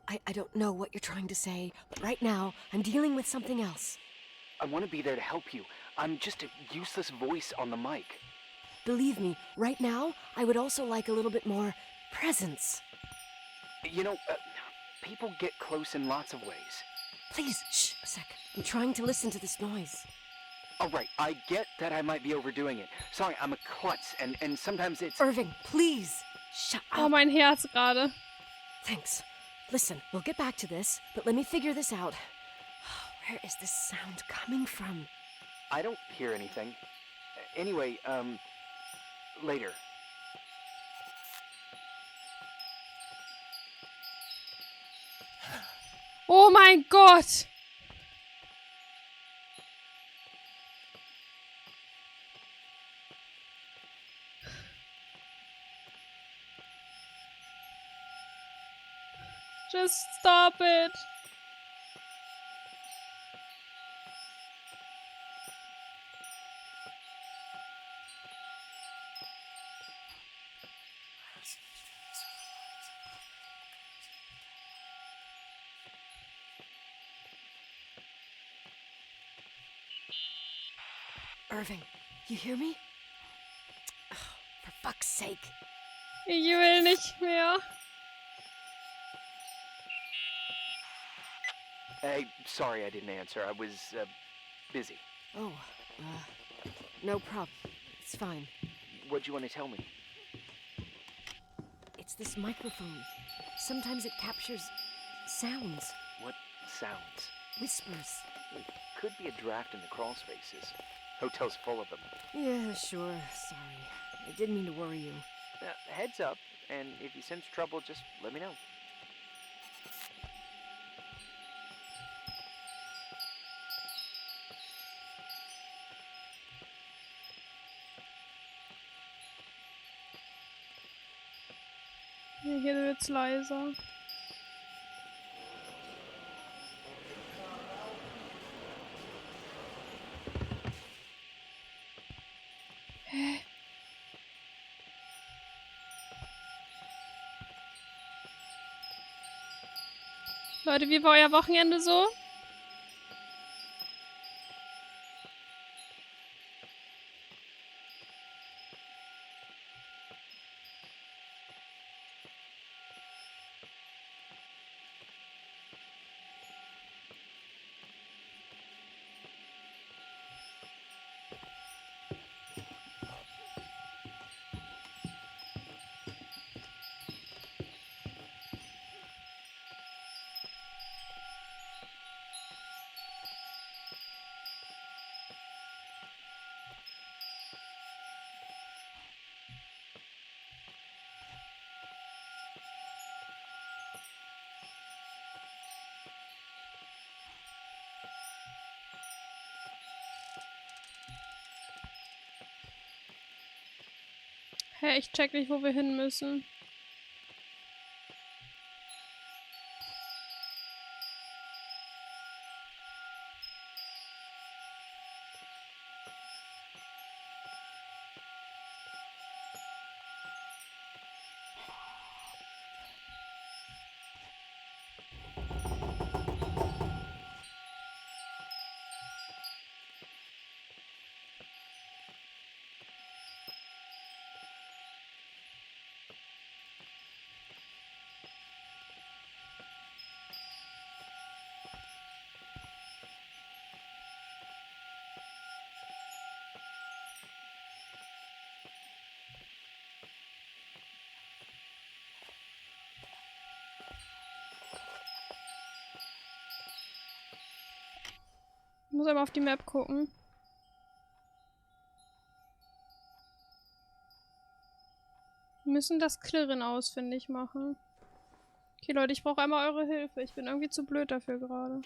I don't know what you're trying to say, but right now, I'm dealing with something else. I want to be there to help you. I'm just a useless voice on the mic. Believe me, right now, I would also like a little bit more presence. You know, people get close in lots of ways. Please, shh, a sec. I'm trying to listen to this noise. All right, I get that I might be overdoing it. Sorry, I'm a klutz, and sometimes it's... Irving, please, shut up. Oh, mein Herz gerade. Thanks. Listen, we'll get back to this, but let me figure this out. Where is this sound coming from? I don't hear anything. Anyway, later. Oh mein Gott! Just stop it. Irving, you hear me? Oh, for fuck's sake. Ich will nicht mehr. Hey, sorry I didn't answer. I was, busy. Oh, no problem. It's fine. What'd you want to tell me? It's this microphone. Sometimes it captures sounds, What sounds? whispers. It could be a draft in the crawl spaces. Hotel's full of them. Yeah, sure. Sorry. I didn't mean to worry you. Heads up, and if you sense trouble, just let me know. Ja, hier wird's leiser. Hä? Leute, wie war euer Wochenende so? Hä, ich check nicht, wo wir hin müssen. Ich muss einmal auf die Map gucken. Wir müssen das Klirren ausfindig machen. Okay, Leute, ich brauche einmal eure Hilfe. Ich bin irgendwie zu blöd dafür gerade.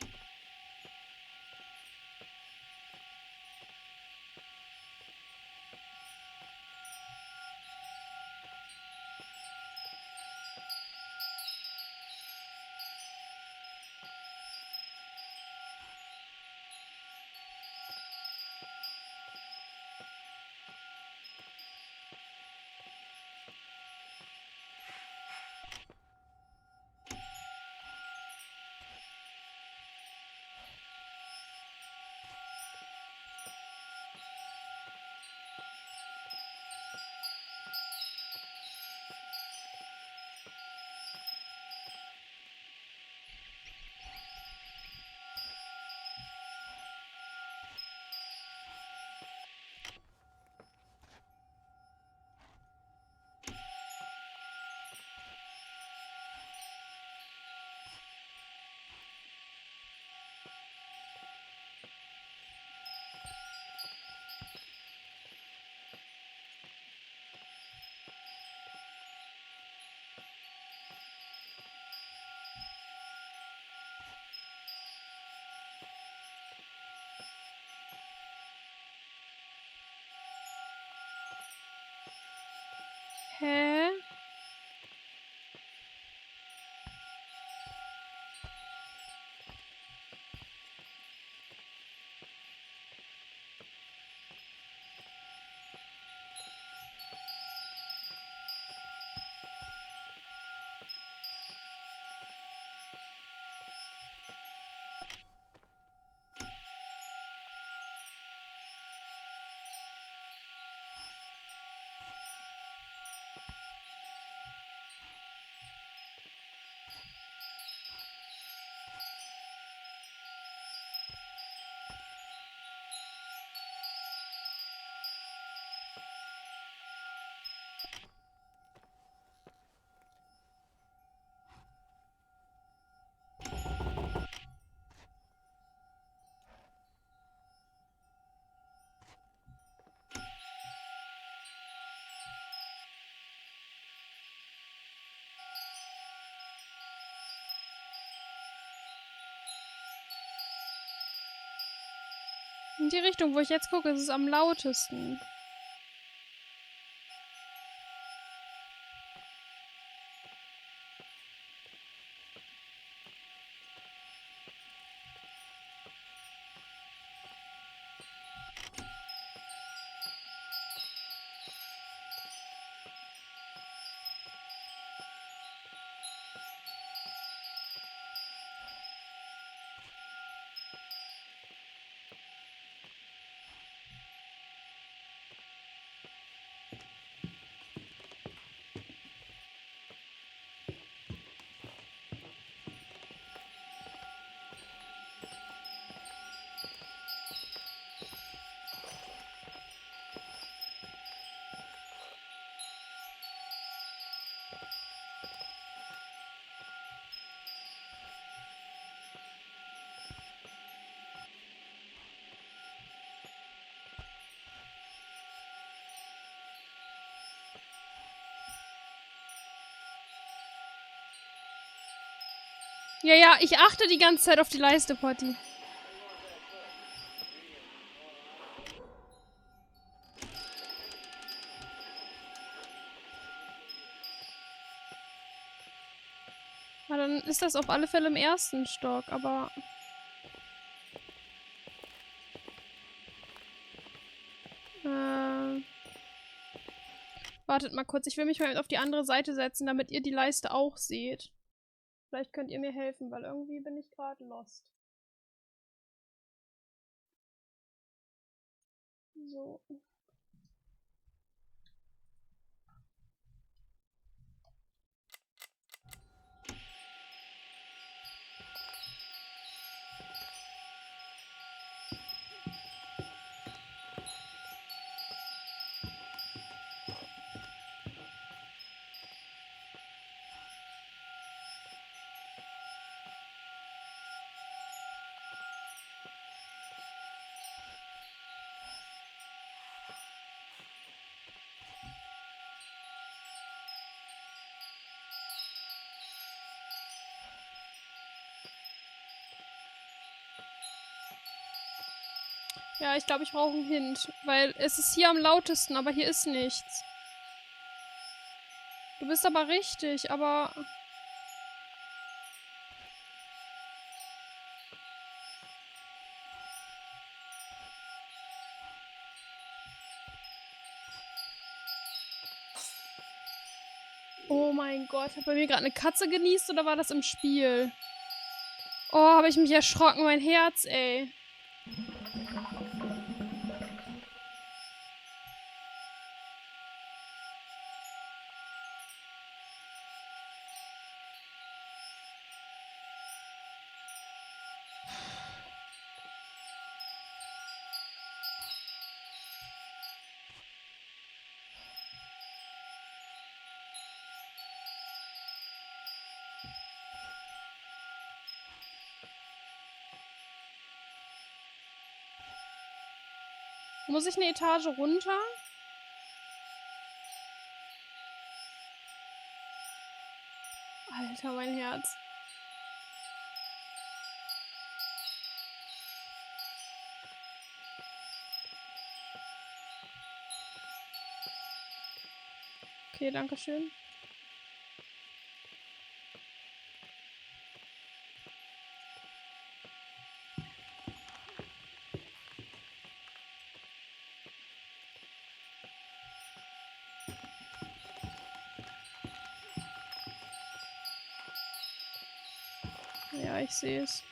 Hä? In die Richtung, wo ich jetzt gucke, ist es am lautesten. Ja, ja, ich achte die ganze Zeit auf die Leiste, Potti. Na, dann ist das auf alle Fälle im ersten Stock, aber... Wartet mal kurz, ich will mich mal auf die andere Seite setzen, damit ihr die Leiste auch seht. Vielleicht könnt ihr mir helfen, weil irgendwie bin ich gerade lost. So. Ja, ich glaube, ich brauche einen Hint, weil es ist hier am lautesten, aber hier ist nichts. Du bist aber richtig, aber... Oh mein Gott, hat bei mir gerade eine Katze genießt oder war das im Spiel? Oh, habe ich mich erschrocken, mein Herz, ey. Muss ich eine Etage runter? Alter, mein Herz. Okay, danke schön. Ja, ich sehe es.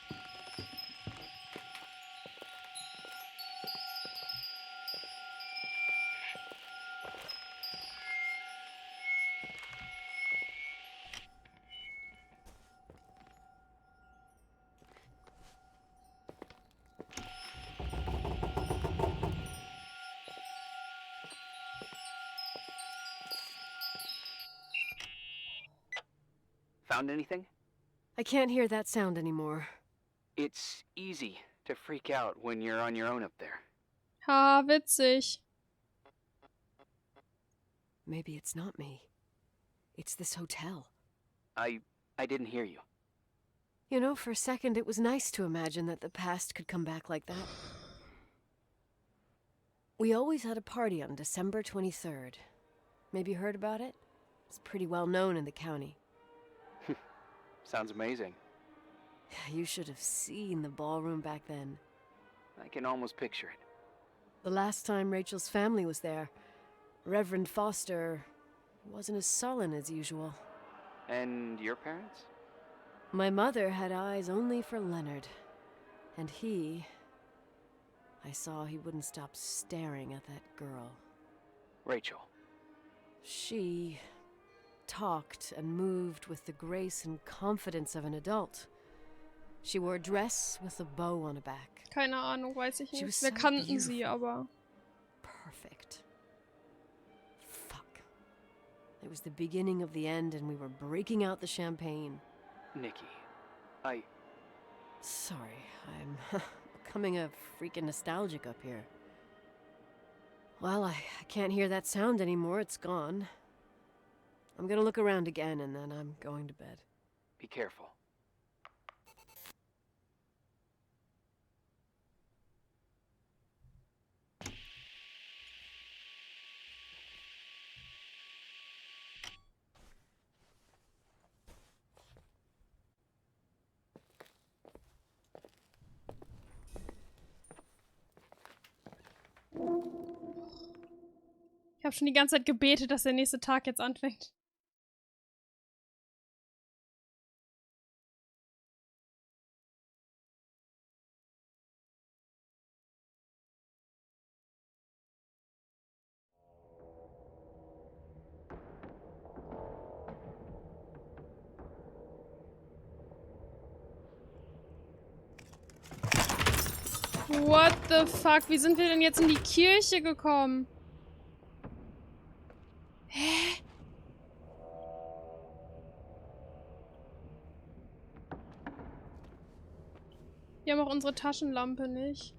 Found anything? I can't hear that sound anymore. It's easy to freak out when you're on your own up there. Ha, witzig. Maybe it's not me. It's this hotel. I didn't hear you. You know, for a second it was nice to imagine that the past could come back like that. We always had a party on December 23rd. Maybe you heard about it? It's pretty well known in the county. Sounds amazing. You should have seen the ballroom back then. I can almost picture it. The last time Rachel's family was there, Reverend Foster wasn't as sullen as usual. And your parents? My mother had eyes only for Leonard. And I saw he wouldn't stop staring at that girl. Rachel. She talked and moved with the grace and confidence of an adult. She wore a dress with a bow on her back. Keine Ahnung, weiß ich She was nicht. Wir so kannten sie, beautiful. aber... Perfect. Fuck. It was the beginning of the end and we were breaking out the champagne. Nikki. Sorry, I'm becoming a freaking nostalgic up here. Well, I can't hear that sound anymore. It's gone. I'm gonna look around again and then I'm going to bed. Be careful. habe schon die ganze Zeit gebetet, dass der nächste Tag jetzt anfängt. What the fuck? Wie sind wir denn jetzt in die Kirche gekommen? Hä? Wir haben auch unsere Taschenlampe nicht.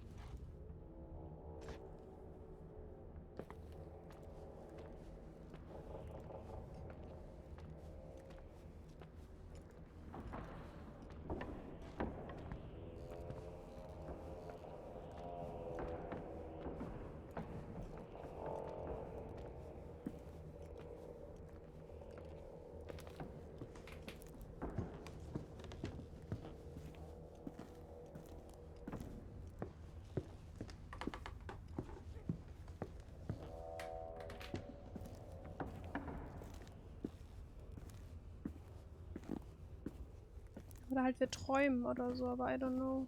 Oder halt wir träumen oder so, aber I don't know.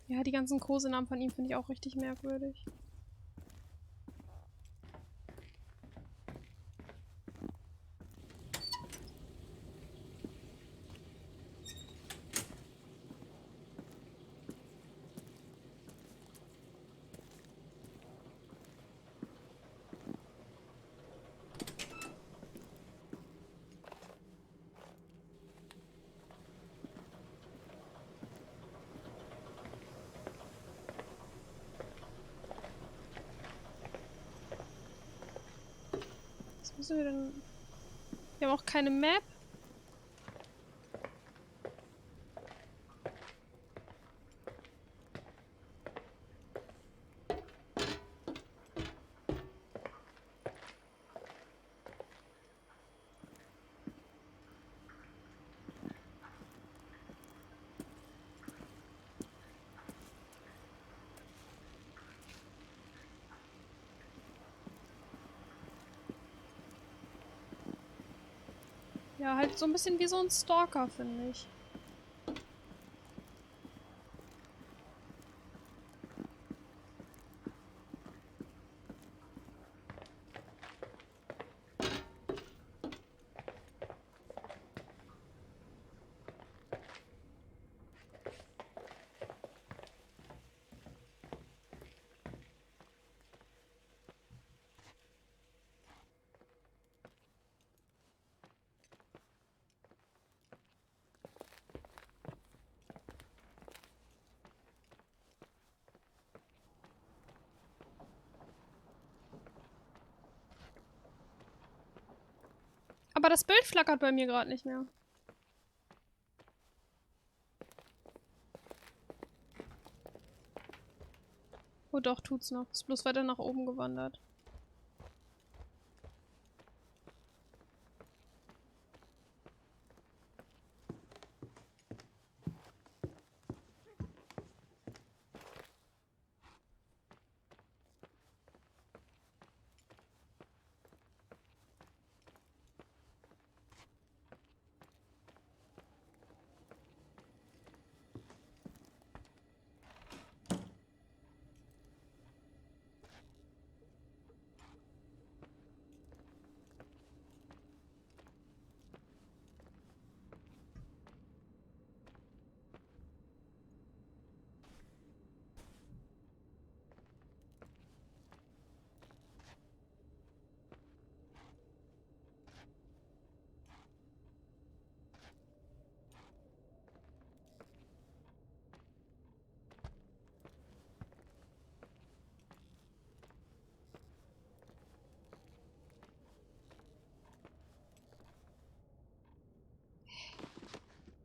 Ja, die ganzen Kosenamen von ihm finde ich auch richtig merkwürdig. Was müssen wir denn? Wir haben auch keine Map. Ja, halt so ein bisschen wie so ein Stalker, finde ich. Aber das Bild flackert bei mir gerade nicht mehr. Oh doch, tut's noch. Ist bloß weiter nach oben gewandert.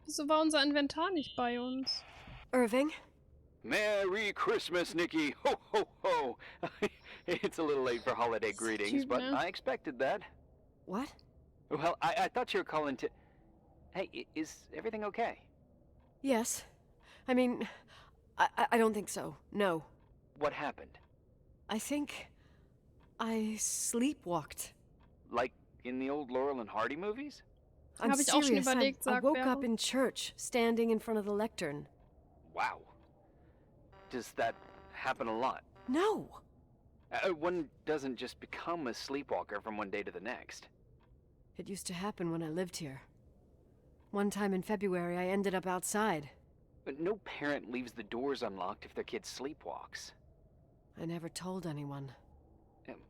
Wieso war unser Inventar nicht bei uns? Irving? Merry Christmas, Nikki! Ho, ho, ho! It's a little late for holiday greetings, but I expected that. What? Well, I thought you were calling to... Hey, is everything okay? Yes. I mean, I don't think so. No. What happened? I think I sleepwalked. Like in the old Laurel and Hardy movies? I'm Habe ich auch schon serious. überlegt, I sagt woke up Vero. in church, standing in front of the lectern. Wow. Does that happen a lot? No. One doesn't just become a sleepwalker from one day to the next. It used to happen when I lived here. One time in February, I ended up outside. But no parent leaves the doors unlocked if their kid sleepwalks. I never told anyone.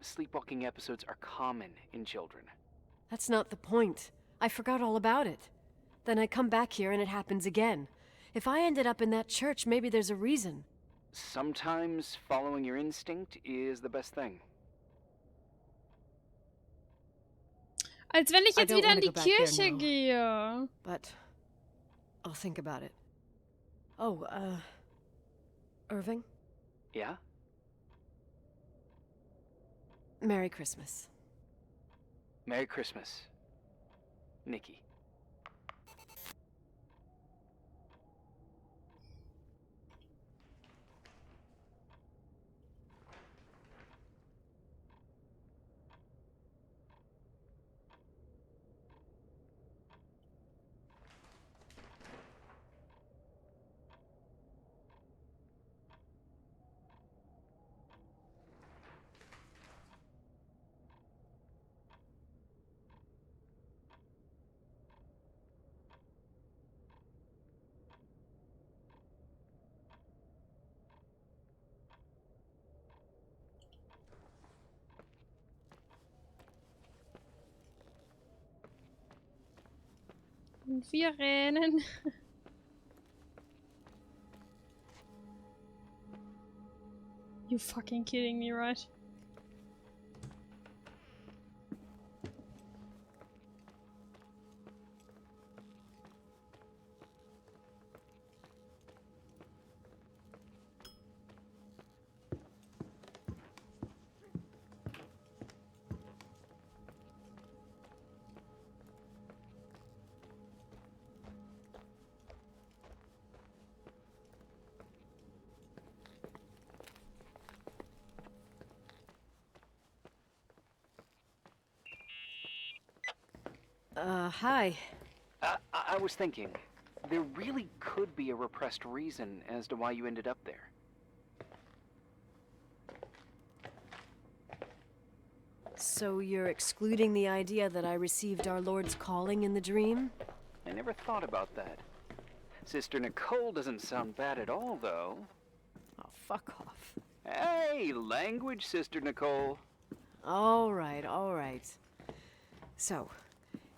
Sleepwalking episodes are common in children. That's not the point. I forgot all about it. Then I come back here and it happens again. If I ended up in that church, maybe there's a reason. Sometimes following your instinct is the best thing. Als wenn ich I jetzt don't wieder in wanna die go back there Kirche now. gehe. But I'll think about it. Oh, Irving? Yeah? Merry Christmas. Merry Christmas, Nikki. Und wir rennen. You fucking kidding me, right? Hi. I was thinking, there really could be a repressed reason as to why you ended up there. So you're excluding the idea that I received our Lord's calling in the dream? I never thought about that. Sister Nicole doesn't sound bad at all, though. Oh, fuck off. Hey, language, Sister Nicole. All right, all right. So,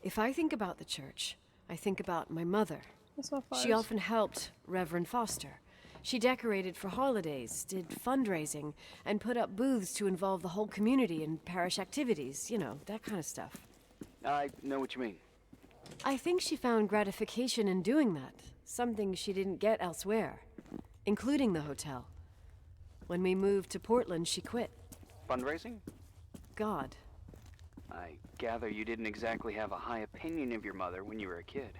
if I think about the church, I think about my mother. Das war falsch. She often helped Reverend Foster. She decorated for holidays, did fundraising, and put up booths to involve the whole community in parish activities, you know, that kind of stuff. I know what you mean. I think she found gratification in doing that, something she didn't get elsewhere, including the hotel. When we moved to Portland, she quit. Fundraising? God. I gather you didn't exactly have a high opinion of your mother when you were a kid.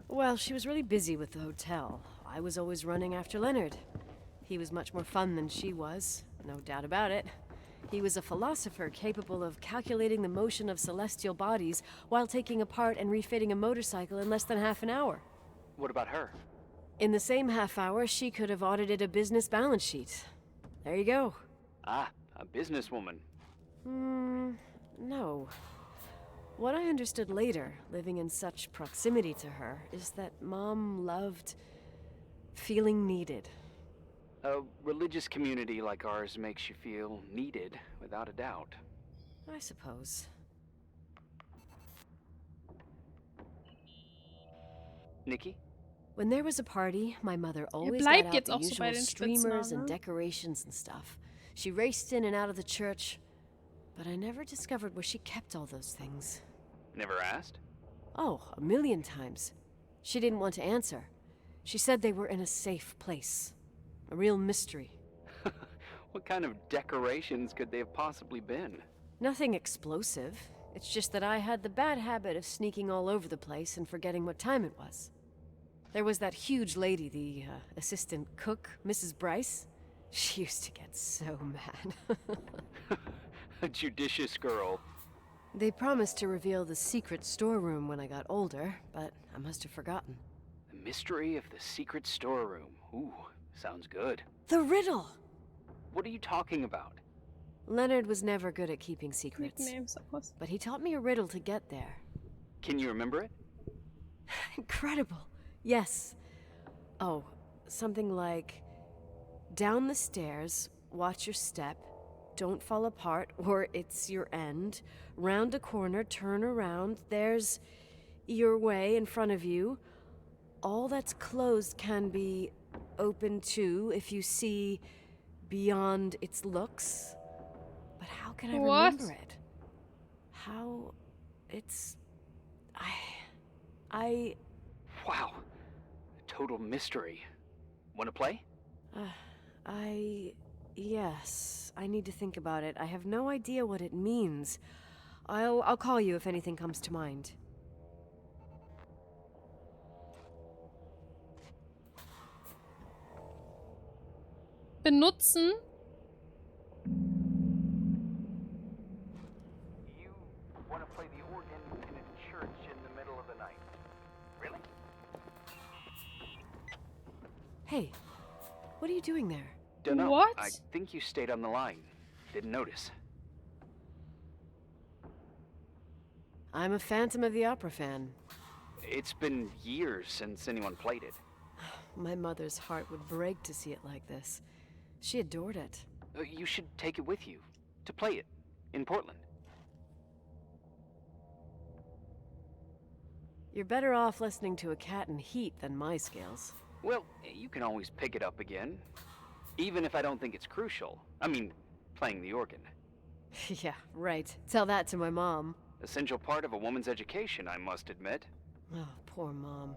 Well, she was really busy with the hotel. I was always running after Leonard. He was much more fun than she was, no doubt about it. He was a philosopher capable of calculating the motion of celestial bodies while taking apart and refitting a motorcycle in less than half an hour. What about her? In the same half hour, she could have audited a business balance sheet. There you go. Ah, a businesswoman. No. What I understood later, living in such proximity to her, is that Mom loved feeling needed. A religious community like ours makes you feel needed, without a doubt. I suppose. Nikki? When there was a party, my mother always bleibt got out jetzt the auch so bei usual den streamers Spitznamen, and ne? decorations and stuff. She raced in and out of the church, but I never discovered where she kept all those things. Never asked? Oh, a million times. She didn't want to answer. She said they were in a safe place. A real mystery. What kind of decorations could they have possibly been? Nothing explosive. It's just that I had the bad habit of sneaking all over the place and forgetting what time it was. There was that huge lady, the assistant cook, Mrs. Bryce. She used to get so mad. A judicious girl. They promised to reveal the secret storeroom when I got older, but I must have forgotten. The mystery of the secret storeroom. Ooh, sounds good. The riddle! What are you talking about? Leonard was never good at keeping secrets. Nicknames, of course. But he taught me a riddle to get there. Can you remember it? Incredible. Yes. Oh, something like, down the stairs, watch your step, don't fall apart or it's your end, round a corner, turn around, there's your way in front of you. All that's closed can be open too if you see beyond its looks. But how can I remember it? How... it's... I... Wow. A total mystery. Want to play? Yes. I need to think about it. I have no idea what it means. I'll call you if anything comes to mind. Benutzen? You want to play the organ in a church in the middle of the night. Really? Hey, what are you doing there? Dunno. What? I think you stayed on the line. Didn't notice. I'm a Phantom of the Opera fan. It's been years since anyone played it. My mother's heart would break to see it like this. She adored it. You should take it with you. To play it. In Portland. You're better off listening to a cat in heat than my scales. Well, you can always pick it up again. Even if I don't think it's crucial. I mean, playing the organ. Yeah, right. Tell that to my mom. Essential part of a woman's education, I must admit. Oh, poor Mom.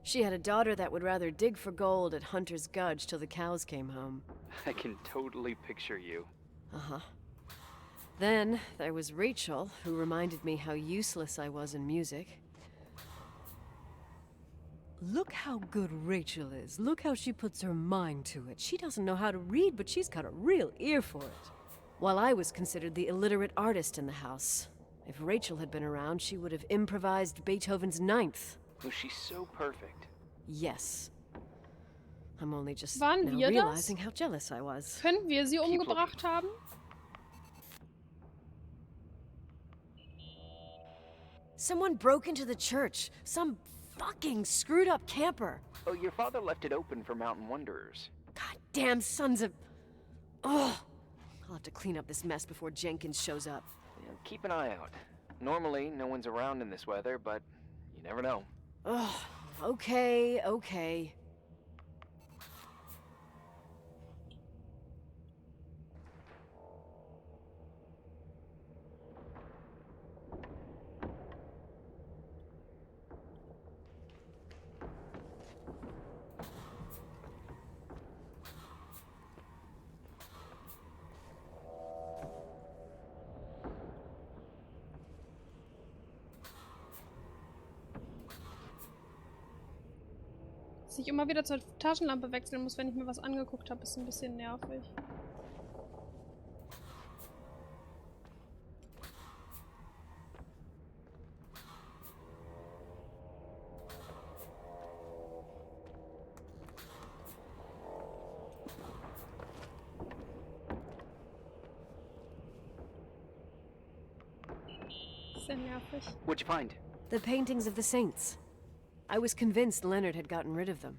She had a daughter that would rather dig for gold at Hunter's Gulch till the cows came home. I can totally picture you. Uh-huh. Then there was Rachel, who reminded me how useless I was in music. Look how good Rachel is. Look how she puts her mind to it. She doesn't know how to read, but she's got a real ear for it. While I was considered the illiterate artist in the house. If Rachel had been around, she would have improvised Beethoven's Ninth. Was she so perfect? Yes. I'm only just Waren now wir das? realizing how jealous I was. Können wir sie Keep umgebracht haben? Someone broke into the church. Some fucking screwed up camper. Oh, your father left it open for mountain wanderers. Goddamn sons of... Ugh. I'll have to clean up this mess before Jenkins shows up. Yeah, keep an eye out. Normally, no one's around in this weather, but you never know. Ugh. Okay. Dass ich immer wieder zur Taschenlampe wechseln muss, wenn ich mir was angeguckt habe, ist ein bisschen nervig. Sehr nervig. What'd you find? The paintings of the saints. I was convinced Leonard had gotten rid of them.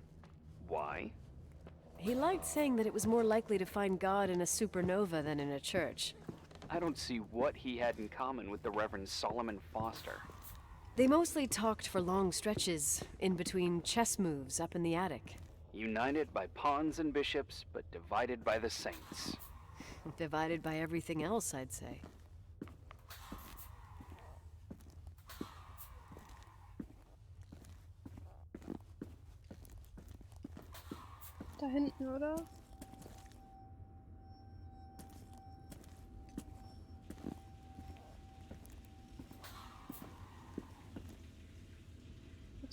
Why? He liked saying that it was more likely to find God in a supernova than in a church. I don't see what he had in common with the Reverend Solomon Foster. They mostly talked for long stretches, in between chess moves up in the attic. United by pawns and bishops, but divided by the saints. Divided by everything else, I'd say. Da hinten, oder?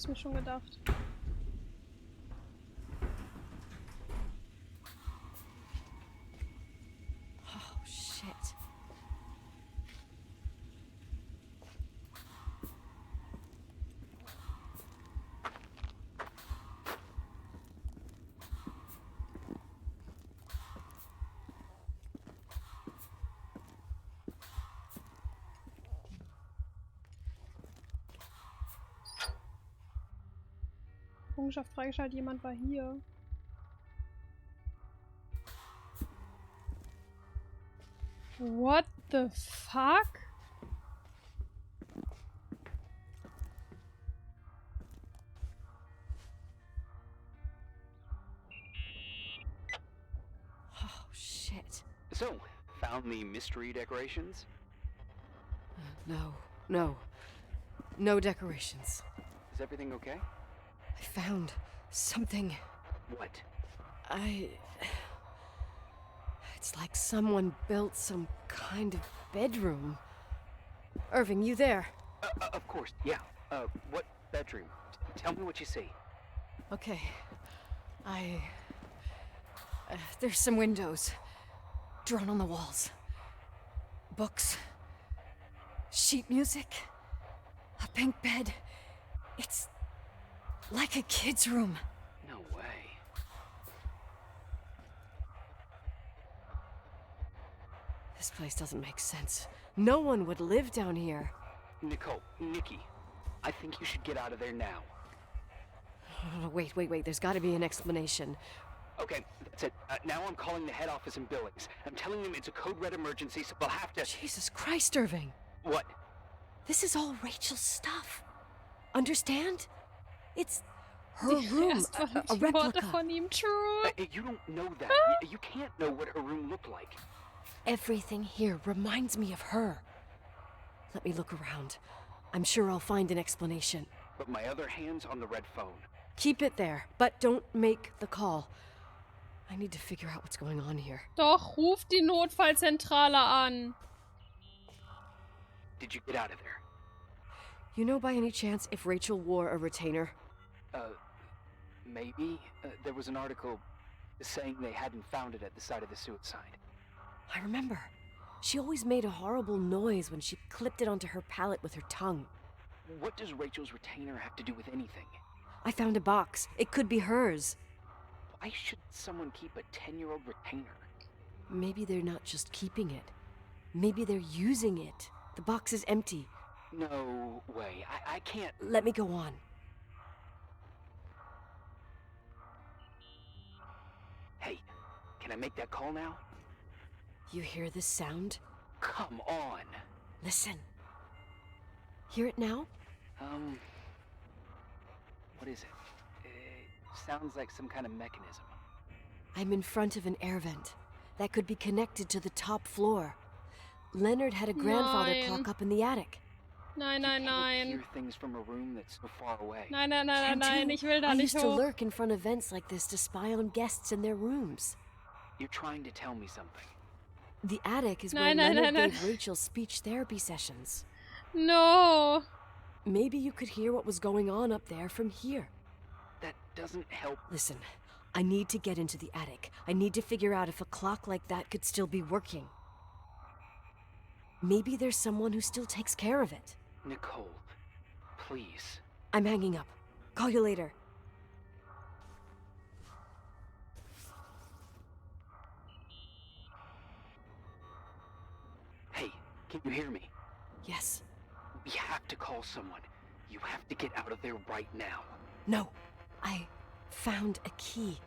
Hab's mir schon gedacht. Oh, shit. Errungenschaft freigeschaltet, jemand war hier. What the fuck? Oh, shit. So, found the mystery decorations? No, no. No decorations. Is everything okay? I found something. What? It's like someone built some kind of bedroom. Irving, you there? Of course, yeah. What bedroom? Tell me what you see. Okay. There's some windows. Drawn on the walls. Books. Sheet music. A pink bed. It's like a kid's room. No way. This place doesn't make sense. No one would live down here. Nikki, I think you should get out of there now. Oh, wait. There's gotta be an explanation. Okay, that's it. Now I'm calling the head office in Billings. I'm telling them it's a code red emergency, so they'll have to... Jesus Christ, Irving. What? This is all Rachel's stuff. Understand? It's her room, a replica. Von ihm, true. You don't know that. You can't know what her room looked like. Everything here reminds me of her. Let me look around. I'm sure I'll find an explanation. But my other hand's on the red phone. Keep it there, but don't make the call. I need to figure out what's going on here. Doch, ruf die Notfallzentrale an. Did you get out of there? You know by any chance if Rachel wore a retainer? Maybe. There was an article saying they hadn't found it at the site of the suicide. I remember. She always made a horrible noise when she clipped it onto her palate with her tongue. What does Rachel's retainer have to do with anything? I found a box. It could be hers. Why should someone keep a 10-year-old retainer? Maybe they're not just keeping it. Maybe they're using it. The box is empty. No way. I can't... Let me go on. Hey, can I make that call now? You hear this sound? Come on. Listen. Hear it now? What is it? It sounds like some kind of mechanism. I'm in front of an air vent. That could be connected to the top floor. Leonard had a grandfather clock up in the attic. Nein. Hear things from a room that's so far away. Nein, ich will da I nicht used to hoch. lurk in front of vents like this to spy on guests in their rooms. You're trying to tell me something. The attic is where Nein. Leonard gave Rachel speech therapy sessions. No. Maybe you could hear what was going on up there from here. That doesn't help. Listen, I need to get into the attic. I need to figure out if a clock like that could still be working. Maybe there's someone who still takes care of it. Nicole, please. I'm hanging up. Call you later. Hey, can you hear me? Yes. We have to call someone. You have to get out of there right now. No. I found a key.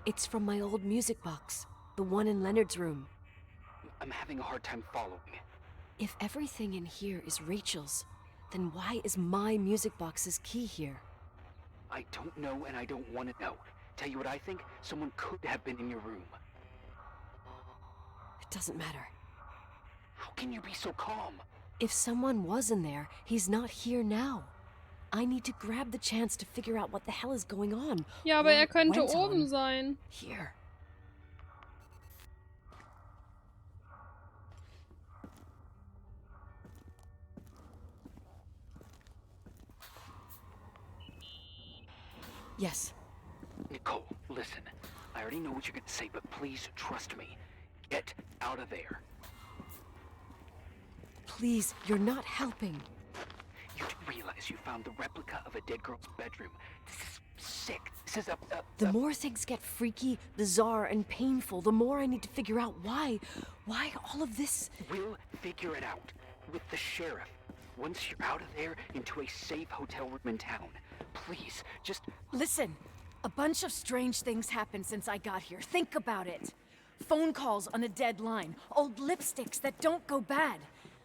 It's from my old music box. The one in Leonard's room. I'm having a hard time following. If everything in here is Rachel's, then why is my music box's key here? I don't know and I don't want to know. Tell you what I think? Someone could have been in your room. It doesn't matter. How can you be so calm? If someone was in there, he's not here now. I need to grab the chance to figure out what the hell is going on. Ja, aber or könnte went oben on. sein. Here. Yes. Nicole, listen. I already know what you're gonna say, but please trust me. Get out of there. Please, you're not helping. You do realize you found the replica of a dead girl's bedroom. This is sick. This is The more things get freaky, bizarre, and painful, the more I need to figure out why all of this... We'll figure it out. With the sheriff. Once you're out of there, into a safe hotel room in town. Please, just... Listen, a bunch of strange things happened since I got here. Think about it. Phone calls on a dead line. Old lipsticks that don't go bad.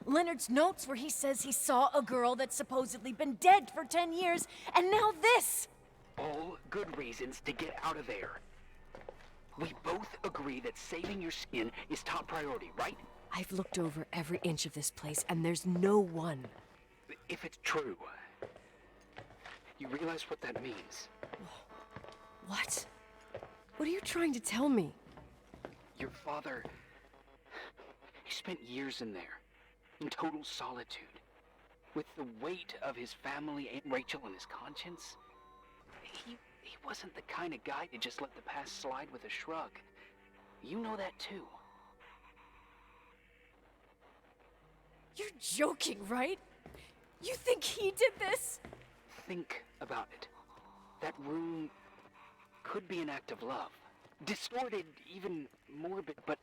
Leonard's notes where he says he saw a girl that's supposedly been dead for 10 years, and now this! All good reasons to get out of there. We both agree that saving your skin is top priority, right? I've looked over every inch of this place, and there's no one. If it's true, you realize what that means? What? What are you trying to tell me? Your father... He spent years in there, in total solitude. With the weight of his family and Rachel on his conscience. He wasn't the kind of guy to just let the past slide with a shrug. You know that too. You're joking, right? You think he did this? Think about it. That room could be an act of love. Distorted, even morbid, but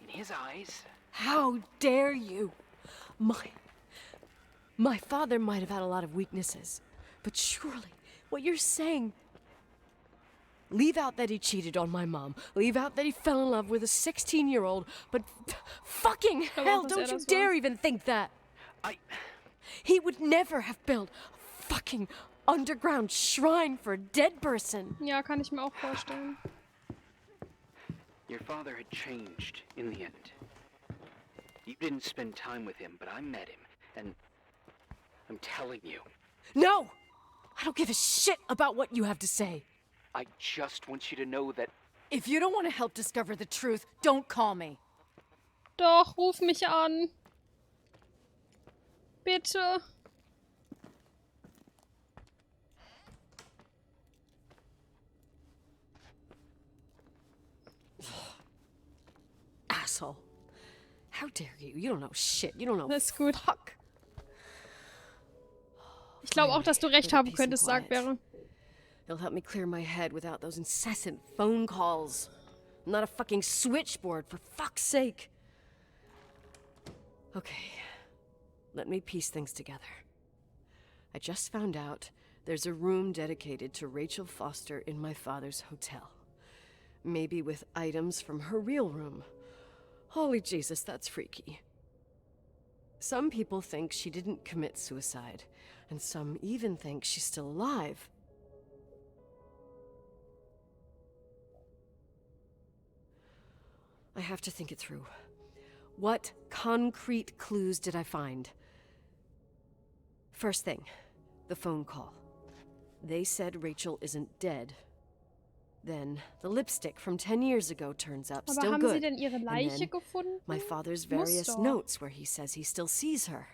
in his eyes... How dare you? My father might have had a lot of weaknesses, but surely what you're saying... Leave out that he cheated on my mom. Leave out that he fell in love with a 16-year-old, but fucking hell, don't you dare even think that! He would never have built a fucking underground shrine for a dead person. Ja, kann ich mir auch vorstellen. Your father had changed in the end. You didn't spend time with him, but I met him, and I'm telling you. No! I don't give a shit about what you have to say. I just want you to know that... If you don't want to help discover the truth, don't call me. Doch, ruf mich an. Bitte. Asshole. How dare you? You don't know shit. You don't know Das ist gut. fuck. Ich glaube auch, dass du recht haben könntest, Sagbäre. It'll help me clear my head without those incessant phone calls. I'm not a fucking switchboard, for fuck's sake. Okay, let me piece things together. I just found out there's a room dedicated to Rachel Foster in my father's hotel. Maybe with items from her real room. Holy Jesus, that's freaky. Some people think she didn't commit suicide, and some even think she's still alive. I have to think it through. What concrete clues did I find? First thing, the phone call. They said Rachel isn't dead. Then the lipstick from 10 years ago turns up, Aber still haben good. sie denn ihre Leiche gefunden? My father's Muss various doch. notes where he says he still sees her.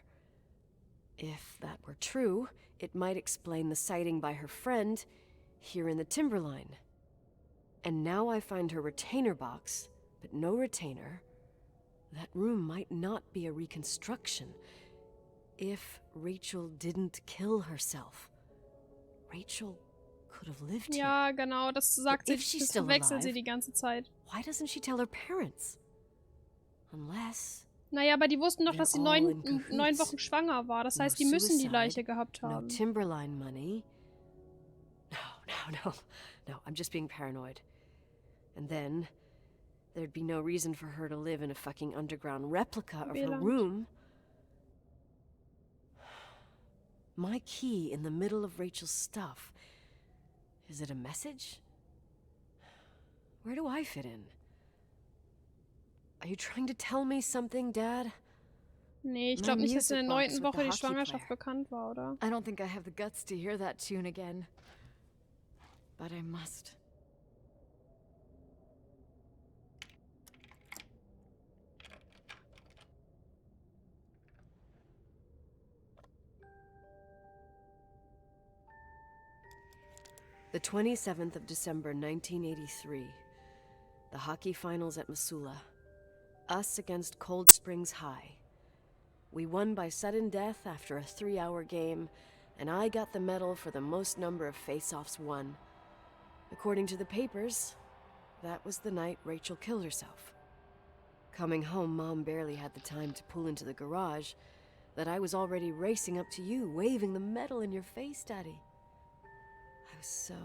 If that were true, it might explain the sighting by her friend here in the Timberline. And now I find her retainer box, but no retainer. That room might not be a reconstruction. If Rachel didn't kill herself, Rachel could have lived here. Ja, genau, das sagt sie, If she's das still verwechselt sie alive, die ganze Zeit. Why doesn't she tell her parents? Unless... Naja, aber die wussten doch, dass sie They're all 9 in cahoots. Wochen schwanger war. Das No heißt, die müssen die suicide, Leiche gehabt No haben. Timberline money. No, I'm just being paranoid. And then, there'd be no reason for her to live in a fucking underground replica of her Wieland. room. My key in the middle of Rachel's stuff. Is it a message? Where do I fit in? Are you trying to tell me something, Dad? Nee, ich My glaube nicht, dass in der music 9. box with Woche the die hockey Schwangerschaft player. bekannt war, oder? I don't think I have the guts to hear that tune again. But I must. The 27th of December, 1983. The hockey finals at Missoula. Us against Cold Springs High. We won by sudden death after a 3-hour game, and I got the medal for the most number of face-offs won. According to the papers, that was the night Rachel killed herself. Coming home, Mom barely had the time to pull into the garage that I was already racing up to you, waving the medal in your face, Daddy. I was so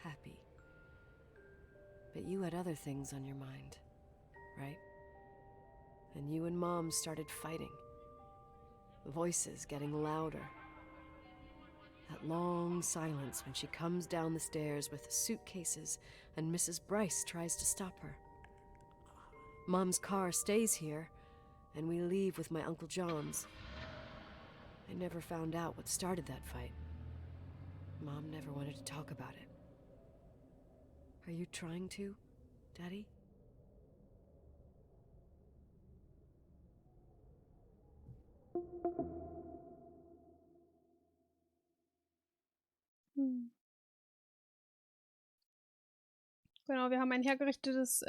happy. But you had other things on your mind, right? And you and Mom started fighting. Voices getting louder. That long silence when she comes down the stairs with the suitcases and Mrs. Bryce tries to stop her. Mom's car stays here, and we leave with my Uncle John's. I never found out what started that fight. Mom never wanted to talk about it. Are you trying to, Daddy? Genau, wir haben ein hergerichtetes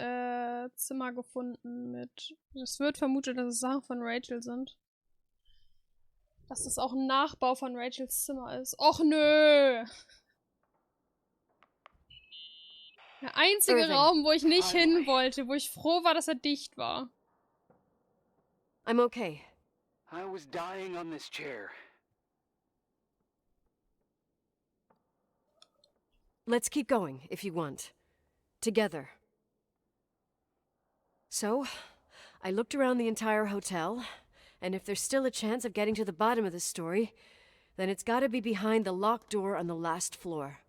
Zimmer gefunden mit... Es wird vermutet, dass es Sachen von Rachel sind. Dass das auch ein Nachbau von Rachels Zimmer ist. Och nö! Der einzige Irving, Raum, wo ich nicht hin finally. wollte, wo ich froh war, dass er dicht war. I'm okay. I was dying on this chair. Let's keep going, if you want. Together. So, I looked around the entire hotel, and if there's still a chance of getting to the bottom of this story, then it's gotta be behind the locked door on the last floor,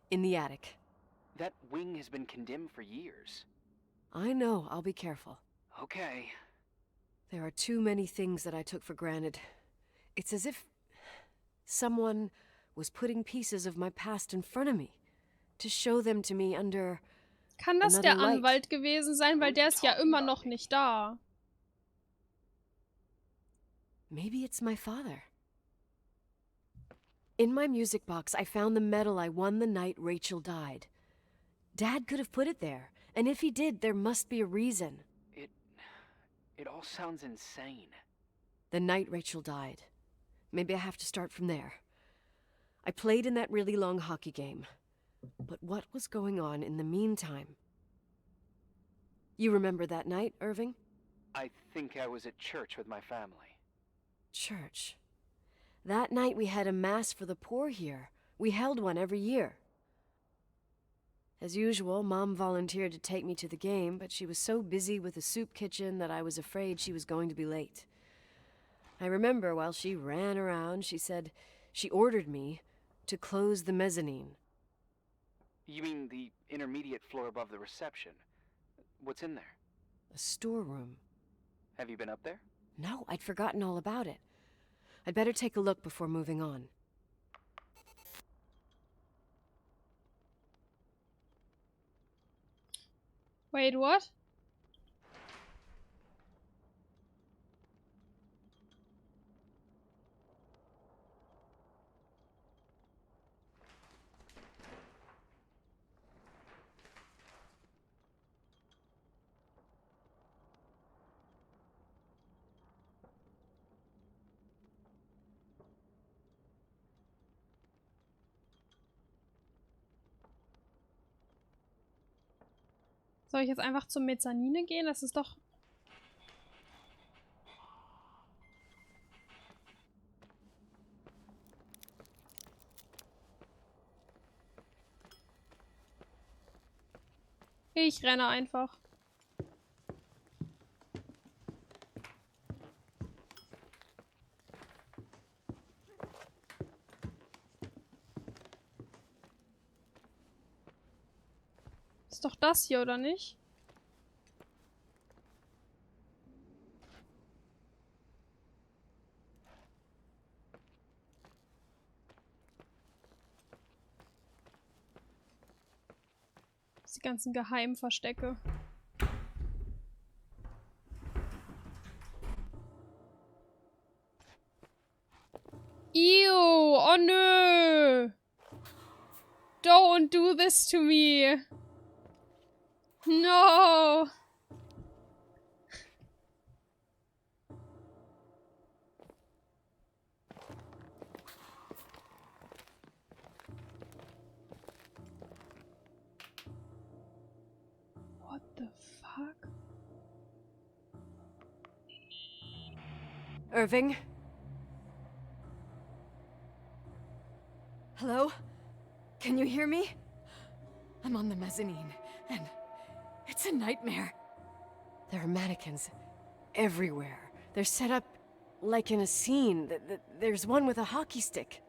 in the attic. That wing has been condemned for years. I know, I'll be careful. Okay. There are too many things that I took for granted. It's as if someone was putting pieces of my past in front of me, to show them to me under Kann das another der light. Anwalt gewesen sein, weil der ist ja immer noch nicht da. Maybe it's my father. In my music box, I found the medal I won the night Rachel died. Dad could have put it there, and if he did, there must be a reason. It all sounds insane. The night Rachel died. Maybe I have to start from there. I played in that really long hockey game. But what was going on in the meantime? You remember that night, Irving? I think I was at church with my family. Church. That night we had a mass for the poor here. We held one every year. As usual, Mom volunteered to take me to the game, but she was so busy with the soup kitchen that I was afraid she was going to be late. I remember while she ran around, she said she ordered me to close the mezzanine. You mean the intermediate floor above the reception? What's in there? A storeroom. Have you been up there? No, I'd forgotten all about it. I'd better take a look before moving on. Wait, what? Soll ich jetzt einfach zum Mezzanine gehen? Das ist doch... Ich renne einfach. Ist doch das hier, oder nicht? Die ganzen Geheimverstecke. Ew, oh nö. Don't. Don't do this to me. No. What the fuck? Irving? Hello? Can you hear me? I'm on the mezzanine, and it's a nightmare. There are mannequins everywhere. They're set up like in a scene. There's one with a hockey stick.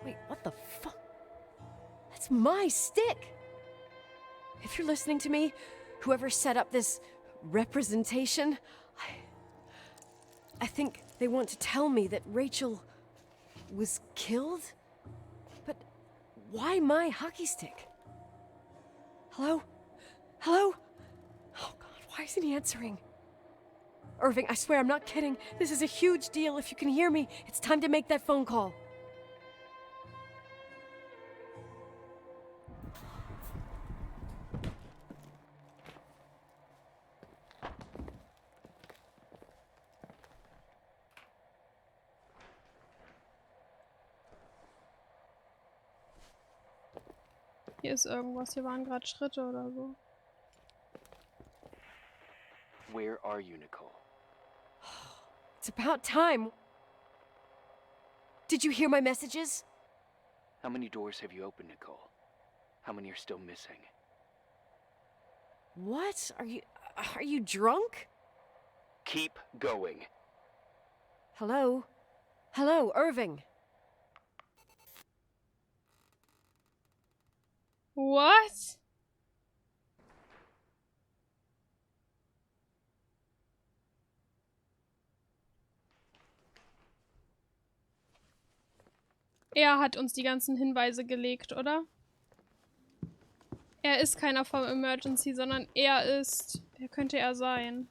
Wait, what the fuck? That's my stick! If you're listening to me, whoever set up this representation, I think they want to tell me that Rachel was killed? But why my hockey stick? Hello? Hello? Oh God, why isn't he answering? Irving, I swear I'm not kidding. This is a huge deal. If you can hear me, it's time to make that phone call. Hier ist irgendwas. Hier waren gerade Schritte oder so. Where are you, Nicole? It's about time. Did you hear my messages? How many doors have you opened, Nicole? How many are still missing? What? Are you drunk? Keep going. Hello? Hello, Irving. What? Er hat uns die ganzen Hinweise gelegt, oder? Er ist keiner vom Emergency, sondern er ist... Wer könnte er sein?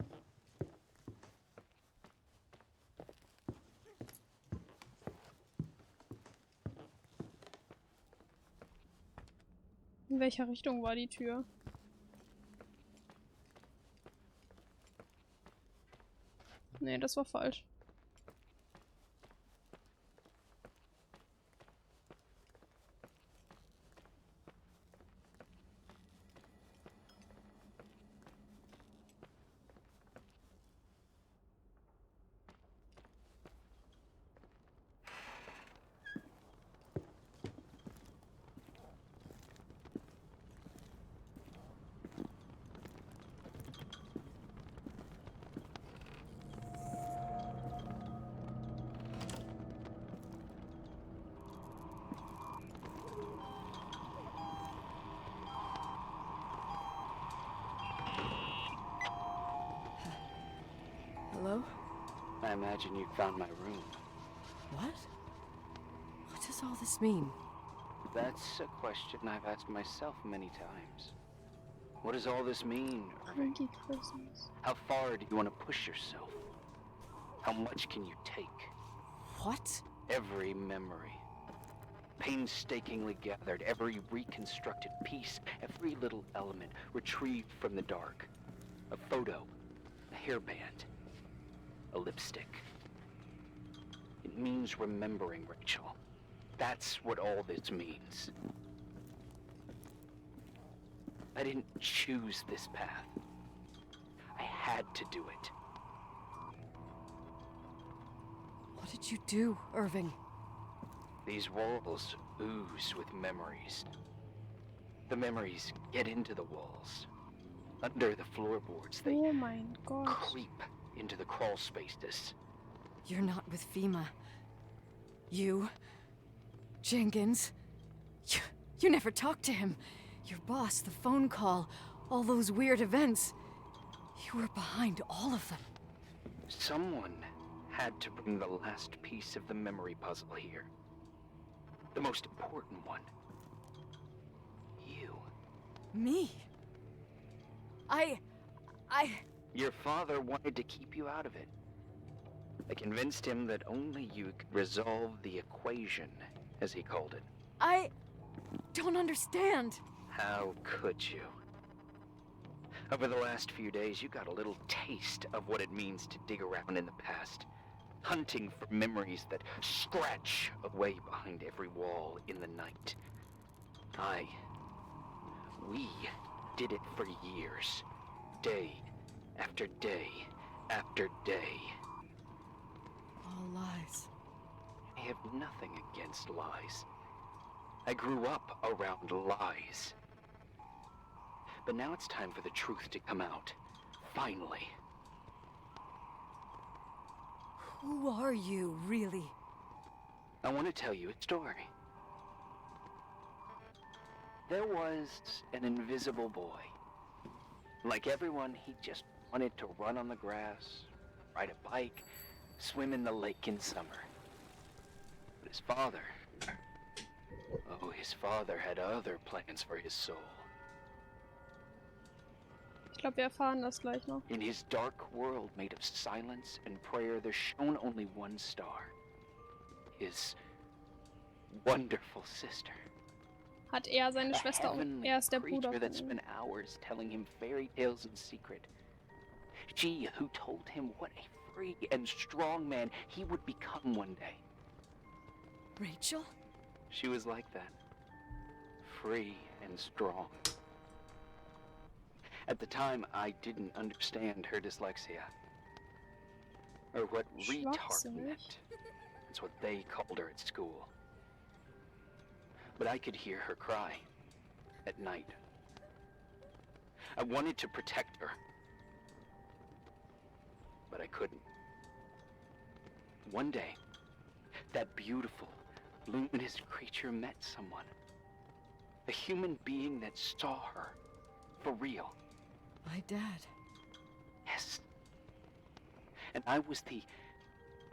In welcher Richtung war die Tür? Nee, das war falsch. Hello? I imagine you found my room. What? What does all this mean? That's a question I've asked myself many times. What does all this mean, Irving? Cranky Christmas. How far do you want to push yourself? How much can you take? What? Every memory. Painstakingly gathered, every reconstructed piece, every little element retrieved from the dark. A photo, a hairband, a lipstick. It means remembering, Rachel. That's what all this means. I didn't choose this path. I had to do it. What did you do, Irving? These walls ooze with memories. The memories get into the walls. Under the floorboards, they Oh mein Gott. creep into the crawl spaces. You're not with FEMA. You... Jenkins... You never talked to him. Your boss, the phone call, all those weird events. You were behind all of them. Someone had to bring the last piece of the memory puzzle here. The most important one. You. Me? I... Your father wanted to keep you out of it. I convinced him that only you could resolve the equation, as he called it. don't understand. How could you? Over the last few days, you got a little taste of what it means to dig around in the past, hunting for memories that scratch away behind every wall in the night. We did it for years, day after day after day. All lies. I have nothing against lies. I grew up around lies. But now it's time for the truth to come out. Finally. Who are you, really? I want to tell you a story. There was an invisible boy. Like everyone, he just wanted to run on the grass, ride a bike, swim in the lake in summer. But his father... oh, his father had other plans for his soul. Ich glaube, wir erfahren das gleich noch. In his dark world made of silence and prayer, there shone only one star. His wonderful sister. Hat er seine A Schwester und heavenly er ist der Bruder creature von that ihm. spent hours telling him fairy tales in secret. She who told him what a free and strong man he would become one day. Rachel? She was like that. Free and strong. At the time, I didn't understand her dyslexia. Or what retard Schwachsinnig. meant. That's what they called her at school. But I could hear her cry at night. I wanted to protect her. But I couldn't. One day, that beautiful, luminous creature met someone. A human being that saw her for real. My dad. Yes. And I was the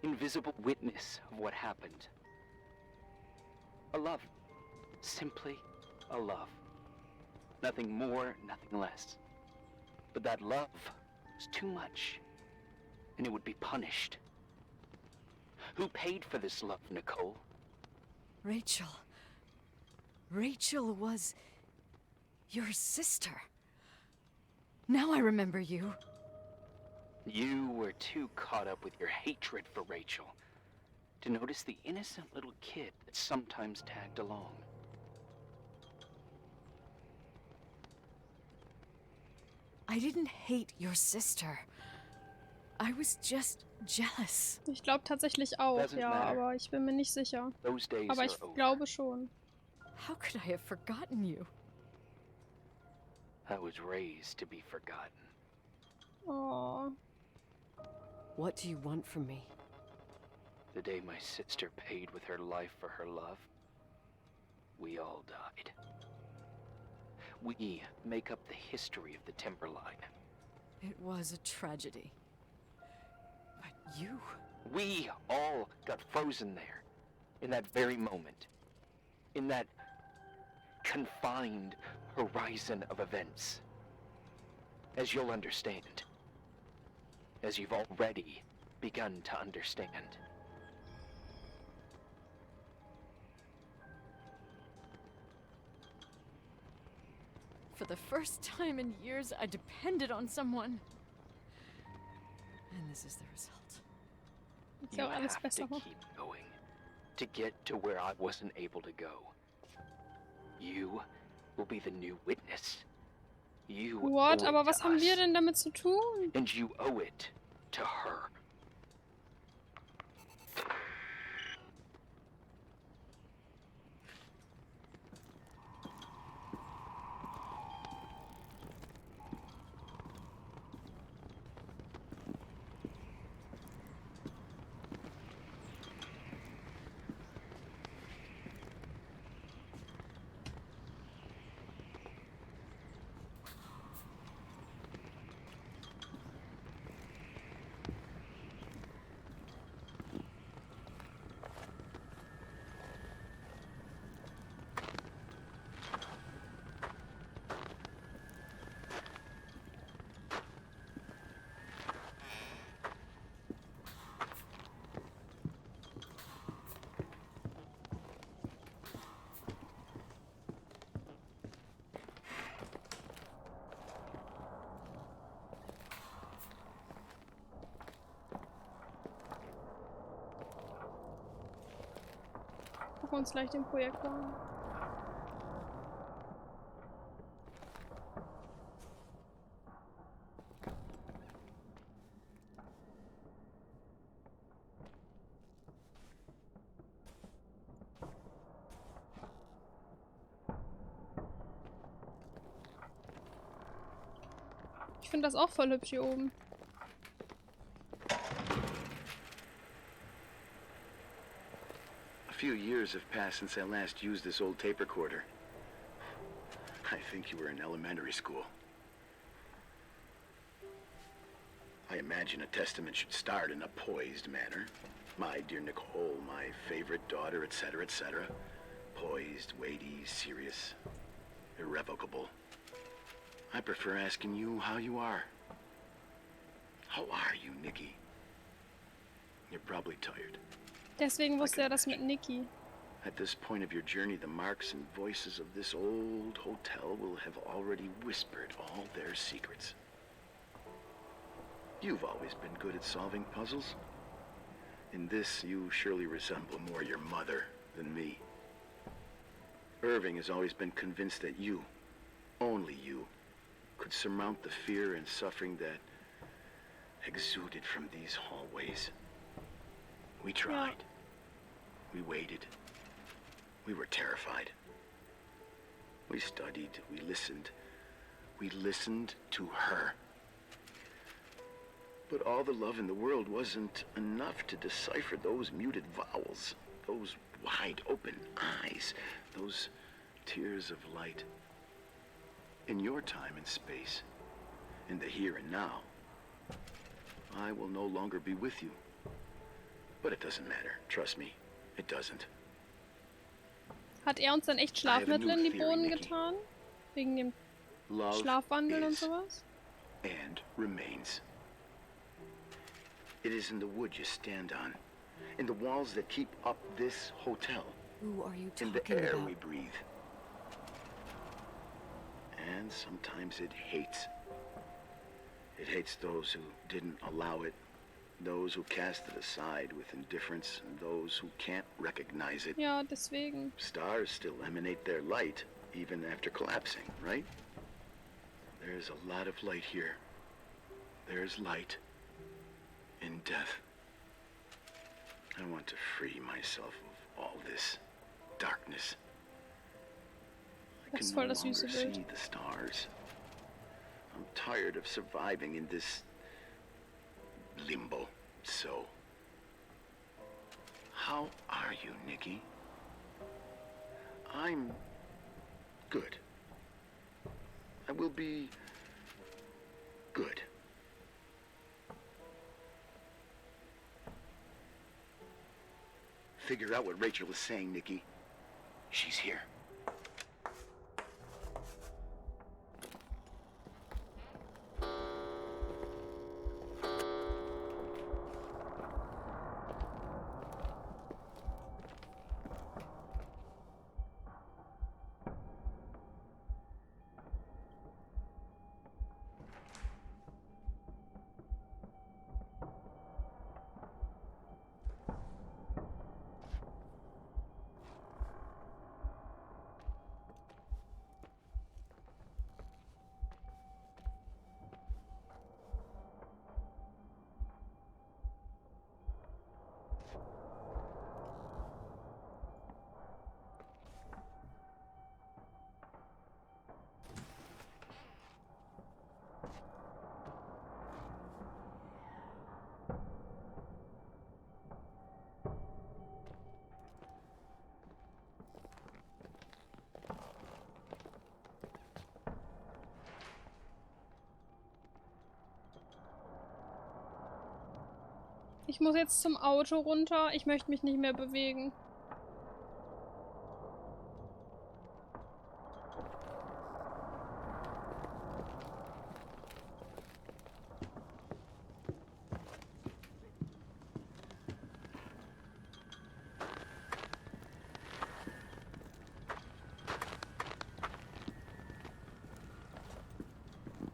invisible witness of what happened. A love. Simply a love. Nothing more, nothing less. But that love was too much, and it would be punished. Who paid for this love, Nicole? Rachel. Rachel was your sister. Now I remember you. You were too caught up with your hatred for Rachel to notice the innocent little kid that sometimes tagged along. I didn't hate your sister. I was just jealous. Ich glaube tatsächlich auch, Doesn't ja, matter. aber ich bin mir nicht sicher. Those days Aber are ich over. glaube schon. How could I have forgotten you? I was raised to be forgotten. Oh. What do you want from me? The day my sister paid with her life for her love, we all died. We make up the history of the Timberline. It was a tragedy. But you... We all got frozen there, in that very moment. In that confined horizon of events. As you'll understand. As you've already begun to understand. For the first time in years, I depended on someone. And this is the result. Ist You ja auch alles have besser. to keep going to get to where I wasn't able to go. You will be the new witness. You What? owe Aber it was to haben wir us, denn damit zu tun? and you owe it to her. gucken uns gleich den Projektor an. Ich finde das auch voll hübsch hier oben. A few years have passed since I last used this old tape recorder. I think you were in elementary school. I imagine a testament should start in a poised manner. My dear Nicole, my favorite daughter, etc., etc. Poised, weighty, serious, irrevocable. I prefer asking you how you are. How are you, Nikki? You're probably tired. Deswegen wusste er das mit Nikki. At this point of your journey, the marks and voices of this old hotel will have already whispered all their secrets. You've always been good at solving puzzles. In this, you surely resemble more your mother than me. Irving has always been convinced that you, only you, could surmount the fear and suffering that exuded from these hallways. We tried. We waited. We were terrified. We studied. We listened. We listened to her. But all the love in the world wasn't enough to decipher those muted vowels, those wide open eyes, those tears of light. In your time and space, in the here and now, I will no longer be with you. But it doesn't matter. Trust me, it doesn't. Hat er uns dann echt Schlafmittel in die Bohnen getan? Wegen dem Schlafwandel und sowas? And remains. It is in the wood you stand on, in the walls that keep up this hotel, Who are you in the talking air about? we breathe. And sometimes it hates. It hates those who didn't allow it, those who cast it aside with indifference, and those who can't recognize it. Ja, deswegen. Stars still emanate their light, even after collapsing, right? There's a lot of light here. There's light in death. I want to free myself of all this darkness. I Das ist can voll no das longer süße see Bild. the stars. I'm tired of surviving in this limbo. So, how are you, Nikki? I'm good. I will be good. Figure out what Rachel is saying, Nikki. She's here. Ich muss jetzt zum Auto runter. Ich möchte mich nicht mehr bewegen.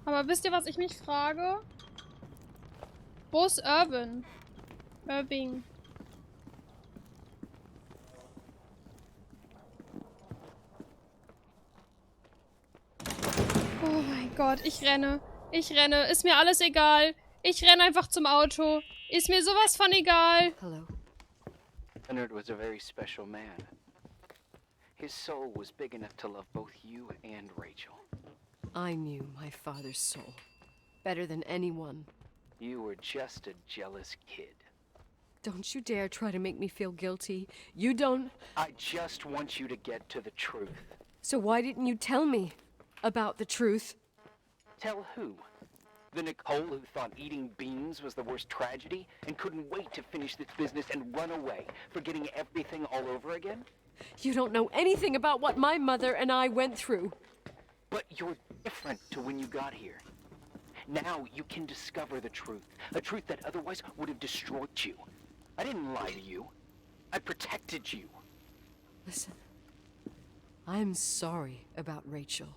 Aber wisst ihr, was ich mich frage? Wo ist Irving? Gott, ich renne. Ich renne. Ist mir alles egal. Ich renne einfach zum Auto. Ist mir sowas von egal. Hello. Leonard was a very special man. His soul was big enough to love both you and Rachel. I knew my father's soul better than anyone. You were just a jealous kid. Don't you dare try to make me feel guilty. You don't... I just want you to get to the truth. So why didn't you tell me about the truth? Tell who? The Nicole who thought eating beans was the worst tragedy and couldn't wait to finish this business and run away, forgetting everything all over again? You don't know anything about what my mother and I went through. But you're different to when you got here. Now you can discover the truth, a truth that otherwise would have destroyed you. I didn't lie to you. I protected you. Listen, I'm sorry about Rachel.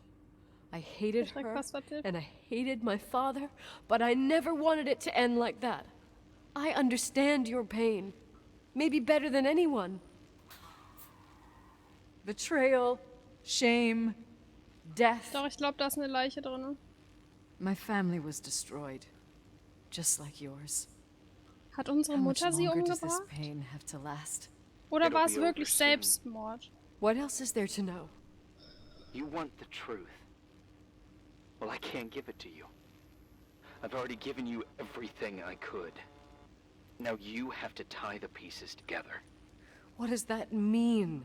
I hated her, and I hated my father, but I never wanted it to end like that. I understand your pain, maybe better than anyone. Betrayal, shame, death. Doch, ich glaube, da ist eine Leiche drin. My family was destroyed, just like yours. Hat unsere How much Mutter sie longer does this umgebracht? pain have to last? Oder It'll war es be over wirklich soon. Selbstmord? What else is there to know? You want the truth. Well, I can't give it to you. I've already given you everything I could. Now you have to tie the pieces together. What does that mean?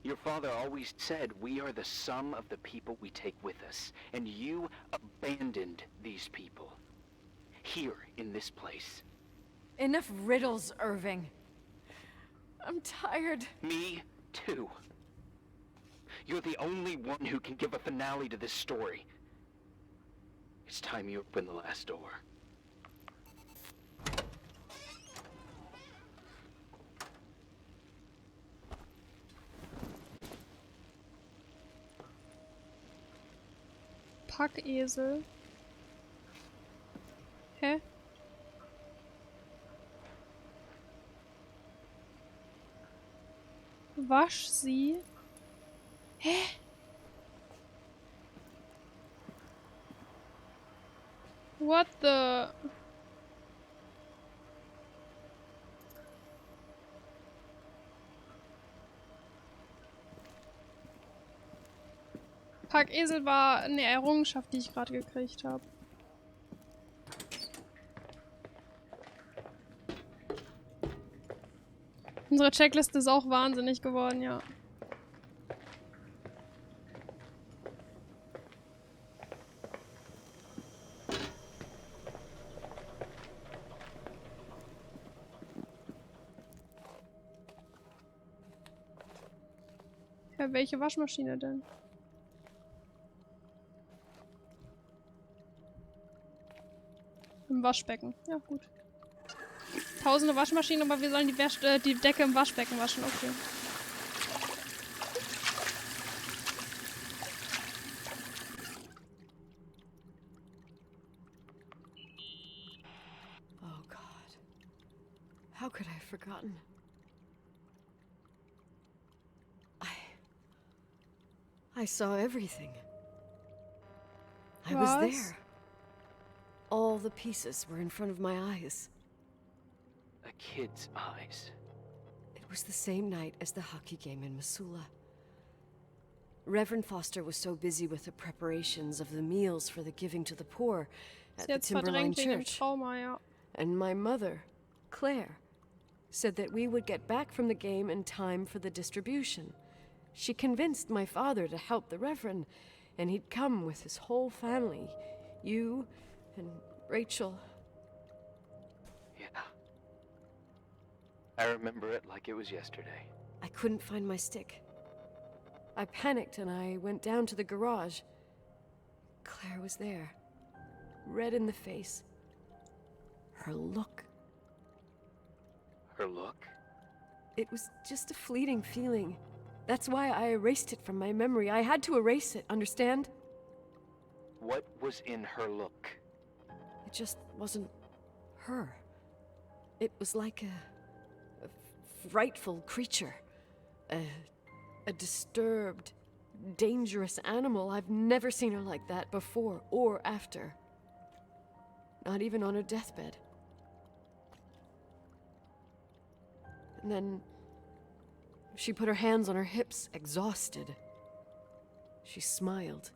Your father always said we are the sum of the people we take with us, and you abandoned these people. Here, in this place. Enough riddles, Irving. I'm tired. Me, too. You're the only one who can give a finale to this story. It's time you open the last door. Packesel. Hä? Wasch sie. Hä? What the... Packesel war eine Errungenschaft, die ich gerade gekriegt habe. Unsere Checkliste ist auch wahnsinnig geworden, ja. Ja, welche Waschmaschine denn? Im Waschbecken. Ja, gut. Tausende Waschmaschinen, aber wir sollen die Decke im Waschbecken waschen. Okay. Oh God. How could I have forgotten? I saw everything. I was Was? there. All the pieces were in front of my eyes. A kid's eyes. It was the same night as the hockey game in Missoula. Reverend Foster was so busy with the preparations of the meals for the giving to the poor at Ist the jetzt Timberline verdrängt wegen dem Church. Trauma, ja. And my mother, Claire, said that we would get back from the game in time for the distribution. She convinced my father to help the Reverend, and he'd come with his whole family. You and Rachel. Yeah. I remember it like it was yesterday. I couldn't find my stick. I panicked and I went down to the garage. Claire was there, red in the face. Her look. Her look? It was just a fleeting feeling. That's why I erased it from my memory. I had to erase it, understand? What was in her look? It just wasn't her. It was like a frightful creature. A disturbed, dangerous animal. I've never seen her like that before or after. Not even on her deathbed. And then she put her hands on her hips, exhausted. She smiled.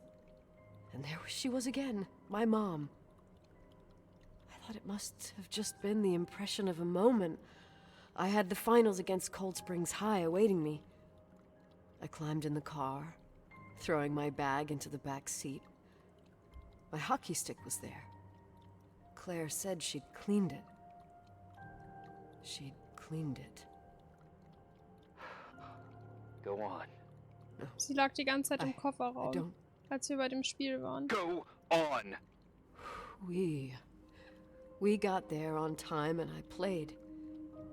And there she was again, my mom. I thought it must have just been the impression of a moment. I had the finals against Cold Springs High awaiting me. I climbed in the car, throwing my bag into the back seat. My hockey stick was there. Claire said she'd cleaned it. She'd cleaned it. Go on. No, Sie lag die ganze Zeit im I Kofferraum, don't. als wir bei dem Spiel waren. Go on! We got there on time and I played.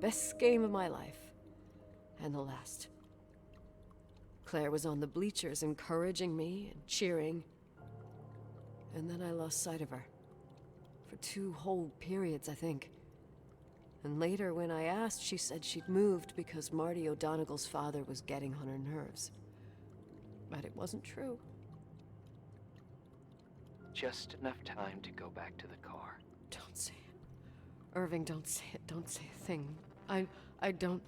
Best game of my life. And the last. Claire was on the bleachers encouraging me and cheering. And then I lost sight of her. For 2 whole periods, I think. And later, when I asked, she said she'd moved because Marty O'Donegal's father was getting on her nerves. But it wasn't true. Just enough time to go back to the car. Don't say it. Irving, don't say it. Don't say a thing. I don't...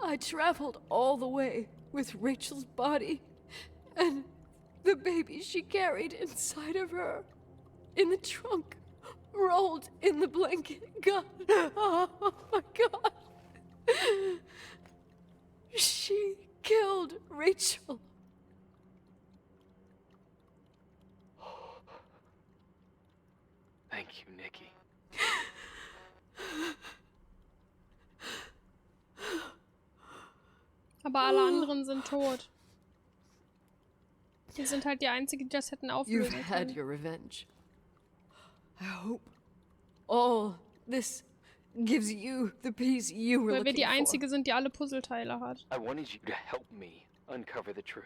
I traveled all the way with Rachel's body and the baby she carried inside of her in the trunk, rolled in the blanket. God, oh my God. She killed Rachel. Thank you, Nikki. Aber alle anderen sind tot. Die sind halt die Einzigen, die das hätten You've auflösen had können. your revenge. I hope all this gives you the peace you were Weil wir looking die for. Einzige sind, die alle Puzzleteile hat. I wanted you to help me uncover the truth.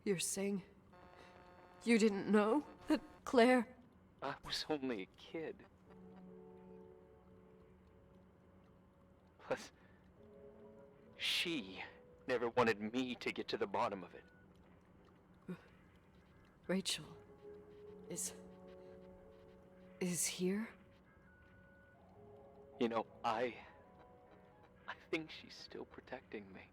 You're saying you didn't know that Claire... I was only a kid. Plus, she never wanted me to get to the bottom of it. Rachel is here? You know, I think she's still protecting me.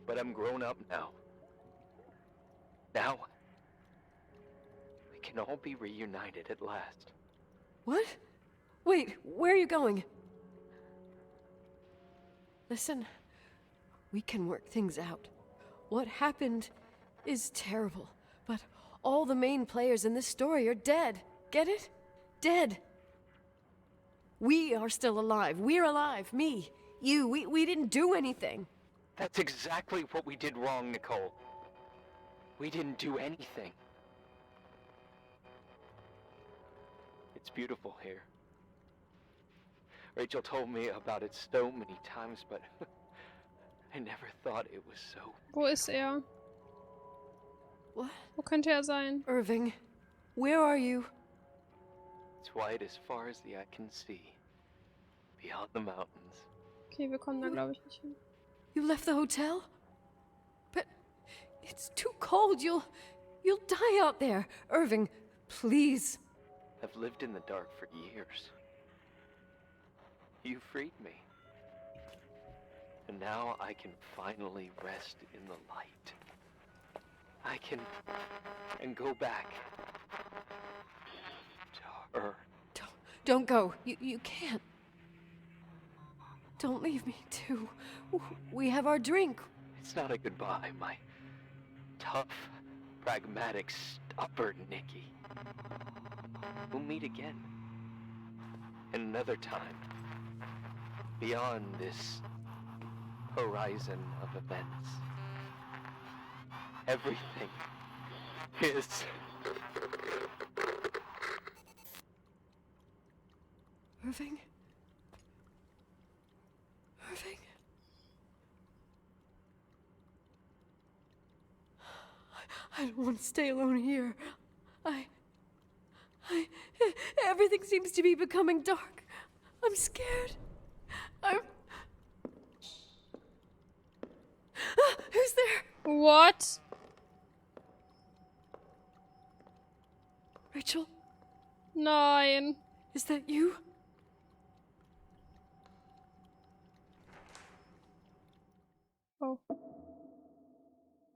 But I'm grown up now. Now, we can all be reunited at last. What? Wait, where are you going? Listen, we can work things out. What happened is terrible, but all the main players in this story are dead. Get it? Dead. We are still alive. We're alive. Me, you, we didn't do anything. That's exactly what we did wrong, Nicole. We didn't do anything. It's beautiful here. Rachel told me about it so many times, but I never thought it was so... Wo ist er? What? Wo könnte er sein? Irving, where are you? It's white as far as the eye can see. Beyond the mountains. Okay, wir kommen da glaube ich nicht hin. You left the hotel? But it's too cold. You'll die out there. Irving, please. I've lived in the dark for years. You freed me. And now I can finally rest in the light. I can go back to her. Don't go. You can't. Don't leave me too. We have our drink. It's not a goodbye, my tough, pragmatic, stubborn Nikki. We'll meet again. Another time. Beyond this horizon of events. Everything is... Irving? Irving? I don't want to stay alone here. Everything seems to be becoming dark. I'm scared. Who's there? What? Rachel, Nein. is that you? Oh.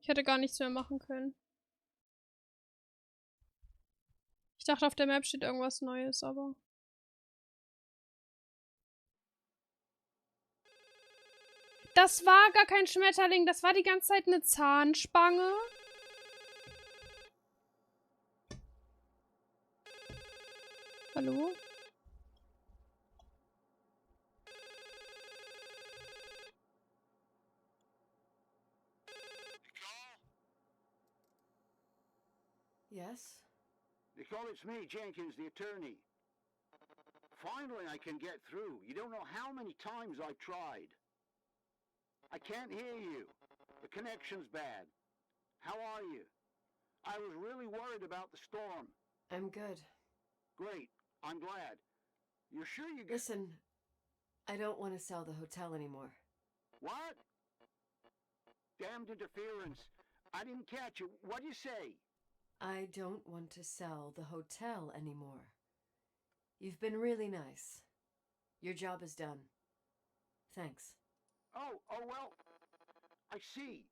Ich hätte gar nichts mehr machen können. Ich dachte, auf der Map steht irgendwas Neues, aber... Das war gar kein Schmetterling, das war die ganze Zeit eine Zahnspange. Hallo? Yes? Nicole, it's me, Jenkins, the attorney. Finally, I can get through. You don't know how many times I've tried. I can't hear you. The connection's bad. How are you? I was really worried about the storm. I'm good. Great. I'm glad. You're sure you Listen, I don't want to sell the hotel anymore. What? Damned interference. I didn't catch you. What'd you say? I don't want to sell the hotel anymore. You've been really nice. Your job is done. Thanks. Oh, well, I see.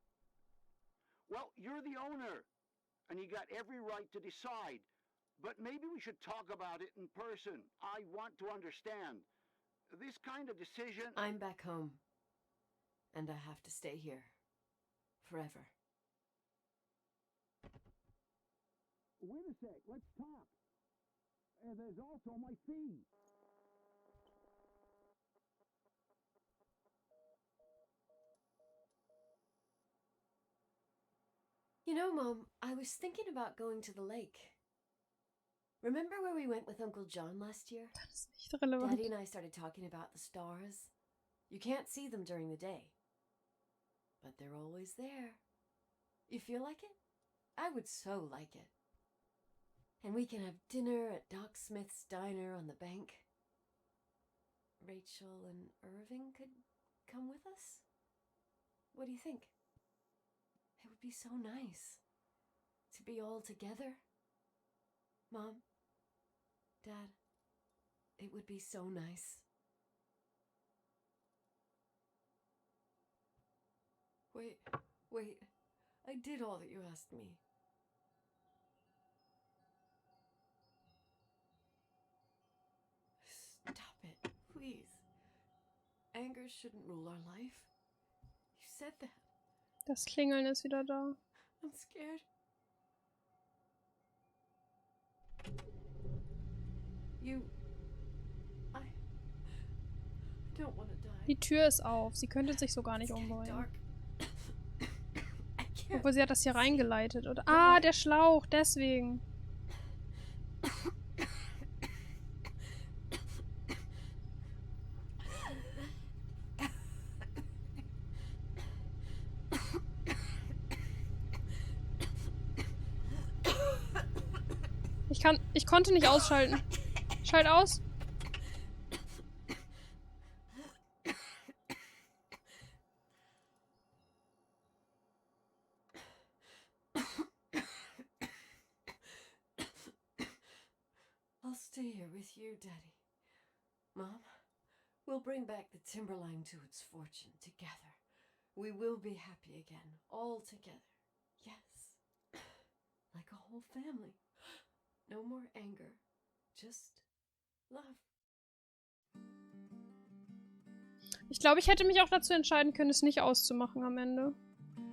Well, you're the owner, and you got every right to decide. But maybe we should talk about it in person. I want to understand. This kind of decision... I'm back home, and I have to stay here. Forever. Wait a sec, let's talk. There's also my fee. You know, Mom, I was thinking about going to the lake. Remember where we went with Uncle John last year? Das ist nicht relevant. Daddy and I started talking about the stars. You can't see them during the day, but they're always there. You feel like it? I would so like it. And we can have dinner at Doc Smith's diner on the bank. Rachel and Irving could come with us? What do you think? It would be so nice to be all together. Mom, Dad, it would be so nice. Wait, I did all that you asked me. Stop it, please. Anger shouldn't rule our life. You said that. Das Klingeln ist wieder da. I'm scared. I don't want to die. Die Tür ist auf. Sie könnte sich so gar nicht umbringen. Obwohl sie hat das hier reingeleitet, oder? Ah, der Schlauch, deswegen. Ich konnte nicht ausschalten. Schalt aus. I'll stay here with you, Daddy. Mom, we'll bring back the Timberline to its fortune together. We will be happy again, all together. Yes. Like a whole family. No more anger. Just love. Ich glaube, ich hätte mich auch dazu entscheiden können, es nicht auszumachen am Ende.